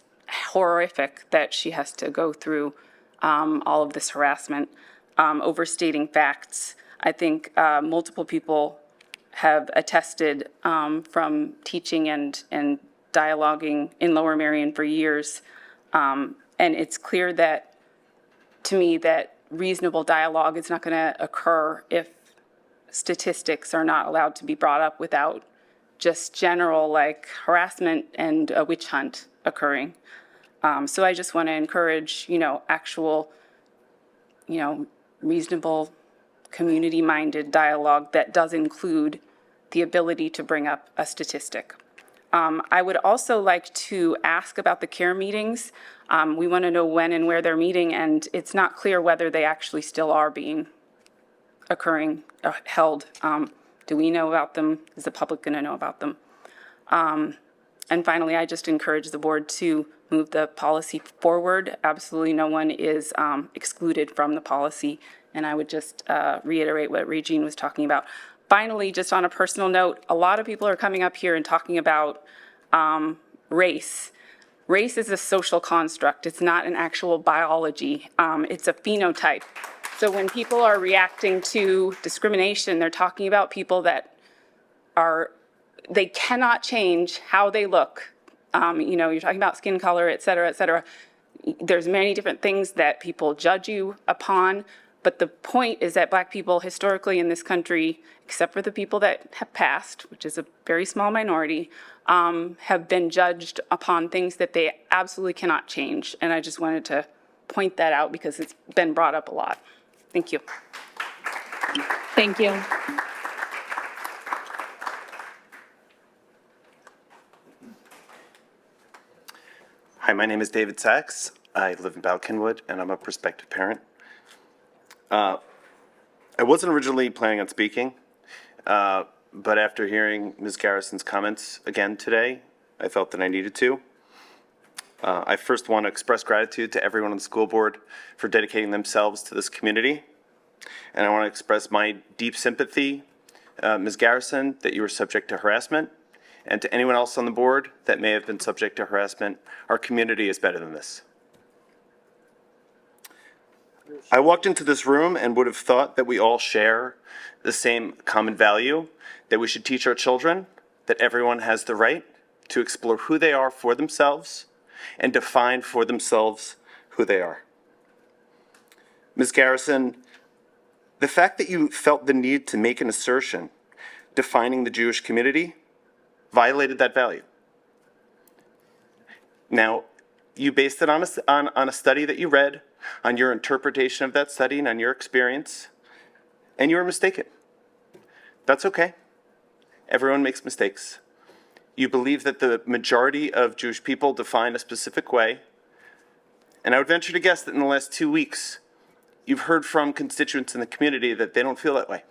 horrific that she has to go through all of this harassment, overstating facts. I think multiple people have attested from teaching and dialoguing in Lower Merion for years. And it's clear that, to me, that reasonable dialogue is not going to occur if statistics are not allowed to be brought up without just general like harassment and a witch hunt occurring. So I just want to encourage, actual, reasonable, community-minded dialogue that does include the ability to bring up a statistic. I would also like to ask about the CARE meetings. We want to know when and where they're meeting, and it's not clear whether they actually still are held. Do we know about them? Is the public going to know about them? And finally, I just encourage the board to move the policy forward. Absolutely no one is excluded from the policy. And I would just reiterate what Regine was talking about. Finally, just on a personal note, a lot of people are coming up here and talking about race. Race is a social construct. It's not an actual biology. It's a phenotype. So when people are reacting to discrimination, they're talking about people that they cannot change how they look. You're talking about skin color, et cetera, et cetera. There's many different things that people judge you upon, but the point is that Black people historically in this country, except for the people that have passed, which is a very small minority, have been judged upon things that they absolutely cannot change. And I just wanted to point that out because it's been brought up a lot. Thank you. Thank you. Hi, my name is David Sachs. I live in Balkenwood, and I'm a prospective parent. I wasn't originally planning on speaking, but after hearing Ms. Garrison's comments again today, I felt that I needed to. I first want to express gratitude to everyone on the school board for dedicating themselves to this community. And I want to express my deep sympathy, Ms. Garrison, that you were subject to harassment. And to anyone else on the board that may have been subject to harassment, our community is better than this. I walked into this room and would have thought that we all share the same common value, that we should teach our children that everyone has the right to explore who they are for themselves and define for themselves who they are. Ms. Garrison, the fact that you felt the need to make an assertion defining the Jewish community violated that value. Now, you based it on a study that you read, on your interpretation of that study and on your experience, and you were mistaken. That's okay. Everyone makes mistakes. You believe that the majority of Jewish people define a specific way, and I would venture to guess that in the last 2 weeks, you've heard from constituents in the community that they don't feel that way.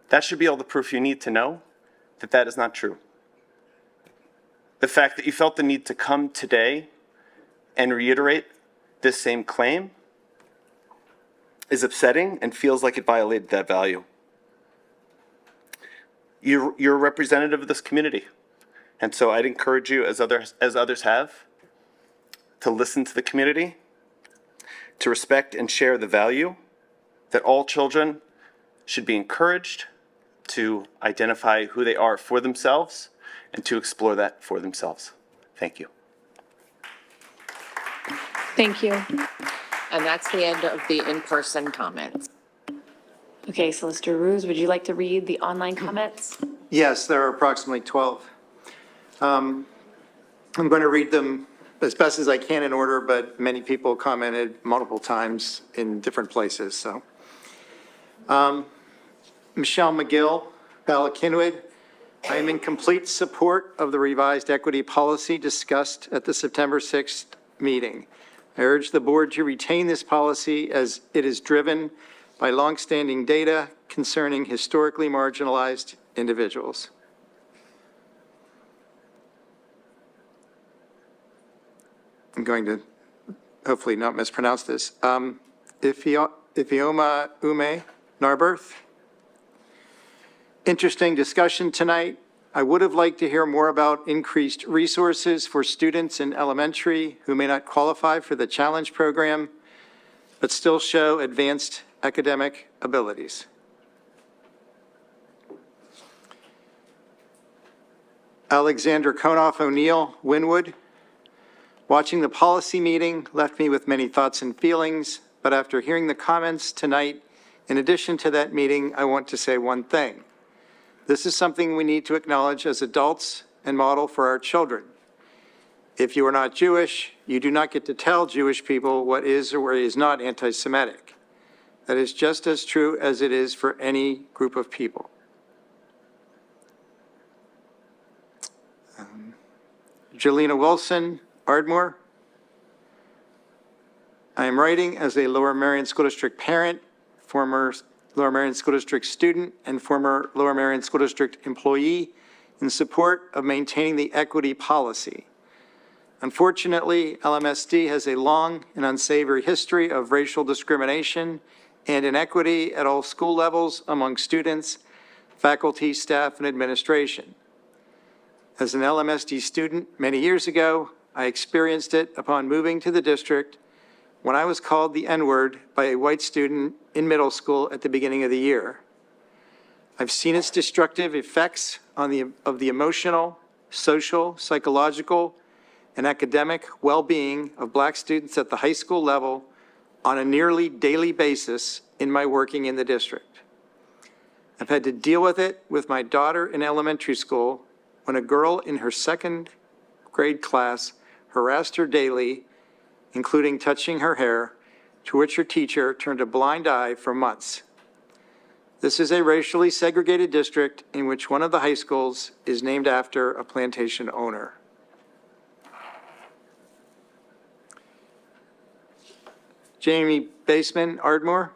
That should be all the proof you need to know that that is not true. The fact that you felt the need to come today and reiterate this same claim is upsetting and feels like it violated that value. You're a representative of this community, and so I'd encourage you, as others have, to listen to the community, to respect and share the value that all children should be encouraged to identify who they are for themselves and to explore that for themselves. Thank you. Thank you. And that's the end of the in-person comments. Okay, Solicitor Ruse, would you like to read the online comments? Yes, there are approximately 12. I'm going to read them as best as I can in order, but many people commented multiple times in different places. So, Michelle McGill, Bala-Cynwyd, I am in complete support of the revised equity policy discussed at the September 6th meeting. I urge the board to retain this policy as it is driven by longstanding data concerning historically marginalized individuals. I'm going to hopefully not mispronounce this. Ifioma Ume Narberth. Interesting discussion tonight. I would have liked to hear more about increased resources for students in elementary who may not qualify for the challenge program, but still show advanced academic abilities. Alexander Konoff O'Neill, Wynwood. Watching the policy meeting left me with many thoughts and feelings, but after hearing the comments tonight, in addition to that meeting, I want to say one thing. This is something we need to acknowledge as adults and model for our children. If you are not Jewish, you do not get to tell Jewish people what is or is not anti-Semitic. That is just as true as it is for any group of people. Jelena Wilson, Ardmore. I am writing as a Lower Merion School District parent, former Lower Merion School District student, and former Lower Merion School District employee in support of maintaining the equity policy. Unfortunately, LMSD has a long and unsavory history of racial discrimination and inequity at all school levels among students, faculty, staff, and administration. As an LMSD student many years ago, I experienced it upon moving to the district when I was called the N-word by a white student in middle school at the beginning of the year. I've seen its destructive effects of the emotional, social, psychological, and academic well-being of Black students at the high school level on a nearly daily basis in my working in the district. I've had to deal with it with my daughter in elementary school when a girl in her second grade class harassed her daily, including touching her hair, to which her teacher turned a blind eye for months. This is a racially segregated district in which one of the high schools is named after a plantation owner. Jamie Baseman, Ardmore.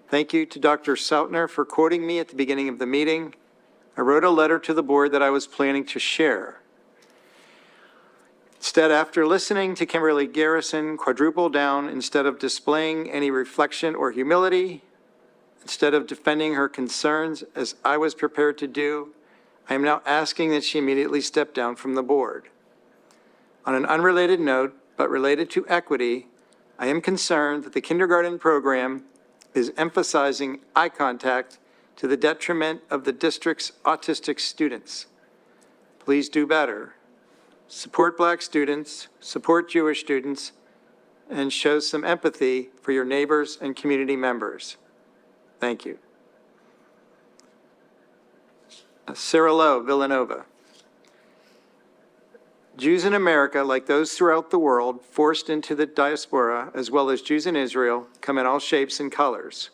Thank you to Dr. Sautner for quoting me at the beginning of the meeting. I wrote a letter to the board that I was planning to share. Instead, after listening to Kimberly Garrison quadruple down, instead of displaying any reflection or humility, instead of defending her concerns as I was prepared to do, I am now asking that she immediately step down from the board. On an unrelated note, but related to equity, I am concerned that the kindergarten program is emphasizing eye contact to the detriment of the district's autistic students. Please do better. Support Black students, support Jewish students, and show some empathy for your neighbors and community members. Thank you. Sarah Lowe, Villanova. Jews in America, like those throughout the world, forced into the diaspora, as well as Jews in Israel, come in all shapes and colors.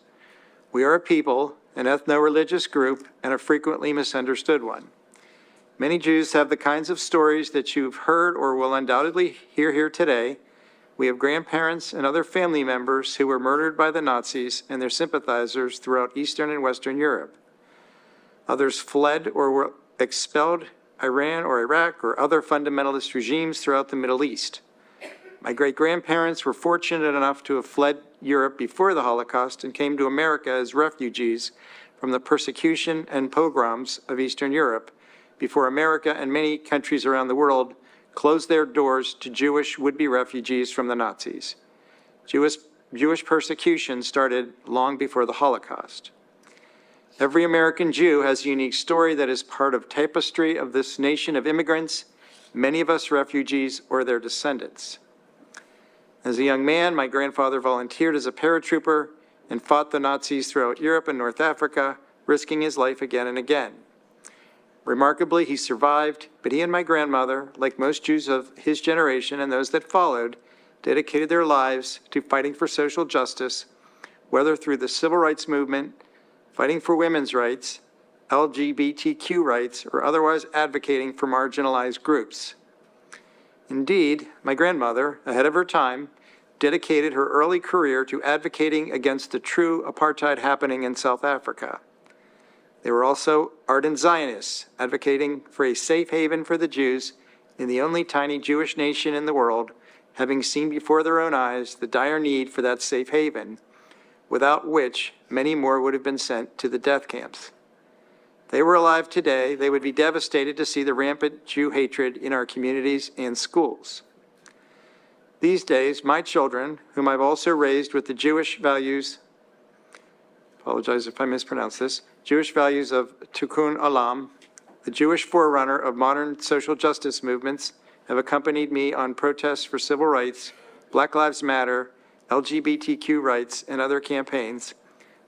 We are a people, an ethno-religious group, and a frequently misunderstood one. Many Jews have the kinds of stories that you've heard or will undoubtedly hear here today. We have grandparents and other family members who were murdered by the Nazis and their sympathizers throughout Eastern and Western Europe. Others fled or were expelled Iran or Iraq or other fundamentalist regimes throughout the Middle East. My great-grandparents were fortunate enough to have fled Europe before the Holocaust and came to America as refugees from the persecution and pogroms of Eastern Europe before America and many countries around the world closed their doors to Jewish would-be refugees from the Nazis. Jewish persecution started long before the Holocaust. Every American Jew has a unique story that is part of tapestry of this nation of immigrants, many of us refugees or their descendants. As a young man, my grandfather volunteered as a paratrooper and fought the Nazis throughout Europe and North Africa, risking his life again and again. Remarkably, he survived, but he and my grandmother, like most Jews of his generation and those that followed, dedicated their lives to fighting for social justice, whether through the civil rights movement, fighting for women's rights, LGBTQ rights, or otherwise advocating for marginalized groups. Indeed, my grandmother, ahead of her time, dedicated her early career to advocating against the true apartheid happening in South Africa. They were also ardent Zionists, advocating for a safe haven for the Jews in the only tiny Jewish nation in the world, having seen before their own eyes the dire need for that safe haven, without which many more would have been sent to the death camps. If they were alive today, they would be devastated to see the rampant Jew hatred in our communities and schools. These days, my children, whom I've also raised with the Jewish values, apologize if I mispronounce this, Jewish values of Tikkun Olam, the Jewish forerunner of modern social justice movements, have accompanied me on protests for civil rights, Black Lives Matter, LGBTQ rights, and other campaigns,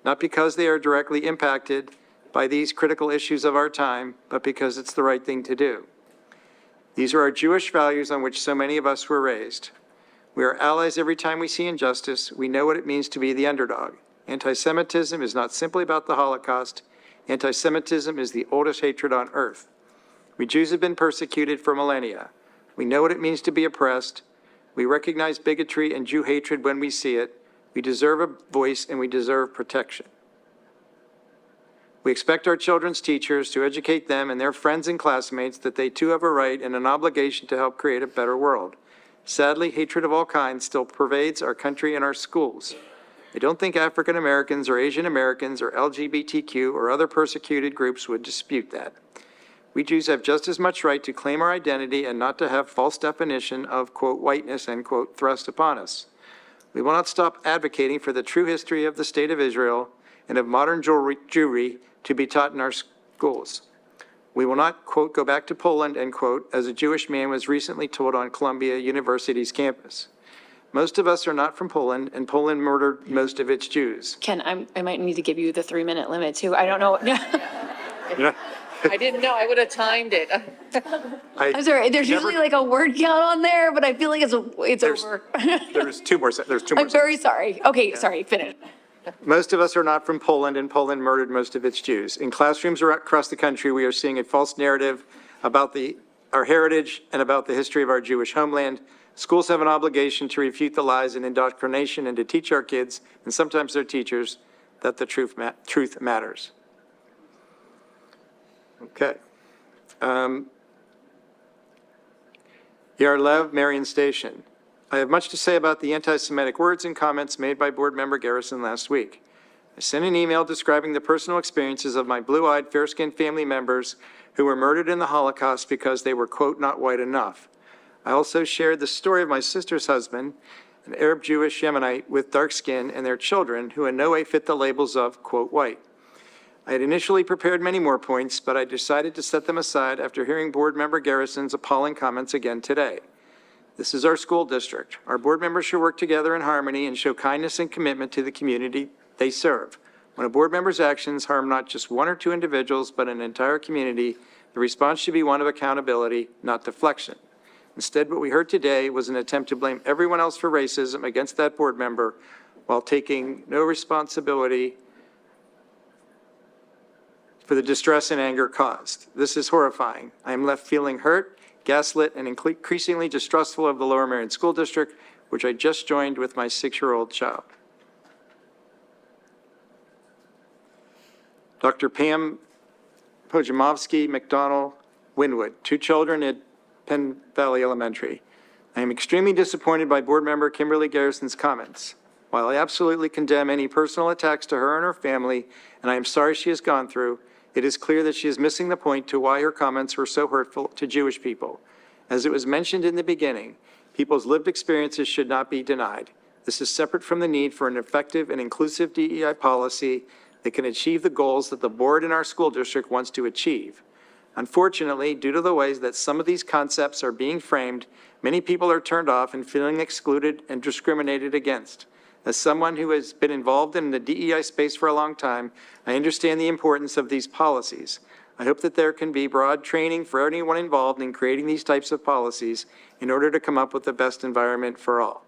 not because they are directly impacted by these critical issues of our time, but because it's the right thing to do. These are our Jewish values on which so many of us were raised. We are allies every time we see injustice. We know what it means to be the underdog. Anti-Semitism is not simply about the Holocaust. Anti-Semitism is the oldest hatred on earth. We Jews have been persecuted for millennia. We know what it means to be oppressed. We recognize bigotry and Jew hatred when we see it. We deserve a voice and we deserve protection. We expect our children's teachers to educate them and their friends and classmates that they too have a right and an obligation to help create a better world. Sadly, hatred of all kinds still pervades our country and our schools. I don't think African Americans or Asian Americans or LGBTQ or other persecuted groups would dispute that. We Jews have just as much right to claim our identity and not to have false definition of, quote, whiteness, end quote, thrust upon us. We will not stop advocating for the true history of the State of Israel and of modern Jewry to be taught in our schools. We will not, quote, go back to Poland, end quote, as a Jewish man was recently told on Columbia University's campus. Most of us are not from Poland, and Poland murdered most of its Jews. Ken, I might need to give you the 3-minute limit too. I don't know. I didn't know, I would have timed it. I'm sorry, there's usually like a word count on there, but I feel like it's over. There's two more. I'm very sorry. Okay, sorry, finish. Most of us are not from Poland, and Poland murdered most of its Jews. In classrooms across the country, we are seeing a false narrative about our heritage and about the history of our Jewish homeland. Schools have an obligation to refute the lies and indoctrination and to teach our kids, and sometimes their teachers, that the truth matters. Okay. Yarlev, Marion Station. I have much to say about the anti-Semitic words and comments made by Board Member Garrison last week. I sent an email describing the personal experiences of my blue-eyed, fair-skinned family members who were murdered in the Holocaust because they were, quote, not white enough. I also shared the story of my sister's husband, an Arab Jewish Yemenite with dark skin, and their children who in no way fit the labels of, quote, white. I had initially prepared many more points, but I decided to set them aside after hearing Board Member Garrison's appalling comments again today. This is our school district. Our board members should work together in harmony and show kindness and commitment to the community they serve. When a board member's actions harm not just one or two individuals, but an entire community, the response should be one of accountability, not deflection. Instead, what we heard today was an attempt to blame everyone else for racism against that board member while taking no responsibility for the distress and anger caused. This is horrifying. I am left feeling hurt, gaslit, and increasingly distrustful of the Lower Merion School District, which I just joined with my 6-year-old child. Dr. Pam Pojamovsky McDonald Winwood, 2 children at Penn Valley Elementary. I am extremely disappointed by Board Member Kimberly Garrison's comments. While I absolutely condemn any personal attacks to her and her family, and I am sorry she has gone through, it is clear that she is missing the point to why her comments were so hurtful to Jewish people. As it was mentioned in the beginning, people's lived experiences should not be denied. This is separate from the need for an effective and inclusive DEI policy that can achieve the goals that the board in our school district wants to achieve. Unfortunately, due to the ways that some of these concepts are being framed, many people are turned off and feeling excluded and discriminated against. As someone who has been involved in the DEI space for a long time, I understand the importance of these policies. I hope that there can be broad training for anyone involved in creating these types of policies in order to come up with the best environment for all.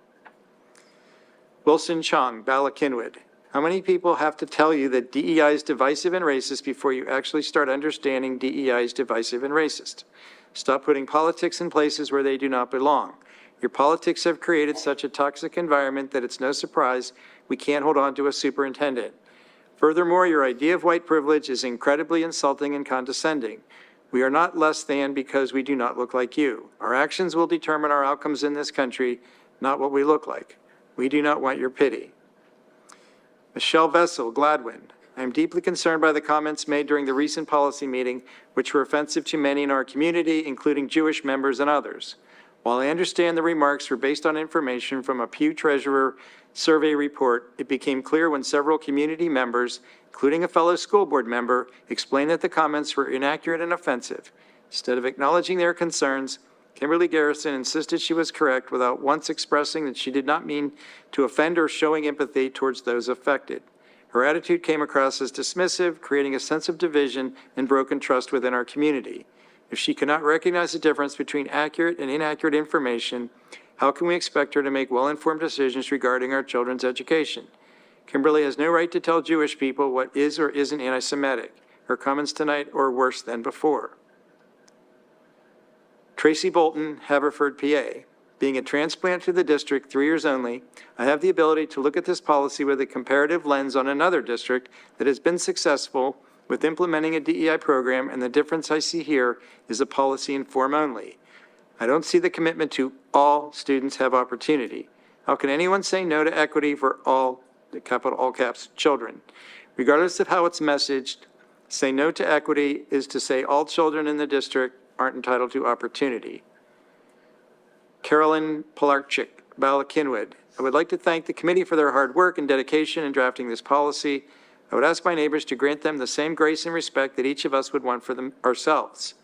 Wilson Chung, Bala Kinwood. How many people have to tell you that DEI is divisive and racist before you actually start understanding DEI is divisive and racist? Stop putting politics in places where they do not belong. Your politics have created such a toxic environment that it's no surprise we can't hold on to a superintendent. Furthermore, your idea of white privilege is incredibly insulting and condescending. We are not less than because we do not look like you. Our actions will determine our outcomes in this country, not what we look like. We do not want your pity. Michelle Vessel, Gladwin. I am deeply concerned by the comments made during the recent policy meeting, which were offensive to many in our community, including Jewish members and others. While I understand the remarks were based on information from a Pew Treasurer survey report, it became clear when several community members, including a fellow school board member, explained that the comments were inaccurate and offensive. Instead of acknowledging their concerns, Kimberly Garrison insisted she was correct without once expressing that she did not mean to offend or showing empathy towards those affected. Her attitude came across as dismissive, creating a sense of division and broken trust within our community. If she cannot recognize the difference between accurate and inaccurate information, how can we expect her to make well-informed decisions regarding our children's education? Kimberly has no right to tell Jewish people what is or isn't anti-Semitic. Her comments tonight are worse than before. Tracy Bolton, Haverford, PA. Being a transplant to the district 3 years only, I have the ability to look at this policy with a comparative lens on another district that has been successful with implementing a DEI program, and the difference I see here is a policy in form only. I don't see the commitment to all students have opportunity. How can anyone say no to equity for all, capital all caps, children? Regardless of how it's messaged, say no to equity is to say all children in the district aren't entitled to opportunity. Carolyn Polarchik, Bala Kinwood. I would like to thank the committee for their hard work and dedication in drafting this policy. I would ask my neighbors to grant them the same grace and respect that each of us would want for them ourselves.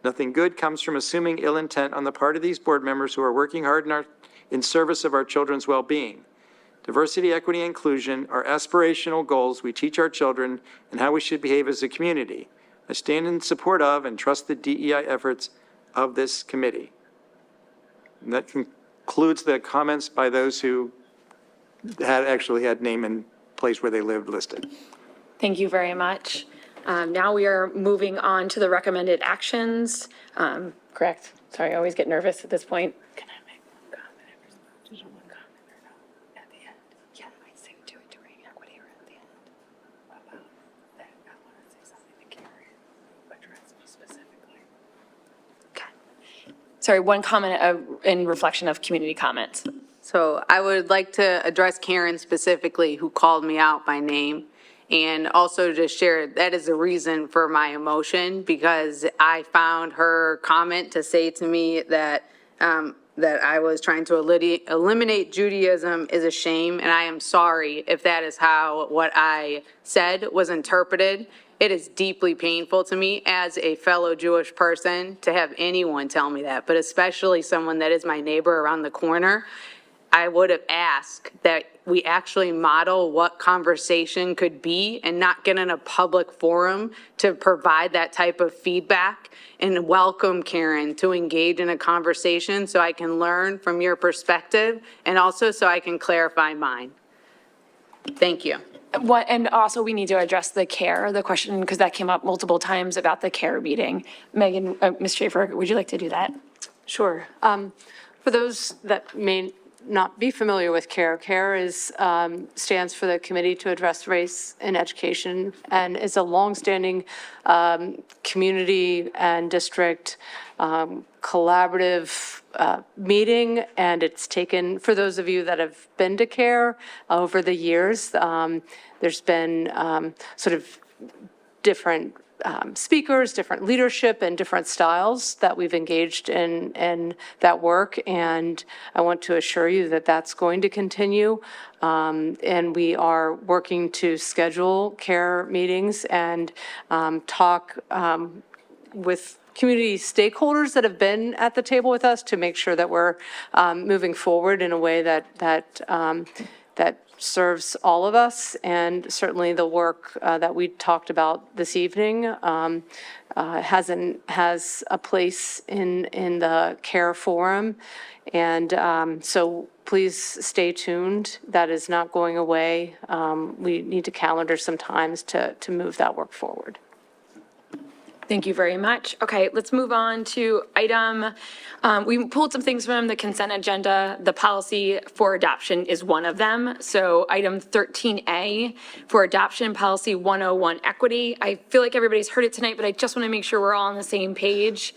Nothing good comes from assuming ill intent on the part of these board members who are working hard in service of our children's well-being. Diversity, equity, and inclusion are aspirational goals we teach our children and how we should behave as a community. I stand in support of and trust the DEI efforts of this committee. And that concludes the comments by those who actually had name and place where they lived listed. Thank you very much. Now we are moving on to the recommended actions. Correct. Sorry, I always get nervous at this point. Can I make one comment in response to one comment or no? At the end? Yeah, I say do it during equity or at the end. About that, I want to say something to Carrie. Address me specifically. Okay. Sorry, one comment in reflection of community comments. So I would like to address Karen specifically, who called me out by name. And also to share, that is the reason for my emotion, because I found her comment to say to me that, that I was trying to eliminate Judaism is a shame. And I am sorry if that is how what I said was interpreted. It is deeply painful to me as a fellow Jewish person to have anyone tell me that, but especially someone that is my neighbor around the corner. I would have asked that we actually model what conversation could be and not get in a public forum to provide that type of feedback, and welcome Karen to engage in a conversation so I can learn from your perspective and also so I can clarify mine. Thank you. And also we need to address the question, because that came up multiple times about the CARE meeting. Megan, Ms. Schaefer, would you like to do that? Sure. For those that may not be familiar with CARE, CARE stands for the Committee to Address Race in Education, and is a longstanding community and district collaborative meeting, and it's taken, for those of you that have been to CARE over the years, there's been sort of different speakers, different leadership, and different styles that we've engaged in that work. And I want to assure you that that's going to continue. And we are working to schedule CARE meetings and talk with community stakeholders that have been at the table with us to make sure that we're moving forward in a way that serves all of us. And certainly the work that we talked about this evening has a place in the CARE forum. And so please stay tuned. That is not going away. We need to calendar some times to move that work forward. Thank you very much. Okay, let's move on to we pulled some things from the consent agenda. The policy for adoption is one of them. So item 13A for adoption, policy 101 equity. I feel like everybody's heard it tonight, but I just want to make sure we're all on the same page.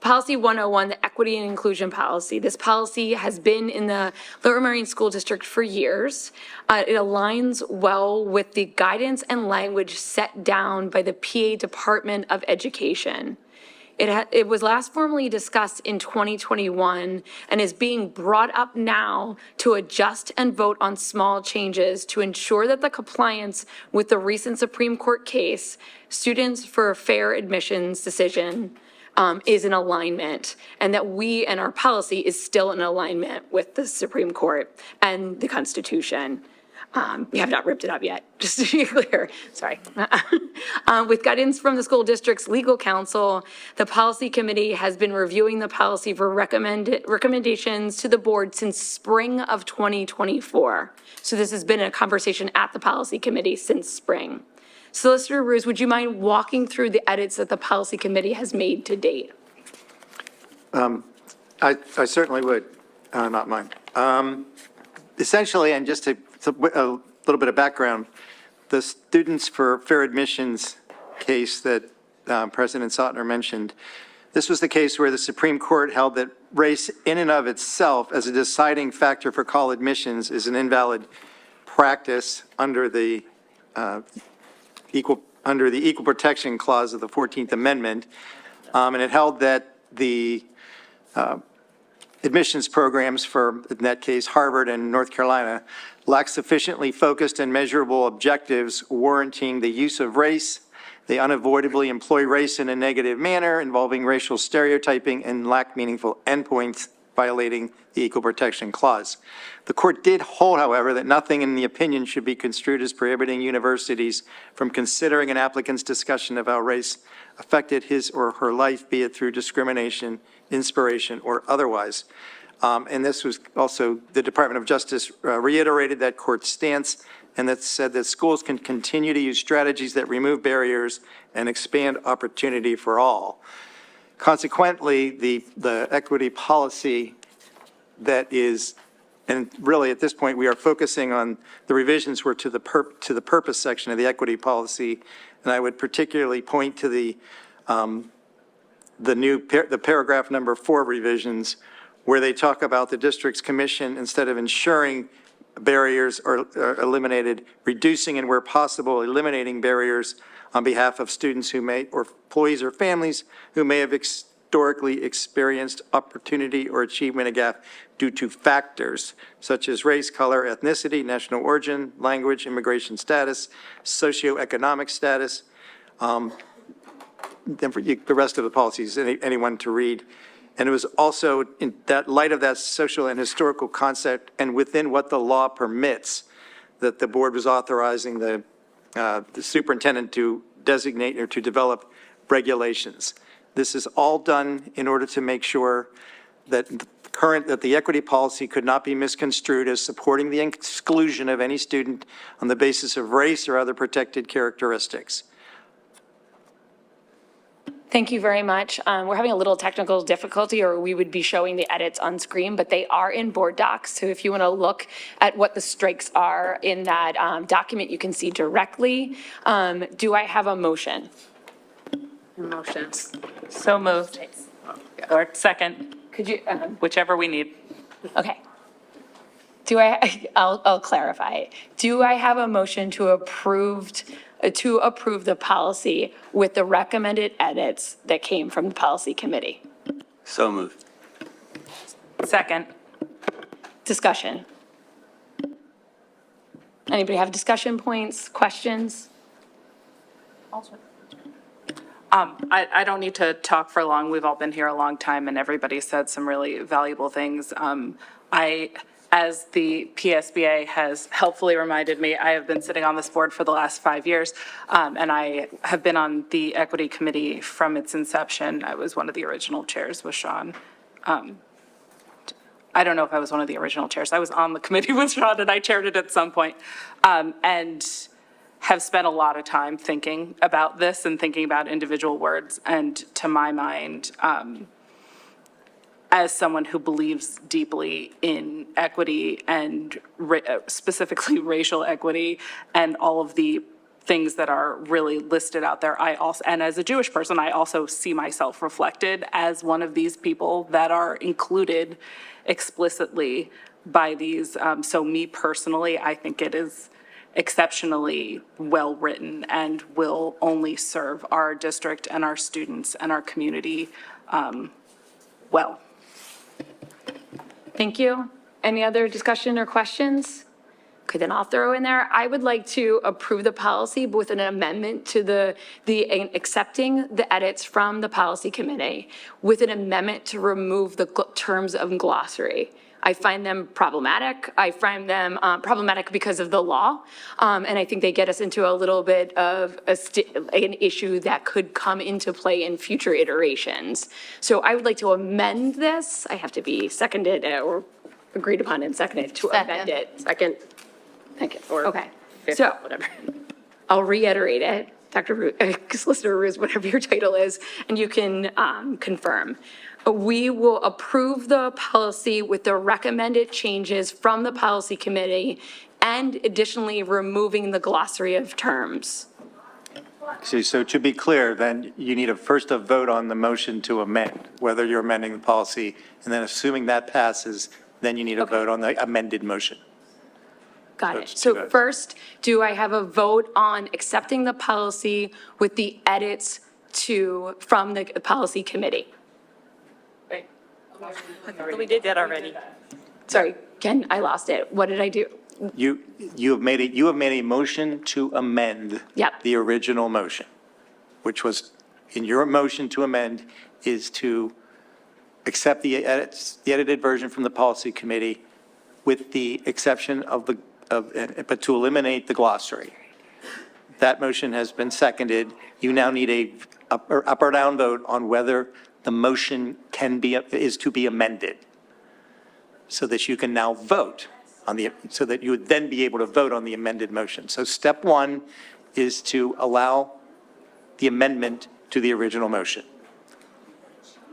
Policy 101, the equity and inclusion policy. This policy has been in the Lower Merion School District for years. It aligns well with the guidance and language set down by the PA Department of Education. It was last formally discussed in 2021 and is being brought up now to adjust and vote on small changes to ensure that the compliance with the recent Supreme Court case, Students for a Fair Admissions decision, is in alignment, and that we and our policy is still in alignment with the Supreme Court and the Constitution. We have not ripped it up yet, just to be clear, sorry. With guidance from the school district's legal counsel, the policy committee has been reviewing the policy for recommendations to the board since spring of 2024. So this has been a conversation at the policy committee since spring. Solicitor Ruse, would you mind walking through the edits that the policy committee has made to date? I certainly would, not mine. Essentially, and just a little bit of background, the Students for Fair Admissions case that President Sotner mentioned, this was the case where the Supreme Court held that race in and of itself as a deciding factor for college admissions is an invalid practice under the Equal Protection Clause of the 14th Amendment. And it held that admissions programs for, in that case, Harvard and North Carolina, lack sufficiently focused and measurable objectives warranting the use of race. They unavoidably employ race in a negative manner involving racial stereotyping and lack meaningful endpoints violating the Equal Protection Clause. The court did hold, however, that nothing in the opinion should be construed as prohibiting universities from considering an applicant's discussion of how race affected his or her life, be it through discrimination, inspiration, or otherwise. And this was also, the Department of Justice reiterated that court stance, and that said that schools can continue to use strategies that remove barriers and expand opportunity for all. Consequently, the equity policy that is, and really at this point, we are focusing on the revisions were to the purpose section of the equity policy, and I would particularly point to the paragraph number 4 revisions, where they talk about the district's commission, instead of ensuring barriers are eliminated, reducing and where possible, eliminating barriers on behalf of students who may, or employees or families who may have historically experienced opportunity or achievement gap due to factors such as race, color, ethnicity, national origin, language, immigration status, socioeconomic status. Then for the rest of the policies, anyone to read. And it was also in that light of that social and historical concept and within what the law permits that the board was authorizing the superintendent to designate or to develop regulations. This is all done in order to make sure that the equity policy could not be misconstrued as supporting the exclusion of any student on the basis of race or other protected characteristics. Thank you very much. We're having a little technical difficulty, or we would be showing the edits on screen, but they are in board docs. So if you want to look at what the strikes are in that document, you can see directly. Do I have a motion? Motion. So moved. Or second. Could you? Whichever we need. Okay. I'll clarify. Do I have a motion to approve the policy with the recommended edits that came from the policy committee? So moved. Second. Discussion. Anybody have discussion points, questions? I don't need to talk for long. We've all been here a long time and everybody said some really valuable things. As the PSBA has helpfully reminded me, I have been sitting on this board for the last 5 years, and I have been on the equity committee from its inception. I was one of the original chairs with Sean. I don't know if I was one of the original chairs. I was on the committee with Sean and I chaired it at some point, and have spent a lot of time thinking about this and thinking about individual words. And to my mind, as someone who believes deeply in equity and specifically racial equity and all of the things that are really listed out there, I also, and as a Jewish person, I also see myself reflected as one of these people that are included explicitly by these. So me personally, I think it is exceptionally well-written and will only serve our district and our students and our community well. Thank you. Any other discussion or questions? Okay, then I'll throw in there, I would like to approve the policy with an amendment to the accepting the edits from the policy committee with an amendment to remove the terms of glossary. I find them problematic. I find them problematic because of the law. And I think they get us into a little bit of an issue that could come into play in future iterations. So I would like to amend this. I have to be seconded or agreed upon and seconded to amend it. Second. Thank you. Or Okay. fifth, So whatever. I'll reiterate it. Dr. Roos, Solicitor Roos, whatever your title is, and you can confirm. We will approve the policy with the recommended changes from the policy committee and additionally removing the glossary of terms. So to be clear, then you need first a vote on the motion to amend, whether you're amending the policy, and then assuming that passes, then you need a vote on the amended motion. Got it. So first, do I have a vote on accepting the policy with the edits from the policy committee? We did that already. Sorry, Ken, I lost it. What did I do? You have made a motion to amend Yep. the original motion, which was, in your motion to amend, is to accept the edited version from the policy committee with the exception but to eliminate the glossary. That motion has been seconded. You now need a up or down vote on whether the motion is to be amended, so that you can now vote so that you would then be able to vote on the amended motion. So step one is to allow the amendment to the original motion.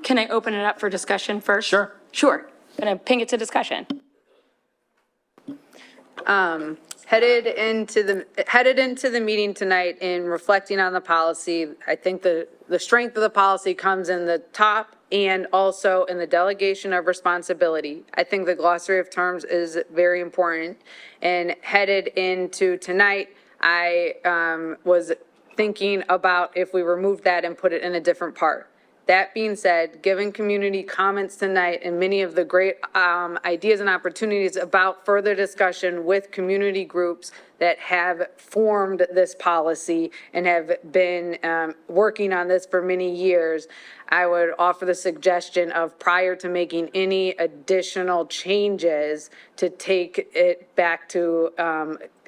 Can I open it up for discussion first? Sure. Sure. Gonna ping it to discussion. Headed into the meeting tonight in reflecting on the policy, I think the strength of the policy comes in the top and also in the delegation of responsibility. I think the glossary of terms is very important. And headed into tonight, I was thinking about if we remove that and put it in a different part. That being said, given community comments tonight and many of the great ideas and opportunities about further discussion with community groups that have formed this policy and have been working on this for many years, I would offer the suggestion of, prior to making any additional changes, to take it back to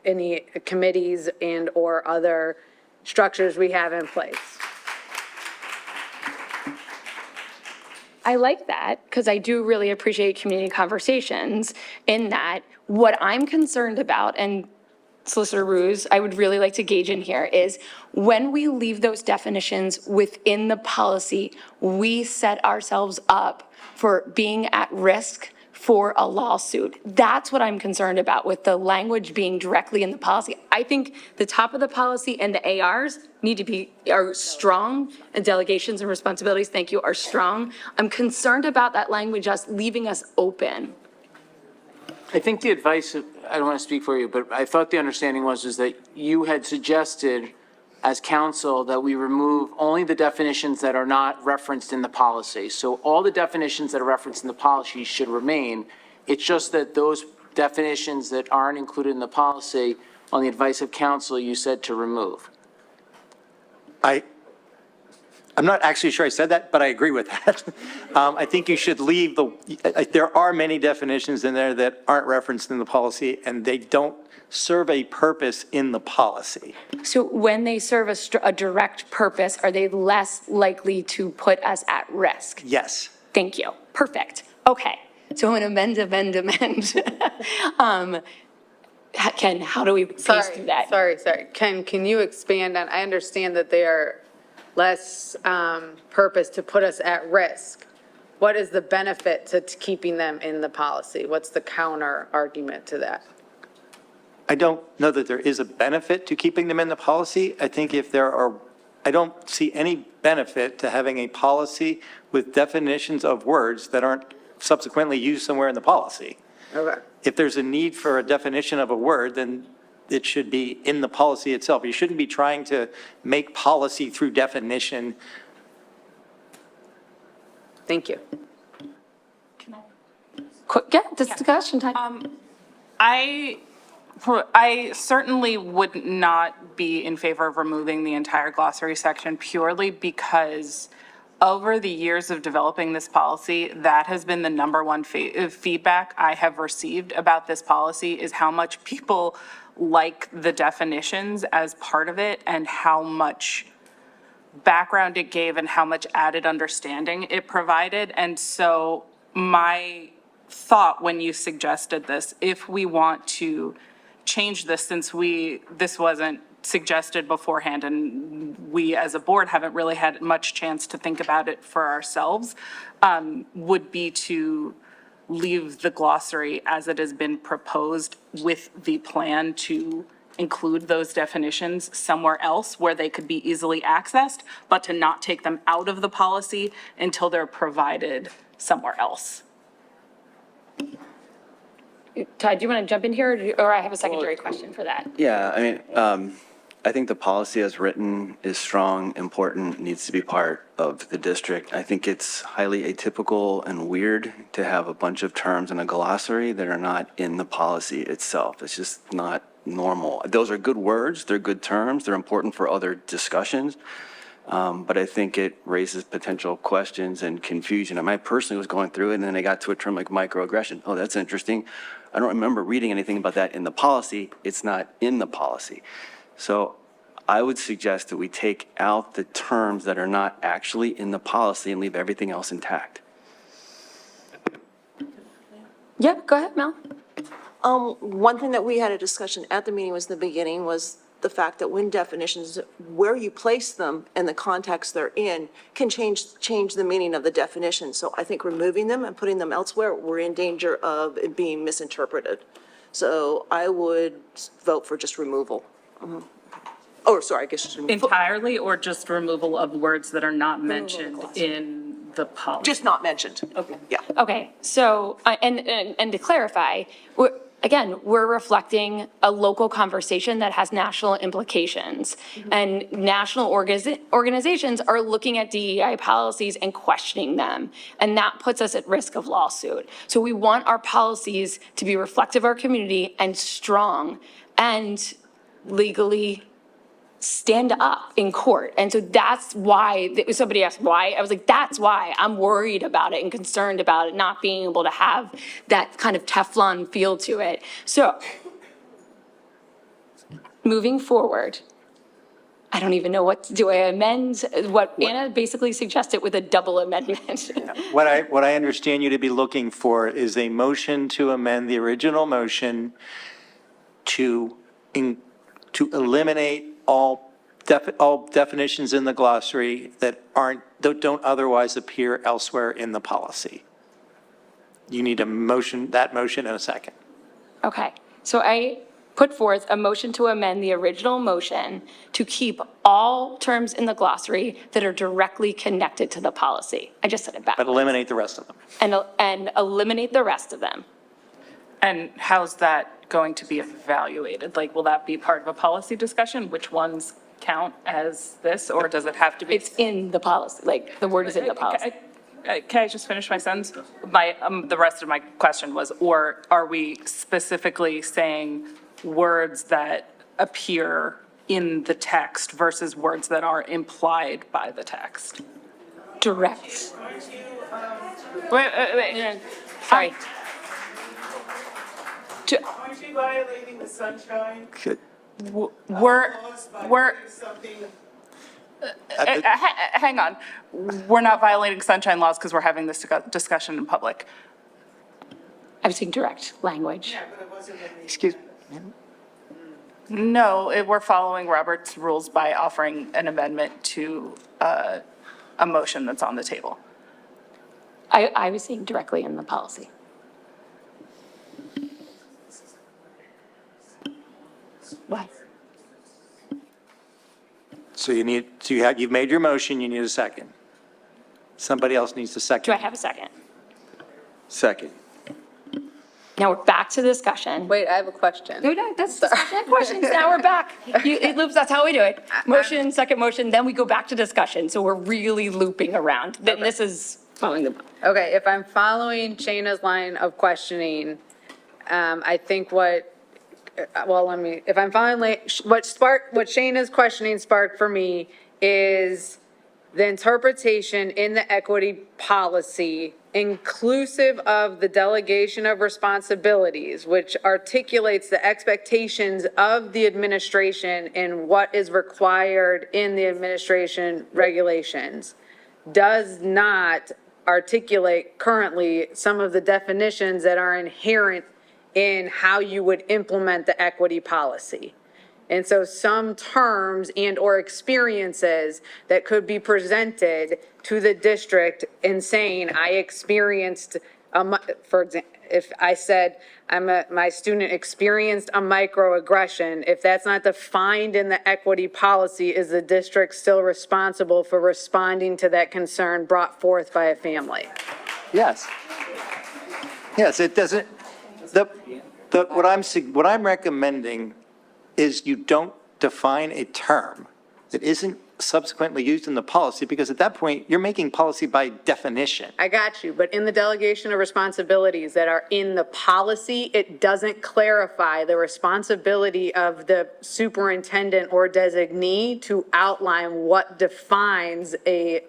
any committees and or other structures we have in place. I like that because I do really appreciate community conversations in that. What I'm concerned about, and Solicitor Ruse, I would really like to gauge in here, is when we leave those definitions within the policy, we set ourselves up for being at risk for a lawsuit. That's what I'm concerned about with the language being directly in the policy. I think the top of the policy and the ARs are strong, and delegations and responsibilities, thank you, are strong. I'm concerned about that language just leaving us open. I think the advice, I don't want to speak for you, but I thought the understanding is that you had suggested as council that we remove only the definitions that are not referenced in the policy. So all the definitions that are referenced in the policy should remain. It's just that those definitions that aren't included in the policy, on the advice of council, you said to remove. I'm not actually sure I said that, but I agree with that. I think you should leave there are many definitions in there that aren't referenced in the policy, and they don't serve a purpose in the policy. So when they serve a direct purpose, are they less likely to put us at risk? Yes. Thank you. Perfect. Okay. So an amend. Ken, how do we pace through that? Sorry. Ken, can you expand on, I understand that they are less purpose to put us at risk. What is the benefit to keeping them in the policy? What's the counter argument to that? I don't know that there is a benefit to keeping them in the policy. I think I don't see any benefit to having a policy with definitions of words that aren't subsequently used somewhere in the policy. Okay. If there's a need for a definition of a word, then it should be in the policy itself. You shouldn't be trying to make policy through definition. Thank you. Discussion time. I certainly would not be in favor of removing the entire glossary section purely because over the years of developing this policy, that has been the number one feedback I have received about this policy is how much people like the definitions as part of it and how much background it gave and how much added understanding it provided. And so my thought when you suggested this, if we want to change this, since this wasn't suggested beforehand and we as a board haven't really had much chance to think about it for ourselves, would be to leave the glossary as it has been proposed with the plan to include those definitions somewhere else where they could be easily accessed, but to not take them out of the policy until they're provided somewhere else. Todd, do you want to jump in here or I have a secondary question for that? Yeah, I mean, I think the policy as written is strong, important, needs to be part of the district. I think it's highly atypical and weird to have a bunch of terms in a glossary that are not in the policy itself. It's just not normal. Those are good words, they're good terms, they're important for other discussions, but I think it raises potential questions and confusion. I personally was going through it, and then I got to a term like microaggression. Oh, that's interesting. I don't remember reading anything about that in the policy. It's not in the policy. So I would suggest that we take out the terms that are not actually in the policy and leave everything else intact. Yep, go ahead, Mel. One thing that we had a discussion at the meeting was the beginning was the fact that when definitions, where you place them and the context they're in can change the meaning of the definition. So I think removing them and putting them elsewhere, we're in danger of it being misinterpreted. So I would vote for just removal. Oh, sorry, I guess just removal. Entirely, or just removal of words that are not mentioned in the policy? Just not mentioned. Okay. Yeah. Okay, so, and to clarify, we're reflecting a local conversation that has national implications. And national organizations are looking at DEI policies and questioning them. And that puts us at risk of lawsuit. So we want our policies to be reflective of our community and strong and legally stand up in court. And so that's why, somebody asked why, I was like, that's why I'm worried about it and concerned about it not being able to have that kind of Teflon feel to it. So moving forward, I don't even know what to do. I amend what Anna basically suggested with a double amendment. What I understand you to be looking for is a motion to amend the original motion to eliminate all definitions in the glossary that don't otherwise appear elsewhere in the policy. You need a motion, that motion in a second. Okay, so I put forth a motion to amend the original motion to keep all terms in the glossary that are directly connected to the policy. I just said it backwards. But eliminate the rest of them. And eliminate the rest of them. And how's that going to be evaluated? Like, will that be part of a policy discussion? Which ones count as this, or does it have to be? It's in the policy, like, the word is in the policy. Can I just finish my sentence? The rest of my question was, or are we specifically saying words that appear in the text versus words that are implied by the text? Direct. Wait. Sorry. Aren't you violating the sunshine? Hang on. We're not violating sunshine laws because we're having this discussion in public. I was saying direct language. Excuse me. No, we're following Robert's rules by offering an amendment to a motion that's on the table. I was saying directly in the policy. What? So you've made your motion, you need a second. Somebody else needs a second. Do I have a second? Second. Now we're back to discussion. Wait, I have a question. No, that's discussion questions. Now we're back. It loops, that's how we do it. Motion, second motion, then we go back to discussion. So we're really looping around. Then this is following the. Okay, if I'm following Shayna's line of questioning, I think if I'm following, what Shayna's questioning sparked for me is the interpretation in the equity policy, inclusive of the delegation of responsibilities, which articulates the expectations of the administration and what is required in the administration regulations, does not articulate currently some of the definitions that are inherent in how you would implement the equity policy. And so some terms and or experiences that could be presented to the district in saying, I experienced, for example, if I said my student experienced a microaggression, if that's not defined in the equity policy, is the district still responsible for responding to that concern brought forth by a family? Yes. Yes, it doesn't, what I'm recommending is you don't define a term that isn't subsequently used in the policy, because at that point, you're making policy by definition. I got you, but in the delegation of responsibilities that are in the policy, it doesn't clarify the responsibility of the superintendent or designee to outline what defines a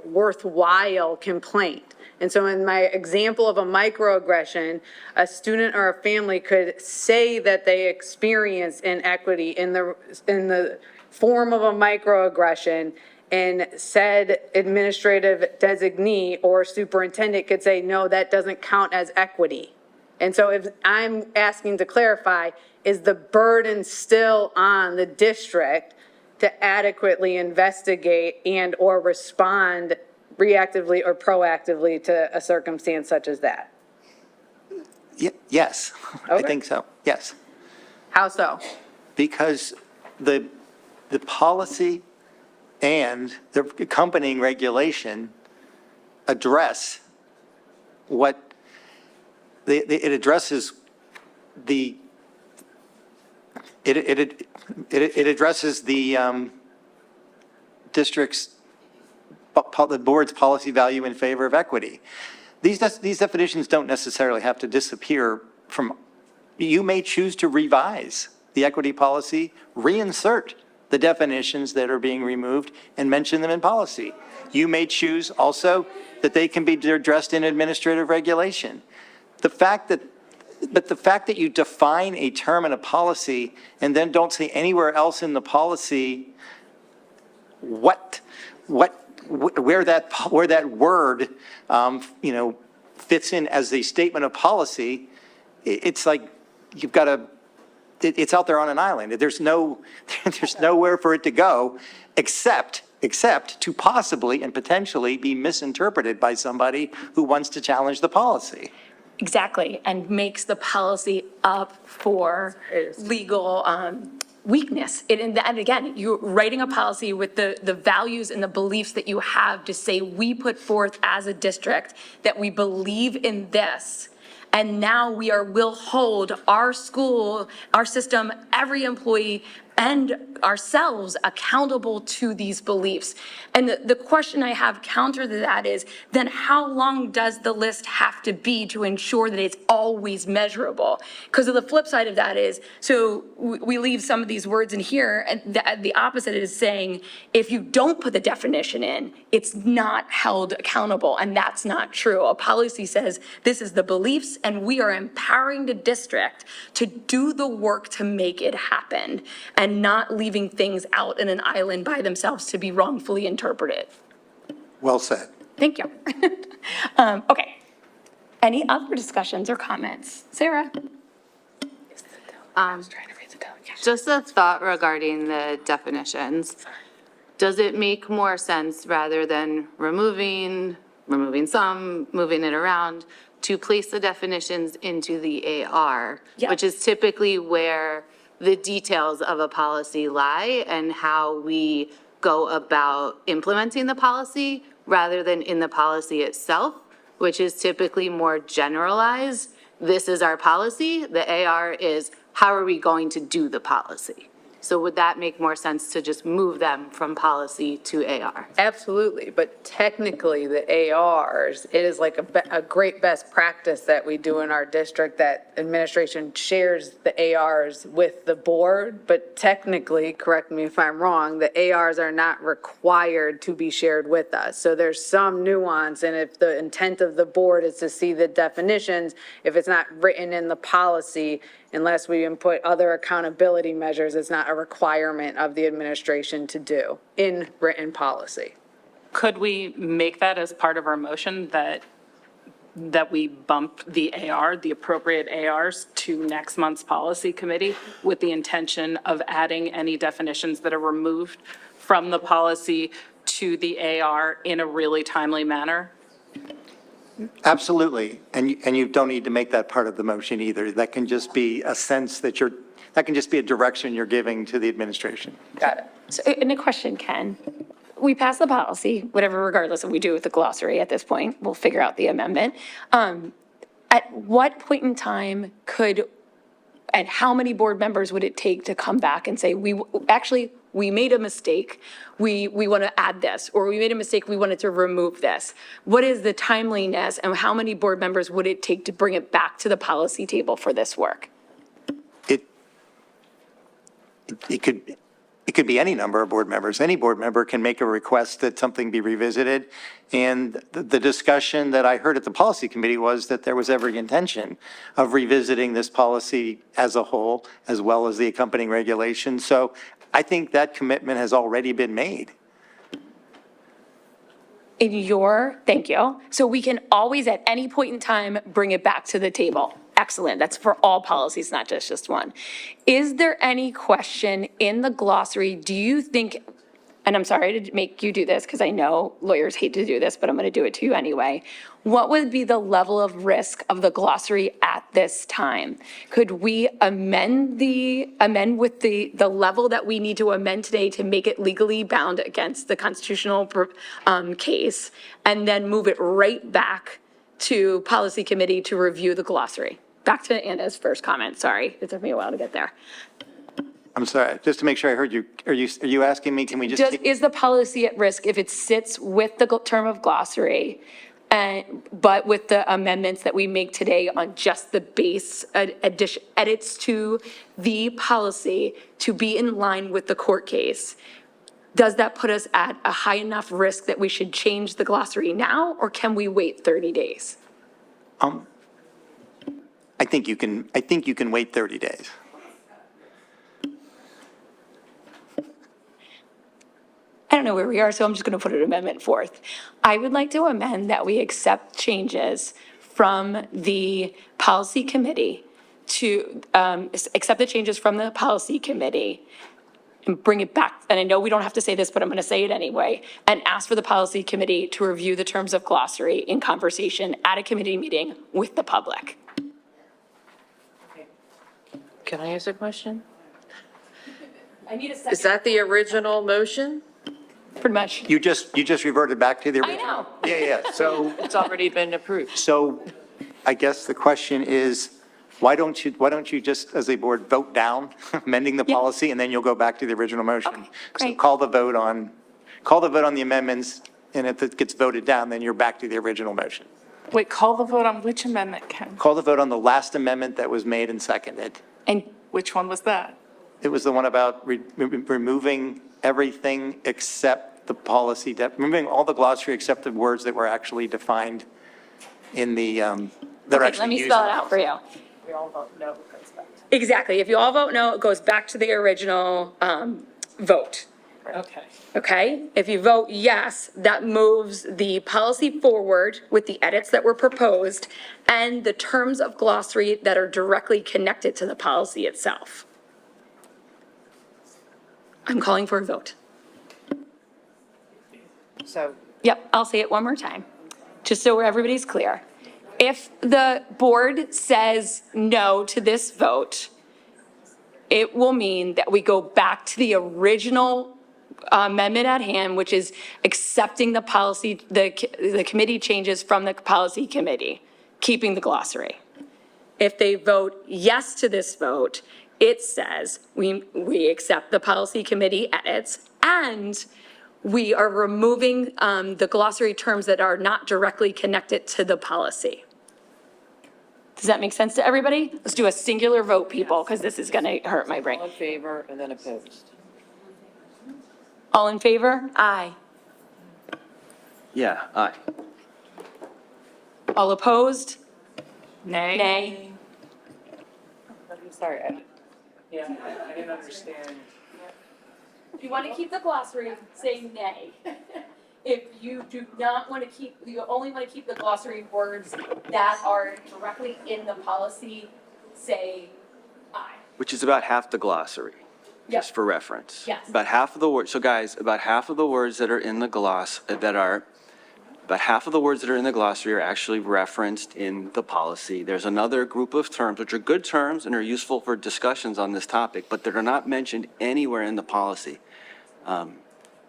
worthwhile complaint. And so in my example of a microaggression, a student or a family could say that they experienced inequity in the form of a microaggression, and said administrative designee or superintendent could say, no, that doesn't count as equity. And so if I'm asking to clarify, is the burden still on the district to adequately investigate and or respond reactively or proactively to a circumstance such as that? Yes, I think so, yes. How so? Because the policy and the accompanying regulation address what, it addresses the, it addresses the district's, the board's policy value in favor of equity. These definitions don't necessarily have to disappear from, you may choose to revise the equity policy, reinsert the definitions that are being removed and mention them in policy. You may choose also that they can be addressed in administrative regulation. The fact that you define a term in a policy and then don't say anywhere else in the policy where that word, fits in as a statement of policy, it's like you've got to, it's out there on an island. There's nowhere for it to go except to possibly and potentially be misinterpreted by somebody who wants to challenge the policy. Exactly, and makes the policy up for legal weakness. And again, you're writing a policy with the values and the beliefs that you have to say, we put forth as a district that we believe in this. And now will hold our school, our system, every employee, and ourselves accountable to these beliefs. And the question I have counter to that is, then how long does the list have to be to ensure that it's always measurable? Because the flip side of that is, so we leave some of these words in here, and the opposite is saying, if you don't put the definition in, it's not held accountable, and that's not true. A policy says, this is the beliefs, and we are empowering the district to do the work to make it happen, and not leaving things out in an island by themselves to be wrongfully interpreted. Well said. Thank you. Okay. Any other discussions or comments? Sarah? Just a thought regarding the definitions. Does it make more sense, rather than removing some, moving it around, to place the definitions into the AR, which is typically where the details of a policy lie and how we go about implementing the policy, rather than in the policy itself, which is typically more generalized? This is our policy. The AR is, how are we going to do the policy? So would that make more sense to just move them from policy to AR? Absolutely, but technically the ARs, it is like a great best practice that we do in our district, that administration shares the ARs with the board, but technically, correct me if I'm wrong, the ARs are not required to be shared with us. So there's some nuance, and if the intent of the board is to see the definitions, if it's not written in the policy, unless we input other accountability measures, it's not a requirement of the administration to do in written policy. Could we make that as part of our motion, that we bump the AR, the appropriate ARs, to next month's policy committee with the intention of adding any definitions that are removed from the policy to the AR in a really timely manner? Absolutely, and you don't need to make that part of the motion either. That can just be a sense that that can just be a direction you're giving to the administration. Got it. So, and a question, Ken. We pass the policy, whatever, regardless of what we do with the glossary at this point, we'll figure out the amendment. At what point in time could and how many board members would it take to come back and say, we made a mistake, we want to add this, or we made a mistake, we wanted to remove this? What is the timeliness, and how many board members would it take to bring it back to the policy table for this work? It could be any number of board members. Any board member can make a request that something be revisited. And the discussion that I heard at the policy committee was that there was every intention of revisiting this policy as a whole, as well as the accompanying regulations. So I think that commitment has already been made. Thank you. So we can always, at any point in time, bring it back to the table. Excellent. That's for all policies, not just one. Is there any question in the glossary, do you think, and I'm sorry to make you do this because I know lawyers hate to do this, but I'm going to do it to you anyway. What would be the level of risk of the glossary at this time? Could we amend with the level that we need to amend today to make it legally bound against the constitutional case, and then move it right back to policy committee to review the glossary? Back to Anna's first comment. Sorry, it took me a while to get there. I'm sorry, just to make sure I heard you, are you asking me, can we just? Is the policy at risk if it sits with the term of glossary, but with the amendments that we make today on just the base edits to the policy to be in line with the court case? Does that put us at a high enough risk that we should change the glossary now, or can we wait 30 days? I think you can wait 30 days. I don't know where we are, so I'm just going to put an amendment forth. I would like to amend that we accept changes from the policy committee to accept the changes from the policy committee and bring it back. And I know we don't have to say this, but I'm going to say it anyway, and ask for the policy committee to review the terms of glossary in conversation at a committee meeting with the public. Can I ask a question? I need a second. Is that the original motion? Pretty much. You just reverted back to the original. I know. Yeah, so. It's already been approved. So I guess the question is, why don't you just, as a board, vote down amending the policy, and then you'll go back to the original motion? Okay, So great. call the vote on the amendments, and if it gets voted down, then you're back to the original motion. Wait, call the vote on which amendment, Ken? Call the vote on the last amendment that was made and seconded. And Which one was that? It was the one about removing everything except the policy, removing all the glossary except the words that were actually defined in the, that are okay, actually let me used spell in it the out for you. We all vote no. It goes back to- Exactly. If you all vote no, it goes back to the original vote. Okay. Okay? If you vote yes, that moves the policy forward with the edits that were proposed and the terms of glossary that are directly connected to the policy itself. I'm calling for a vote. So Yep, I'll say it one more time, just so everybody's clear. If the board says no to this vote, it will mean that we go back to the original amendment at hand, which is accepting the policy, the committee changes from the policy committee, keeping the glossary. If they vote yes to this vote, it says we accept the policy committee edits, and we are removing the glossary terms that are not directly connected to the policy. Does that make sense to everybody? Let's do a singular vote, people, because this is going to hurt my brain. All in favor and then opposed. All in favor? Aye. Yeah, aye. All opposed? Nay? Nay. Sorry, I didn't understand. If you want to keep the glossary, say nay. If you do not want to keep, you only want to keep the glossary words that are directly in the policy, say aye. Which is about half the glossary, just Yep. for reference. Yes. About half of the words, so guys, about half of the words that are in the about half of the words that are in the glossary are actually referenced in the policy. There's another group of terms, which are good terms and are useful for discussions on this topic, but that are not mentioned anywhere in the policy.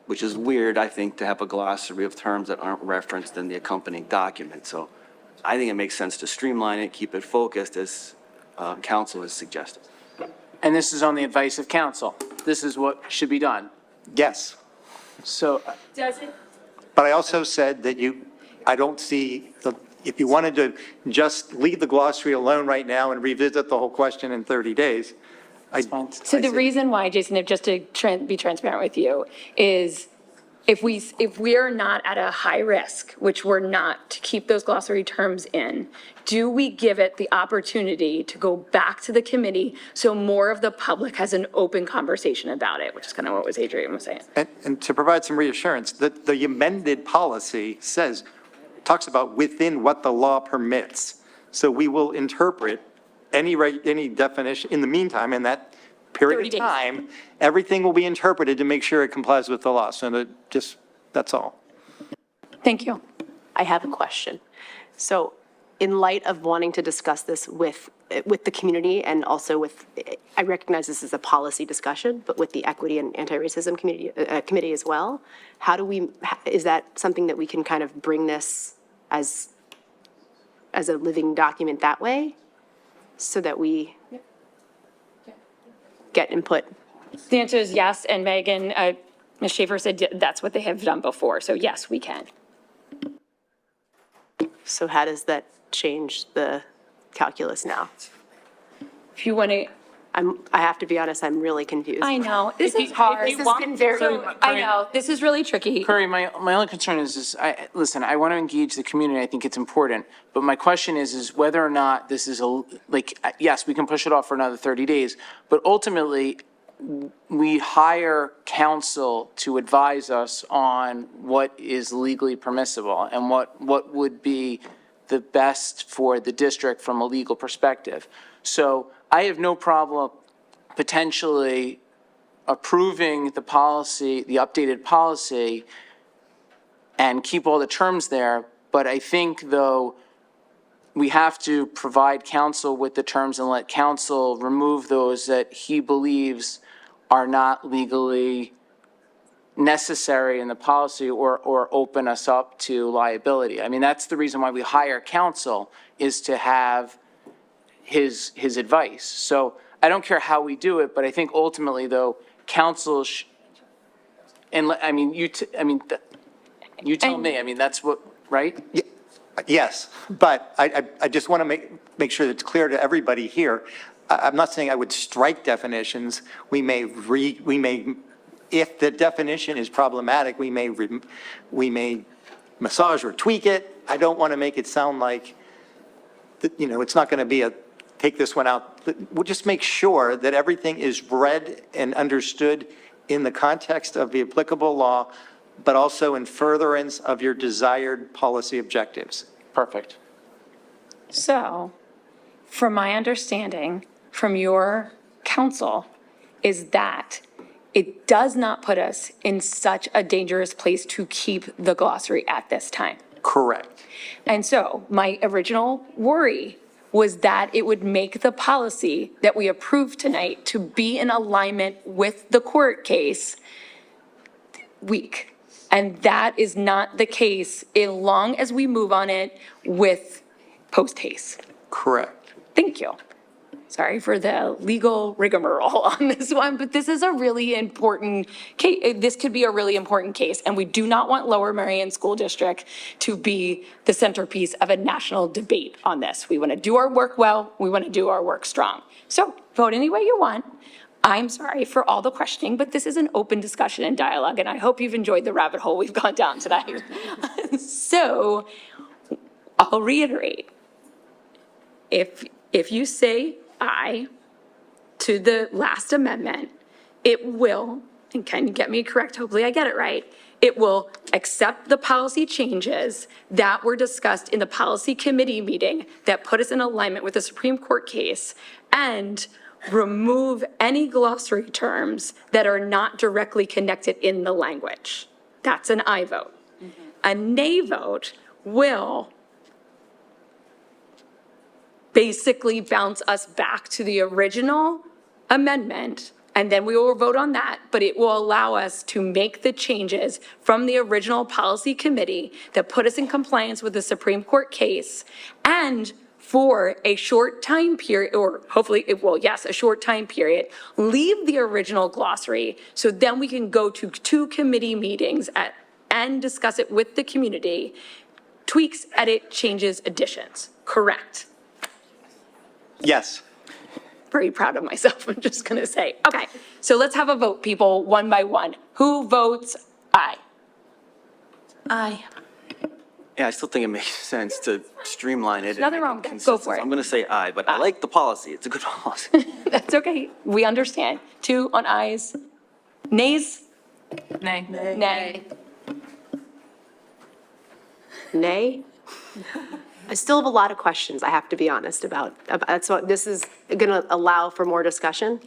Which is weird, I think, to have a glossary of terms that aren't referenced in the accompanying document. So I think it makes sense to streamline it, keep it focused, as council has suggested. And this is on the advice of council. This is what should be done. Yes. So Does it? But I also said that I don't see, if you wanted to just leave the glossary alone right now and revisit the whole question in 30 days, So the reason why, Jason, if just to be transparent with you, is if we are not at a high risk, which we're not, to keep those glossary terms in, do we give it the opportunity to go back to the committee so more of the public has an open conversation about it, which is kind of what Adrian was saying. and to provide some reassurance, the amended policy talks about within what the law permits. So we will interpret any definition, in the meantime, in that period 30 of days. time, everything will be interpreted to make sure it complies with the law. So that's all. Thank you. I have a question. So in light of wanting to discuss this with the community and also with, I recognize this is a policy discussion, but with the equity and anti-racism committee as well, is that something that we can kind of bring this as a living document that way so that we get input? The answer is yes, and Megan, Ms. Schaefer said that's what they have done before, so yes, we can. So how does that change the calculus now? If you want to. I have to be honest, I'm really confused. I know, this is hard. This has been very. I know, this is really tricky. Curry, my only concern is listen, I want to engage the community. I think it's important. But my question is whether or not this is yes, we can push it off for another 30 days, but ultimately we hire counsel to advise us on what is legally permissible and what would be the best for the district from a legal perspective. So I have no problem potentially approving the policy, the updated policy, and keep all the terms there. But I think, though, we have to provide counsel with the terms and let counsel remove those that he believes are not legally necessary in the policy or open us up to liability. I mean, that's the reason why we hire counsel, is to have his advice. So I don't care how we do it, but I think ultimately, though, counsel you tell me. I mean, that's what, right? Yes, but I just want to make sure that it's clear to everybody here. I'm not saying I would strike definitions. We may, if the definition is problematic, we may massage or tweak it. I don't want to make it sound like, it's not going to be take this one out. We'll just make sure that everything is read and understood in the context of the applicable law, but also in furtherance of your desired policy objectives. Perfect. So, from my understanding, from your counsel, is that it does not put us in such a dangerous place to keep the glossary at this time. Correct. And so my original worry was that it would make the policy that we approved tonight to be in alignment with the court case weak. And that is not the case as long as we move on it with post haste. Correct. Thank you. Sorry for the legal rigmarole on this one, but this is a really important case. This could be a really important case, and we do not want Lower Merion School District to be the centerpiece of a national debate on this. We want to do our work well. We want to do our work strong. So vote any way you want. I'm sorry for all the questioning, but this is an open discussion and dialogue, and I hope you've enjoyed the rabbit hole we've gone down tonight. So I'll reiterate. If you say aye to the last amendment, it will, and can you get me correct, hopefully I get it right, it will accept the policy changes that were discussed in the policy committee meeting that put us in alignment with the Supreme Court case and remove any glossary terms that are not directly connected in the language. That's an aye vote. A nay vote will basically bounce us back to the original amendment, and then we will vote on that, but it will allow us to make the changes from the original policy committee that put us in compliance with the Supreme Court case and for a short time period, or hopefully, yes, a short time period, leave the original glossary, so then we can go to 2 committee meetings and discuss it with the community, tweaks, edit, changes, additions, correct? Yes. Very proud of myself, I'm just gonna say. Okay, so let's have a vote, people, one by one. Who votes aye? Aye. Yeah, I still think it makes sense to streamline it. and Nothing make wrong it with it. Go consistent. for it. I'm going to say aye, but I like the policy. It's a good policy. That's okay, we understand. 2 on ayes. Nays? Nay. Nay. Nay? I still have a lot of questions, I have to be honest about. So this is going to allow for more discussion?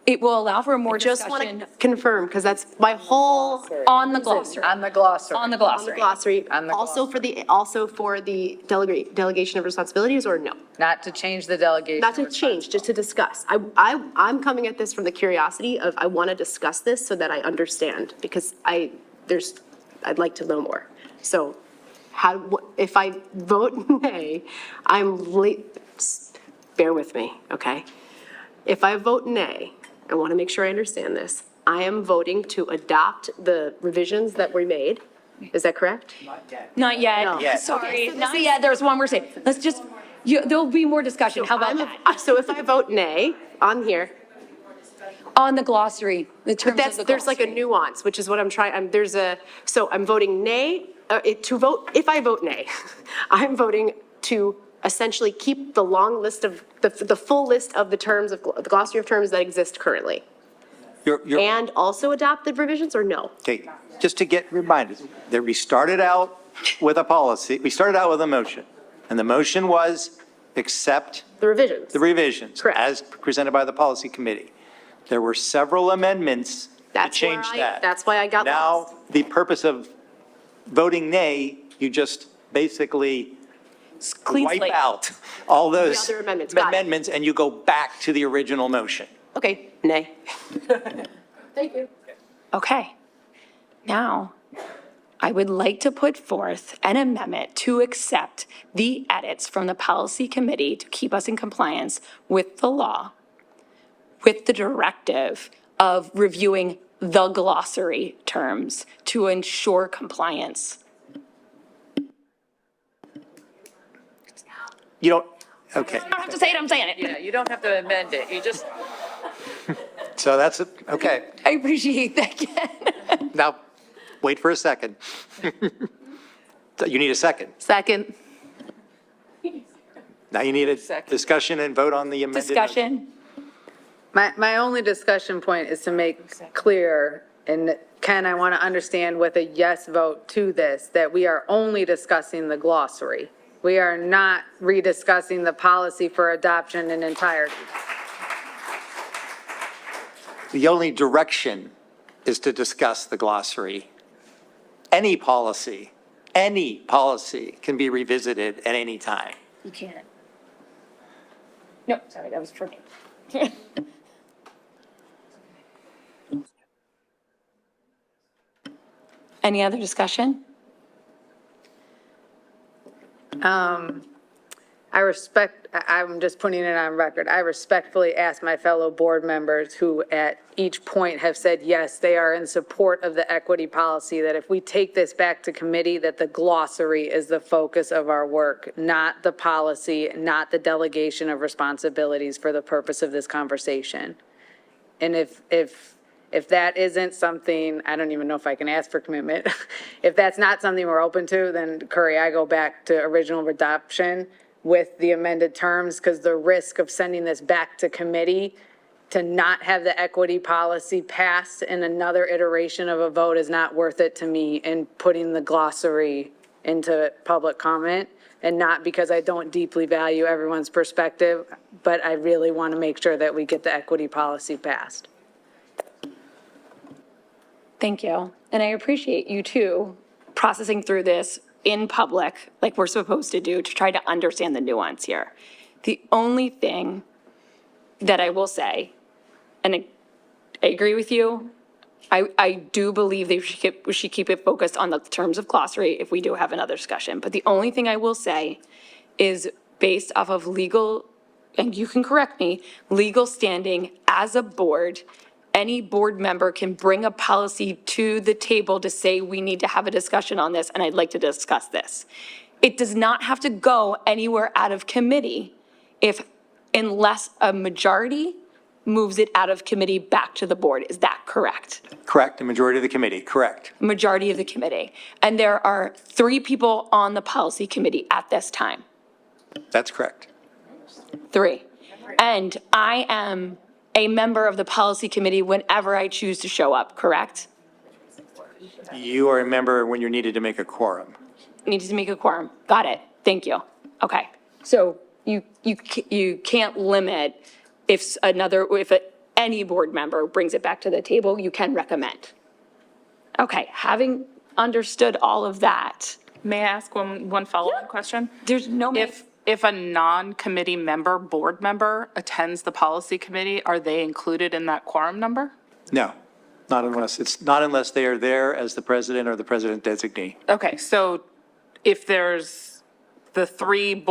It will allow for more Just discussion. want to confirm, because that's my whole. On the glossary. On the glossary. On the On the glossary. glossary. On the Also for the delegation of responsibilities, or no? Not to change the delegation. Not to change, just to discuss. I'm coming at this from the curiosity of, I want to discuss this so that I understand, because I'd like to know more. So if I vote nay, bear with me, okay? If I vote nay, I want to make sure I understand this. I am voting to adopt the revisions that were made. Is that correct? Not yet. No. Yet. Sorry, not yet. There's one more thing. Let's just, there'll be more discussion. How about that? So if I vote nay on here, On the glossary, the terms but of the there's like a glossary. nuance, which is what I'm trying, so I'm voting nay, if I vote nay, I'm voting to essentially keep the long list of, the full list of the terms of, the glossary of terms that exist currently. And also adopt the revisions, or no? Okay, just to get reminded, that we started out with a policy, we started out with a motion, and the motion was accept The revisions. the revisions. Correct. As presented by the policy committee. There were several amendments to That's where change that. That's why I got lost. Now, the purpose of voting nay, you just basically Clean wipe slate. out all those other amendments. Got it. amendments, and you go back to the original motion. Okay, nay. Okay. Now, I would like to put forth an amendment to accept the edits from the policy committee to keep us in compliance with the law, with the directive of reviewing the glossary terms to ensure compliance. You don't, okay, I don't have to say it, I'm saying it. Yeah, you don't have to amend it, you just. so that's, okay. I appreciate that, Ken. Now, wait for a second. You need a second. Second. Now you need a discussion and vote on the amended. Discussion. My only discussion point is to make clear, and Ken, I want to understand with a yes vote to this, that we are only discussing the glossary. We are not rediscussing the policy for adoption in entirety. The only direction is to discuss the glossary. Any policy can be revisited at any time. You can't. No, sorry, that was for me. Any other discussion? I'm just putting it on record, I respectfully ask my fellow board members who at each point have said, yes, they are in support of the equity policy, that if we take this back to committee, that the glossary is the focus of our work, not the policy, not the delegation of responsibilities for the purpose of this conversation. And if that isn't something, I don't even know if I can ask for commitment. If that's not something we're open to, then Curry, I go back to original adoption with the amended terms, because the risk of sending this back to committee to not have the equity policy passed in another iteration of a vote is not worth it to me in putting the glossary into public comment. And not because I don't deeply value everyone's perspective, but I really want to make sure that we get the equity policy passed. Thank you. And I appreciate you too, processing through this in public, like we're supposed to do, to try to understand the nuance here. The only thing that I will say, and I agree with you, I do believe that we should keep it focused on the terms of glossary if we do have another discussion. But the only thing I will say is based off of legal, and you can correct me, legal standing as a board, any board member can bring a policy to the table to say, we need to have a discussion on this, and I'd like to discuss this. It does not have to go anywhere out of committee unless a majority moves it out of committee back to the board. Is that correct? Correct, the majority of the committee, correct. Majority of the committee. And there are 3 people on the policy committee at this time. That's correct. 3. And I am a member of the policy committee whenever I choose to show up, correct? You are a member when you're needed to make a quorum. Needs to make a quorum. Got it. Thank you. Okay. So you can't limit if any board member brings it back to the table, you can recommend. Okay, having understood all of that. May I ask one follow-up question? There's no. If a non-committee member, board member, attends the policy committee, are they included in that quorum number? No, not unless they are there as the president or the president designee. Okay, so if there's the 3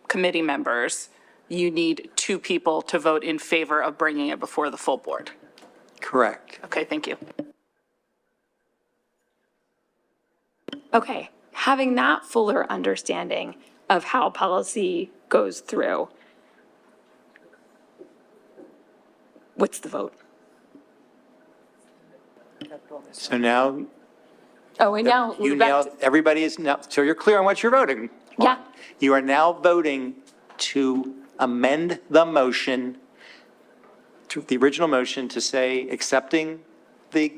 committee members, you need 2 people to vote in favor of bringing it before the full board. Correct. Okay, thank you. Okay, having that fuller understanding of how policy goes through, what's the vote? So now. Oh, and now. Everybody is now, so you're clear on what you're voting on. Yeah. You are now voting to amend the motion, to the original motion to say accepting the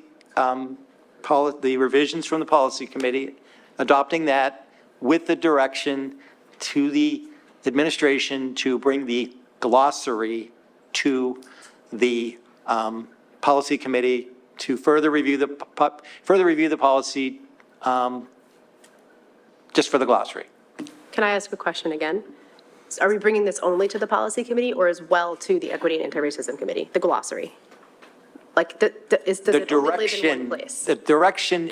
revisions from the policy committee, adopting that with the direction to the administration to bring the glossary to the policy committee to further review the policy just for the glossary. Can I ask a question again? Are we bringing this only to the policy committee or as well to the equity and anti-racism committee, the glossary? Like, does it only live in one place? The direction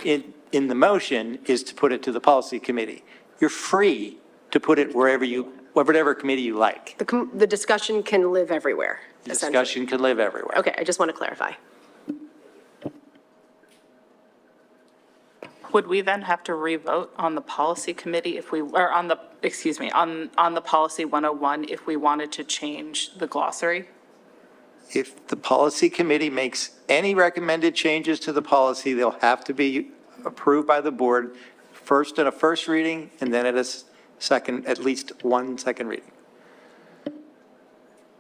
in the motion is to put it to the policy committee. You're free to put it whatever committee you like. The discussion can live everywhere, essentially. Discussion can live everywhere. Okay, I just want to clarify. Would we then have to revote on the policy committee on the policy 101 if we wanted to change the glossary? If the policy committee makes any recommended changes to the policy, they'll have to be approved by the board first at a first reading and then at least one second reading.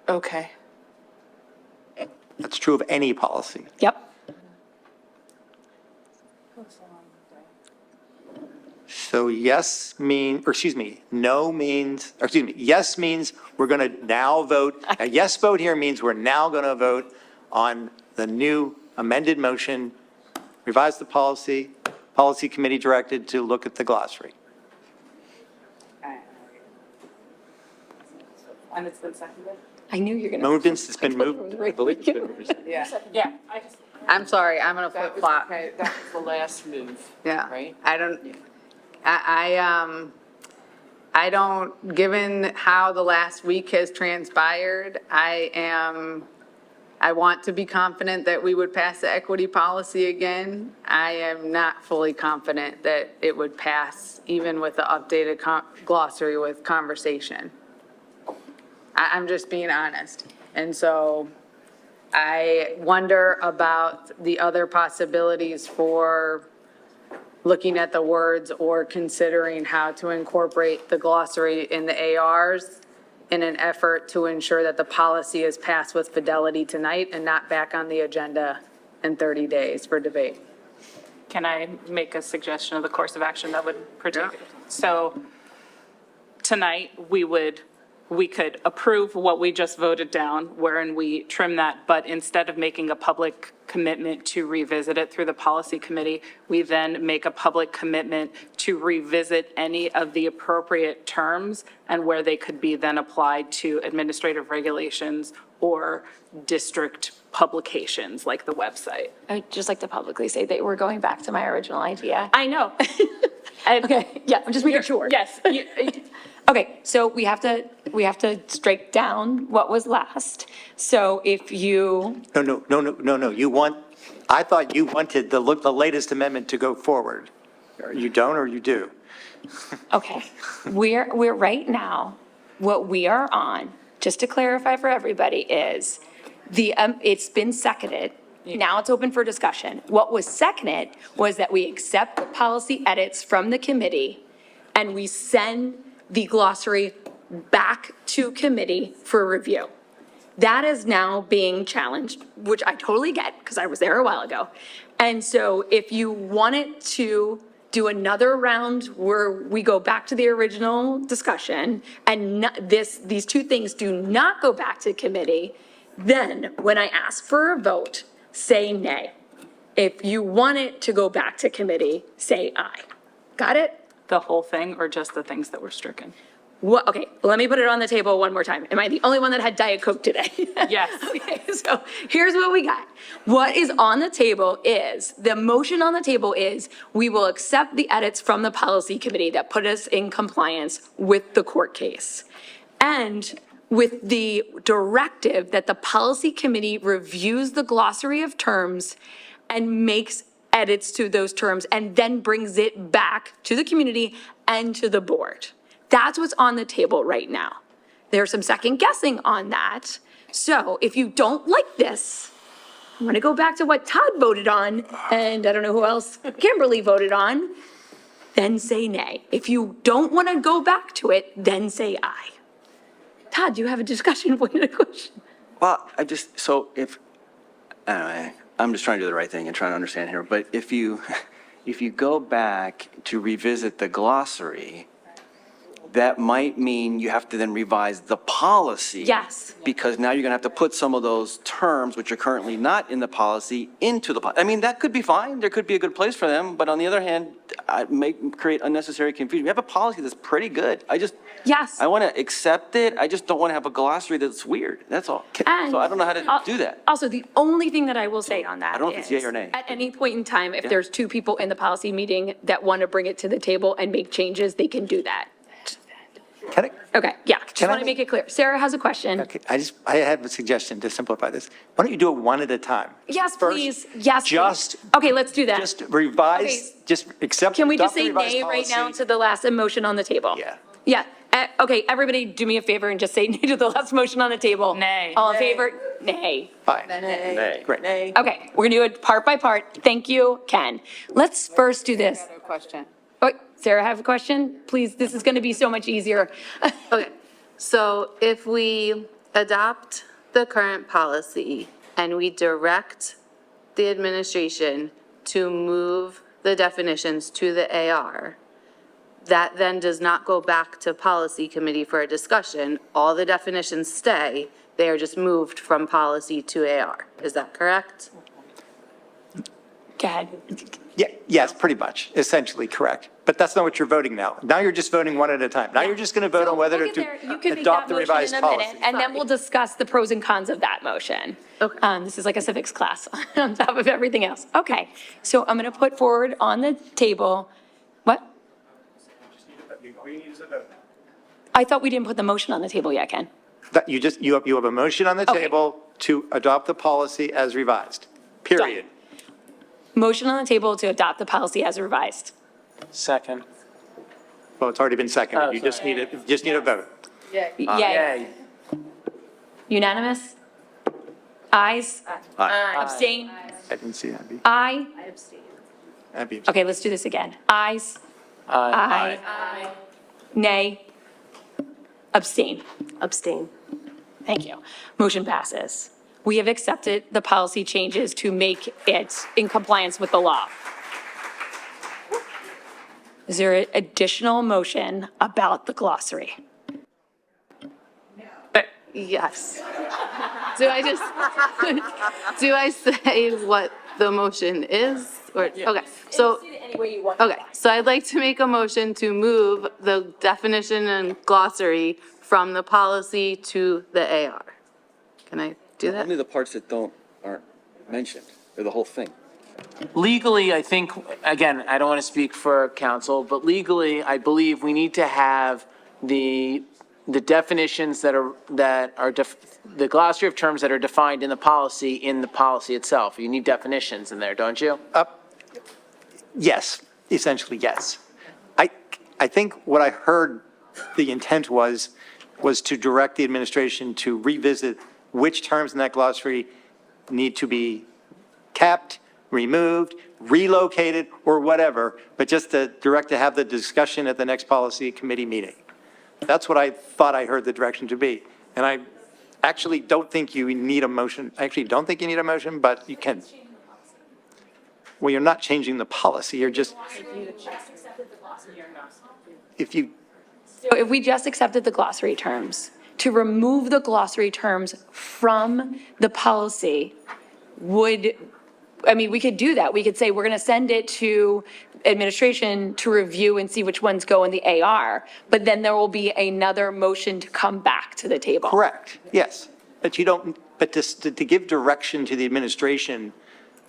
Okay. That's true of any policy. Yep. So yes means we're going to now vote. A yes vote here means we're now going to vote on the new amended motion, revise the policy committee directed to look at the glossary. And it's been seconded? I knew you were going to. It's been moved. I believe it's been moved. Yeah. I'm sorry, I'm going to flip flop. Okay, that was the last move. Yeah. Right? I don't, given how the last week has transpired, I want to be confident that we would pass the equity policy again. I am not fully confident that it would pass even with the updated glossary with conversation. I'm just being honest. And so I wonder about the other possibilities for looking at the words or considering how to incorporate the glossary in the ARs in an effort to ensure that the policy is passed with fidelity tonight and not back on the agenda in 30 days for debate. Can I make a suggestion of the course of action that would protect? So tonight, we could approve what we just voted down, wherein we trim that, but instead of making a public commitment to revisit it through the policy committee, we then make a public commitment to revisit any of the appropriate terms and where they could be then applied to administrative regulations or district publications like the website. I'd just like to publicly say that we're going back to my original idea. I know. Okay, yeah, I'm just making sure. Yes. Okay, so we have to strike down what was last. So if you, No, you want, I thought you wanted the latest amendment to go forward. You don't or you do? okay, we're right now, what we are on, just to clarify for everybody, is it's been seconded. Now it's open for discussion. What was seconded was that we accept the policy edits from the committee and we send the glossary back to committee for review. That is now being challenged, which I totally get because I was there a while ago. And so if you wanted to do another round where we go back to the original discussion and these two things do not go back to committee, then when I ask for a vote, say nay. If you want it to go back to committee, say aye. Got it? The whole thing or just the things that were stricken? What, okay, let me put it on the table one more time. Am I the only one that had Diet Coke today? Yes. Okay, so here's what we got. What is on the table is, the motion on the table is, we will accept the edits from the policy committee that put us in compliance with the court case. And with the directive that the policy committee reviews the glossary of terms and makes edits to those terms and then brings it back to the community and to the board. That's what's on the table right now. There's some second guessing on that. So if you don't like this, I'm gonna go back to what Todd voted on, and I don't know who else Kimberly voted on, then say nay. If you don't wanna go back to it, then say aye. Todd, do you have a discussion point of question? Well, anyway, I'm just trying to do the right thing and trying to understand here, but if you go back to revisit the glossary, that might mean you have to then revise the policy. Yes. Because now you're gonna have to put some of those terms, which are currently not in the policy, into the policy. I mean, that could be fine, there could be a good place for them, but on the other hand, it may create unnecessary confusion. We have a policy that's pretty good. Yes. I wanna accept it, I just don't wanna have a glossary that's weird, that's all. So I don't know how to do that. Also, the only thing that I will say on that I don't know if it's is, yay or nay. at any point in time, if Yeah. there's two people in the policy meeting that want to bring it to the table and make changes, they can do that. Can I, Okay, yeah, just Can I want to make it clear. Sarah has a question. okay, I have a suggestion to simplify this. Why don't you do it one at a time? Yes, First, please. Yes, please. Just, Okay, let's do that. just revise, just accept. Can we just adopt the say revised nay right now policy. to the last motion on the table? Yeah. Yeah. Okay, everybody do me a favor and just say nay to the last motion on the table. Nay. All in favor? Nay. Fine. Nay. Great. Nay. Okay, we're gonna do it part by part. Thank you, Ken. Let's first do this. Question. Oh, Sarah, have a question? Please, this is gonna be so much easier. Okay, so if we adopt the current policy and we direct the administration to move the definitions to the AR, that then does not go back to policy committee for a discussion. All the definitions stay, they are just moved from policy to AR. Is that correct? Go ahead. Yeah, yes, pretty much, essentially correct. But that's not what you're voting now. Now you're just voting one at a time. Now you're just going to vote on whether We'll get to there. You can make adopt that the motion revised in a minute, policy. and then we'll discuss the pros and cons of that motion. Okay. This is like a civics class on top of everything else. Okay, so I'm gonna put forward on the table, what? I thought we didn't put the motion on the table yet, Ken. That you have a motion on the Okay. table to adopt the policy as revised, period. Motion on the table to adopt the policy as revised. Second. Well, it's already been seconded. Oh, You just need a vote. Yay. Unanimous? Ayes? Abstain? I didn't see Abby. Aye? Abby. Okay, let's do this again. Ayes? Aye. Nay? Abstain? Abstain. Thank you. Motion passes. We have accepted the policy changes to make it in compliance with the law. Is there an additional motion about the glossary? Yes. Do I say what the motion is? Or, okay, so. Okay, so I'd like to make a motion to move the definition and glossary from the policy to the AR. Can I do that? Only the parts that aren't mentioned, or the whole thing. Legally, I think, again, I don't want to speak for council, but legally, I believe we need to have the definitions the glossary of terms that are defined in the policy itself. You need definitions in there, don't you? Yes, essentially, yes. I think what I heard the intent was to direct the administration to revisit which terms in that glossary need to be kept, removed, relocated, or whatever, but just to direct to have the discussion at the next policy committee meeting. That's what I thought I heard the direction to be. And I actually don't think you need a motion. I actually don't think you need a motion, but you can. Well, you're not changing the policy. You're just, if you, So if we just accepted the glossary terms, to remove the glossary terms from the policy we could do that. We could say, we're going to send it to administration to review and see which ones go in the AR, but then there will be another motion to come back to the table. correct, yes. But you don't, but to give direction to the administration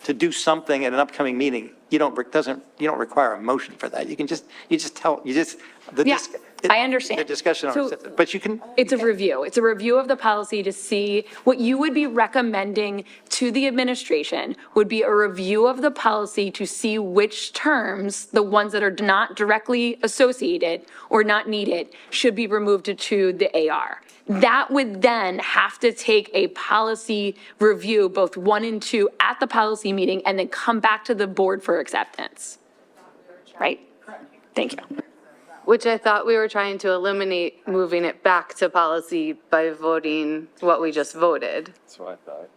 to do something at an upcoming meeting, you don't require a motion for that. You just tell, I understand. The discussion, but you can. It's a review. It's a review of the policy to see what you would be recommending to the administration would be a review of the policy to see which terms, the ones that are not directly associated or not needed, should be removed to the AR. That would then have to take a policy review, both 1 and 2, at the policy meeting, and then come back to the board for acceptance. Right? Thank you. Which I thought we were trying to eliminate moving it back to policy by voting what we just voted. That's what I thought.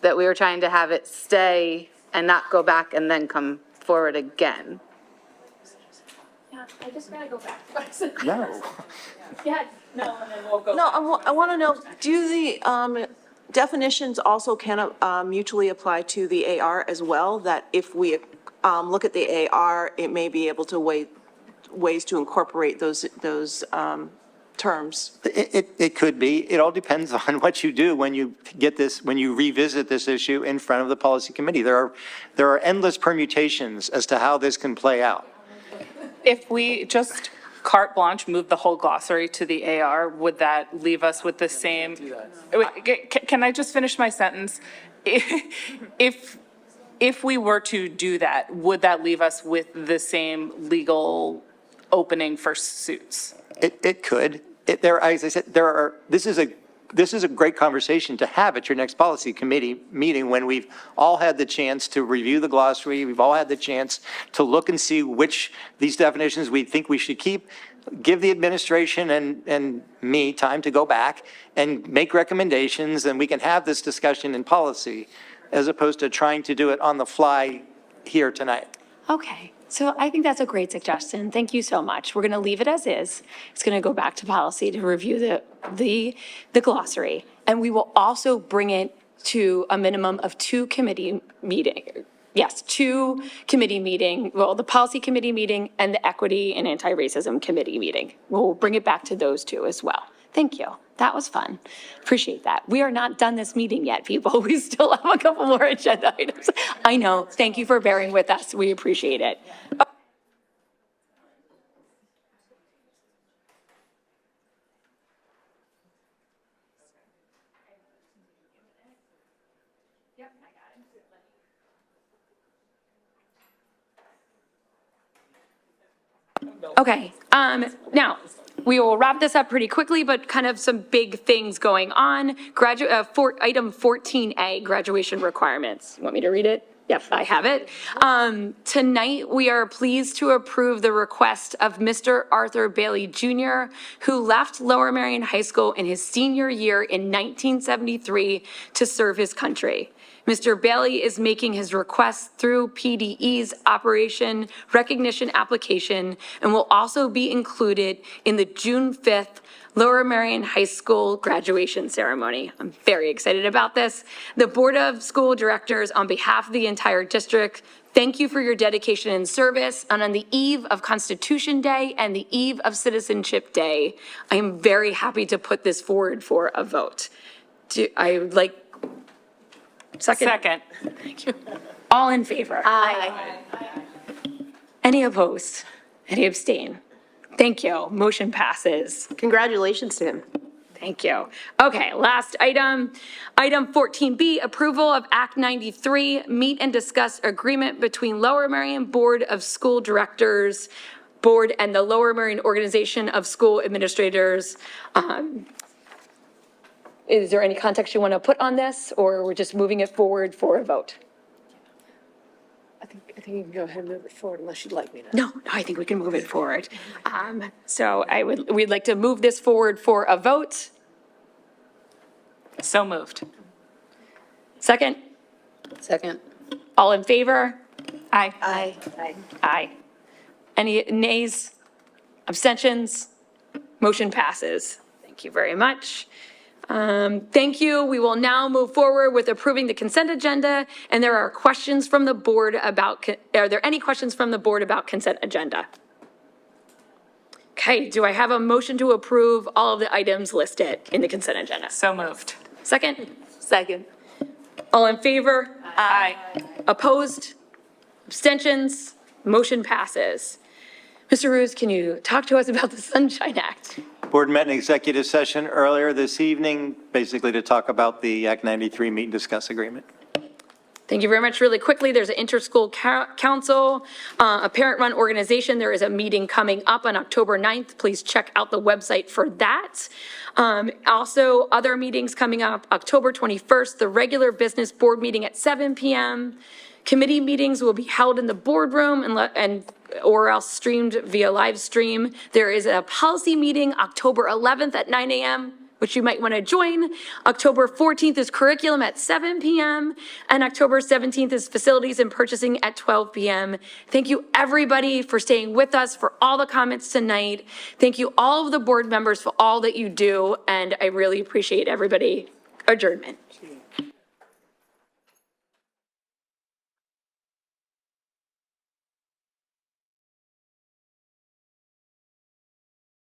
That we were trying to have it stay and not go back and then come forward again. Yeah, I just gotta go back. No. Yeah, no, and then we'll go. No, I want to know, do the definitions also can mutually apply to the AR as well? That if we look at the AR, it may be able to ways to incorporate those terms? It could be. It all depends on what you do when you revisit this issue in front of the policy committee. There are endless permutations as to how this can play out. If we just carte blanche move the whole glossary to the AR, would that leave us with the same? Wait, can I just finish my sentence? If we were to do that, would that leave us with the same legal opening for suits? It could. As I said, this is a great conversation to have at your next policy committee meeting when we've all had the chance to review the glossary. We've all had the chance to look and see which these definitions we think we should keep, give the administration and me time to go back and make recommendations, and we can have this discussion in policy as opposed to trying to do it on the fly here tonight. Okay, so I think that's a great suggestion. Thank you so much. We're going to leave it as is. It's going to go back to policy to review the glossary. And we will also bring it to a minimum of 2 committee meetings. Yes, 2 committee meeting, well, the policy committee meeting and the equity and anti-racism committee meeting. We'll bring it back to those 2 as well. Thank you. That was fun. Appreciate that. We are not done this meeting yet, people. We still have a couple more agenda items. I know. Thank you for bearing with us. We appreciate it. Okay, now, we will wrap this up pretty quickly, but kind of some big things going on. Item 14A, graduation requirements. You want me to read it? Yep, I have it. Tonight, we are pleased to approve the request of Mr. Arthur Bailey Jr., who left Lower Merion High School in his senior year in 1973 to serve his country. Mr. Bailey is making his request through PDE's Operation Recognition application and will also be included in the June 5th Lower Merion High School graduation ceremony. I'm very excited about this. The Board of School Directors, on behalf of the entire district, thank you for your dedication and service. And on the eve of Constitution Day and the eve of Citizenship Day, I am very happy to put this forward for a vote. Second. Thank you. All in favor? Aye. Any opposed? Any abstain? Thank you. Motion passes. Congratulations to him. Thank you. Okay, last item. Item 14B, approval of Act 93, meet and discuss agreement between Lower Merion Board of School Directors Board and the Lower Merion Organization of School Administrators. Is there any context you want to put on this, or we're just moving it forward for a vote? I think you can go ahead and move it forward unless you'd like me to. No, I think we can move it forward. So we'd like to move this forward for a vote. So moved. Second? Second. All in favor? Aye. Aye. Aye. Any nays? Abstentions? Motion passes. Thank you very much. Thank you. We will now move forward with approving the consent agenda, and there are questions from the board about, are there any questions from the board about consent agenda? Okay, do I have a motion to approve all of the items listed in the consent agenda? So moved. Second? Second. All in favor? Aye. Opposed? Abstentions? Motion passes. Mr. Roos, can you talk to us about the Sunshine Act? Board met in executive session earlier this evening, basically to talk about the Act 93 meet and discuss agreement. Thank you very much. Really quickly, there's an interschool council, a parent-run organization. There is a meeting coming up on October 9th. Please check out the website for that. Also, other meetings coming up, October 21st, the regular business board meeting at 7 p.m. Committee meetings will be held in the boardroom or else streamed via live stream. There is a policy meeting October 11th at 9 a.m., which you might want to join. October 14th is curriculum at 7 p.m. and October 17th is facilities and purchasing at 12 p.m. Thank you everybody for staying with us, for all the comments tonight. Thank you all of the board members for all that you do, and I really appreciate everybody. Adjournment.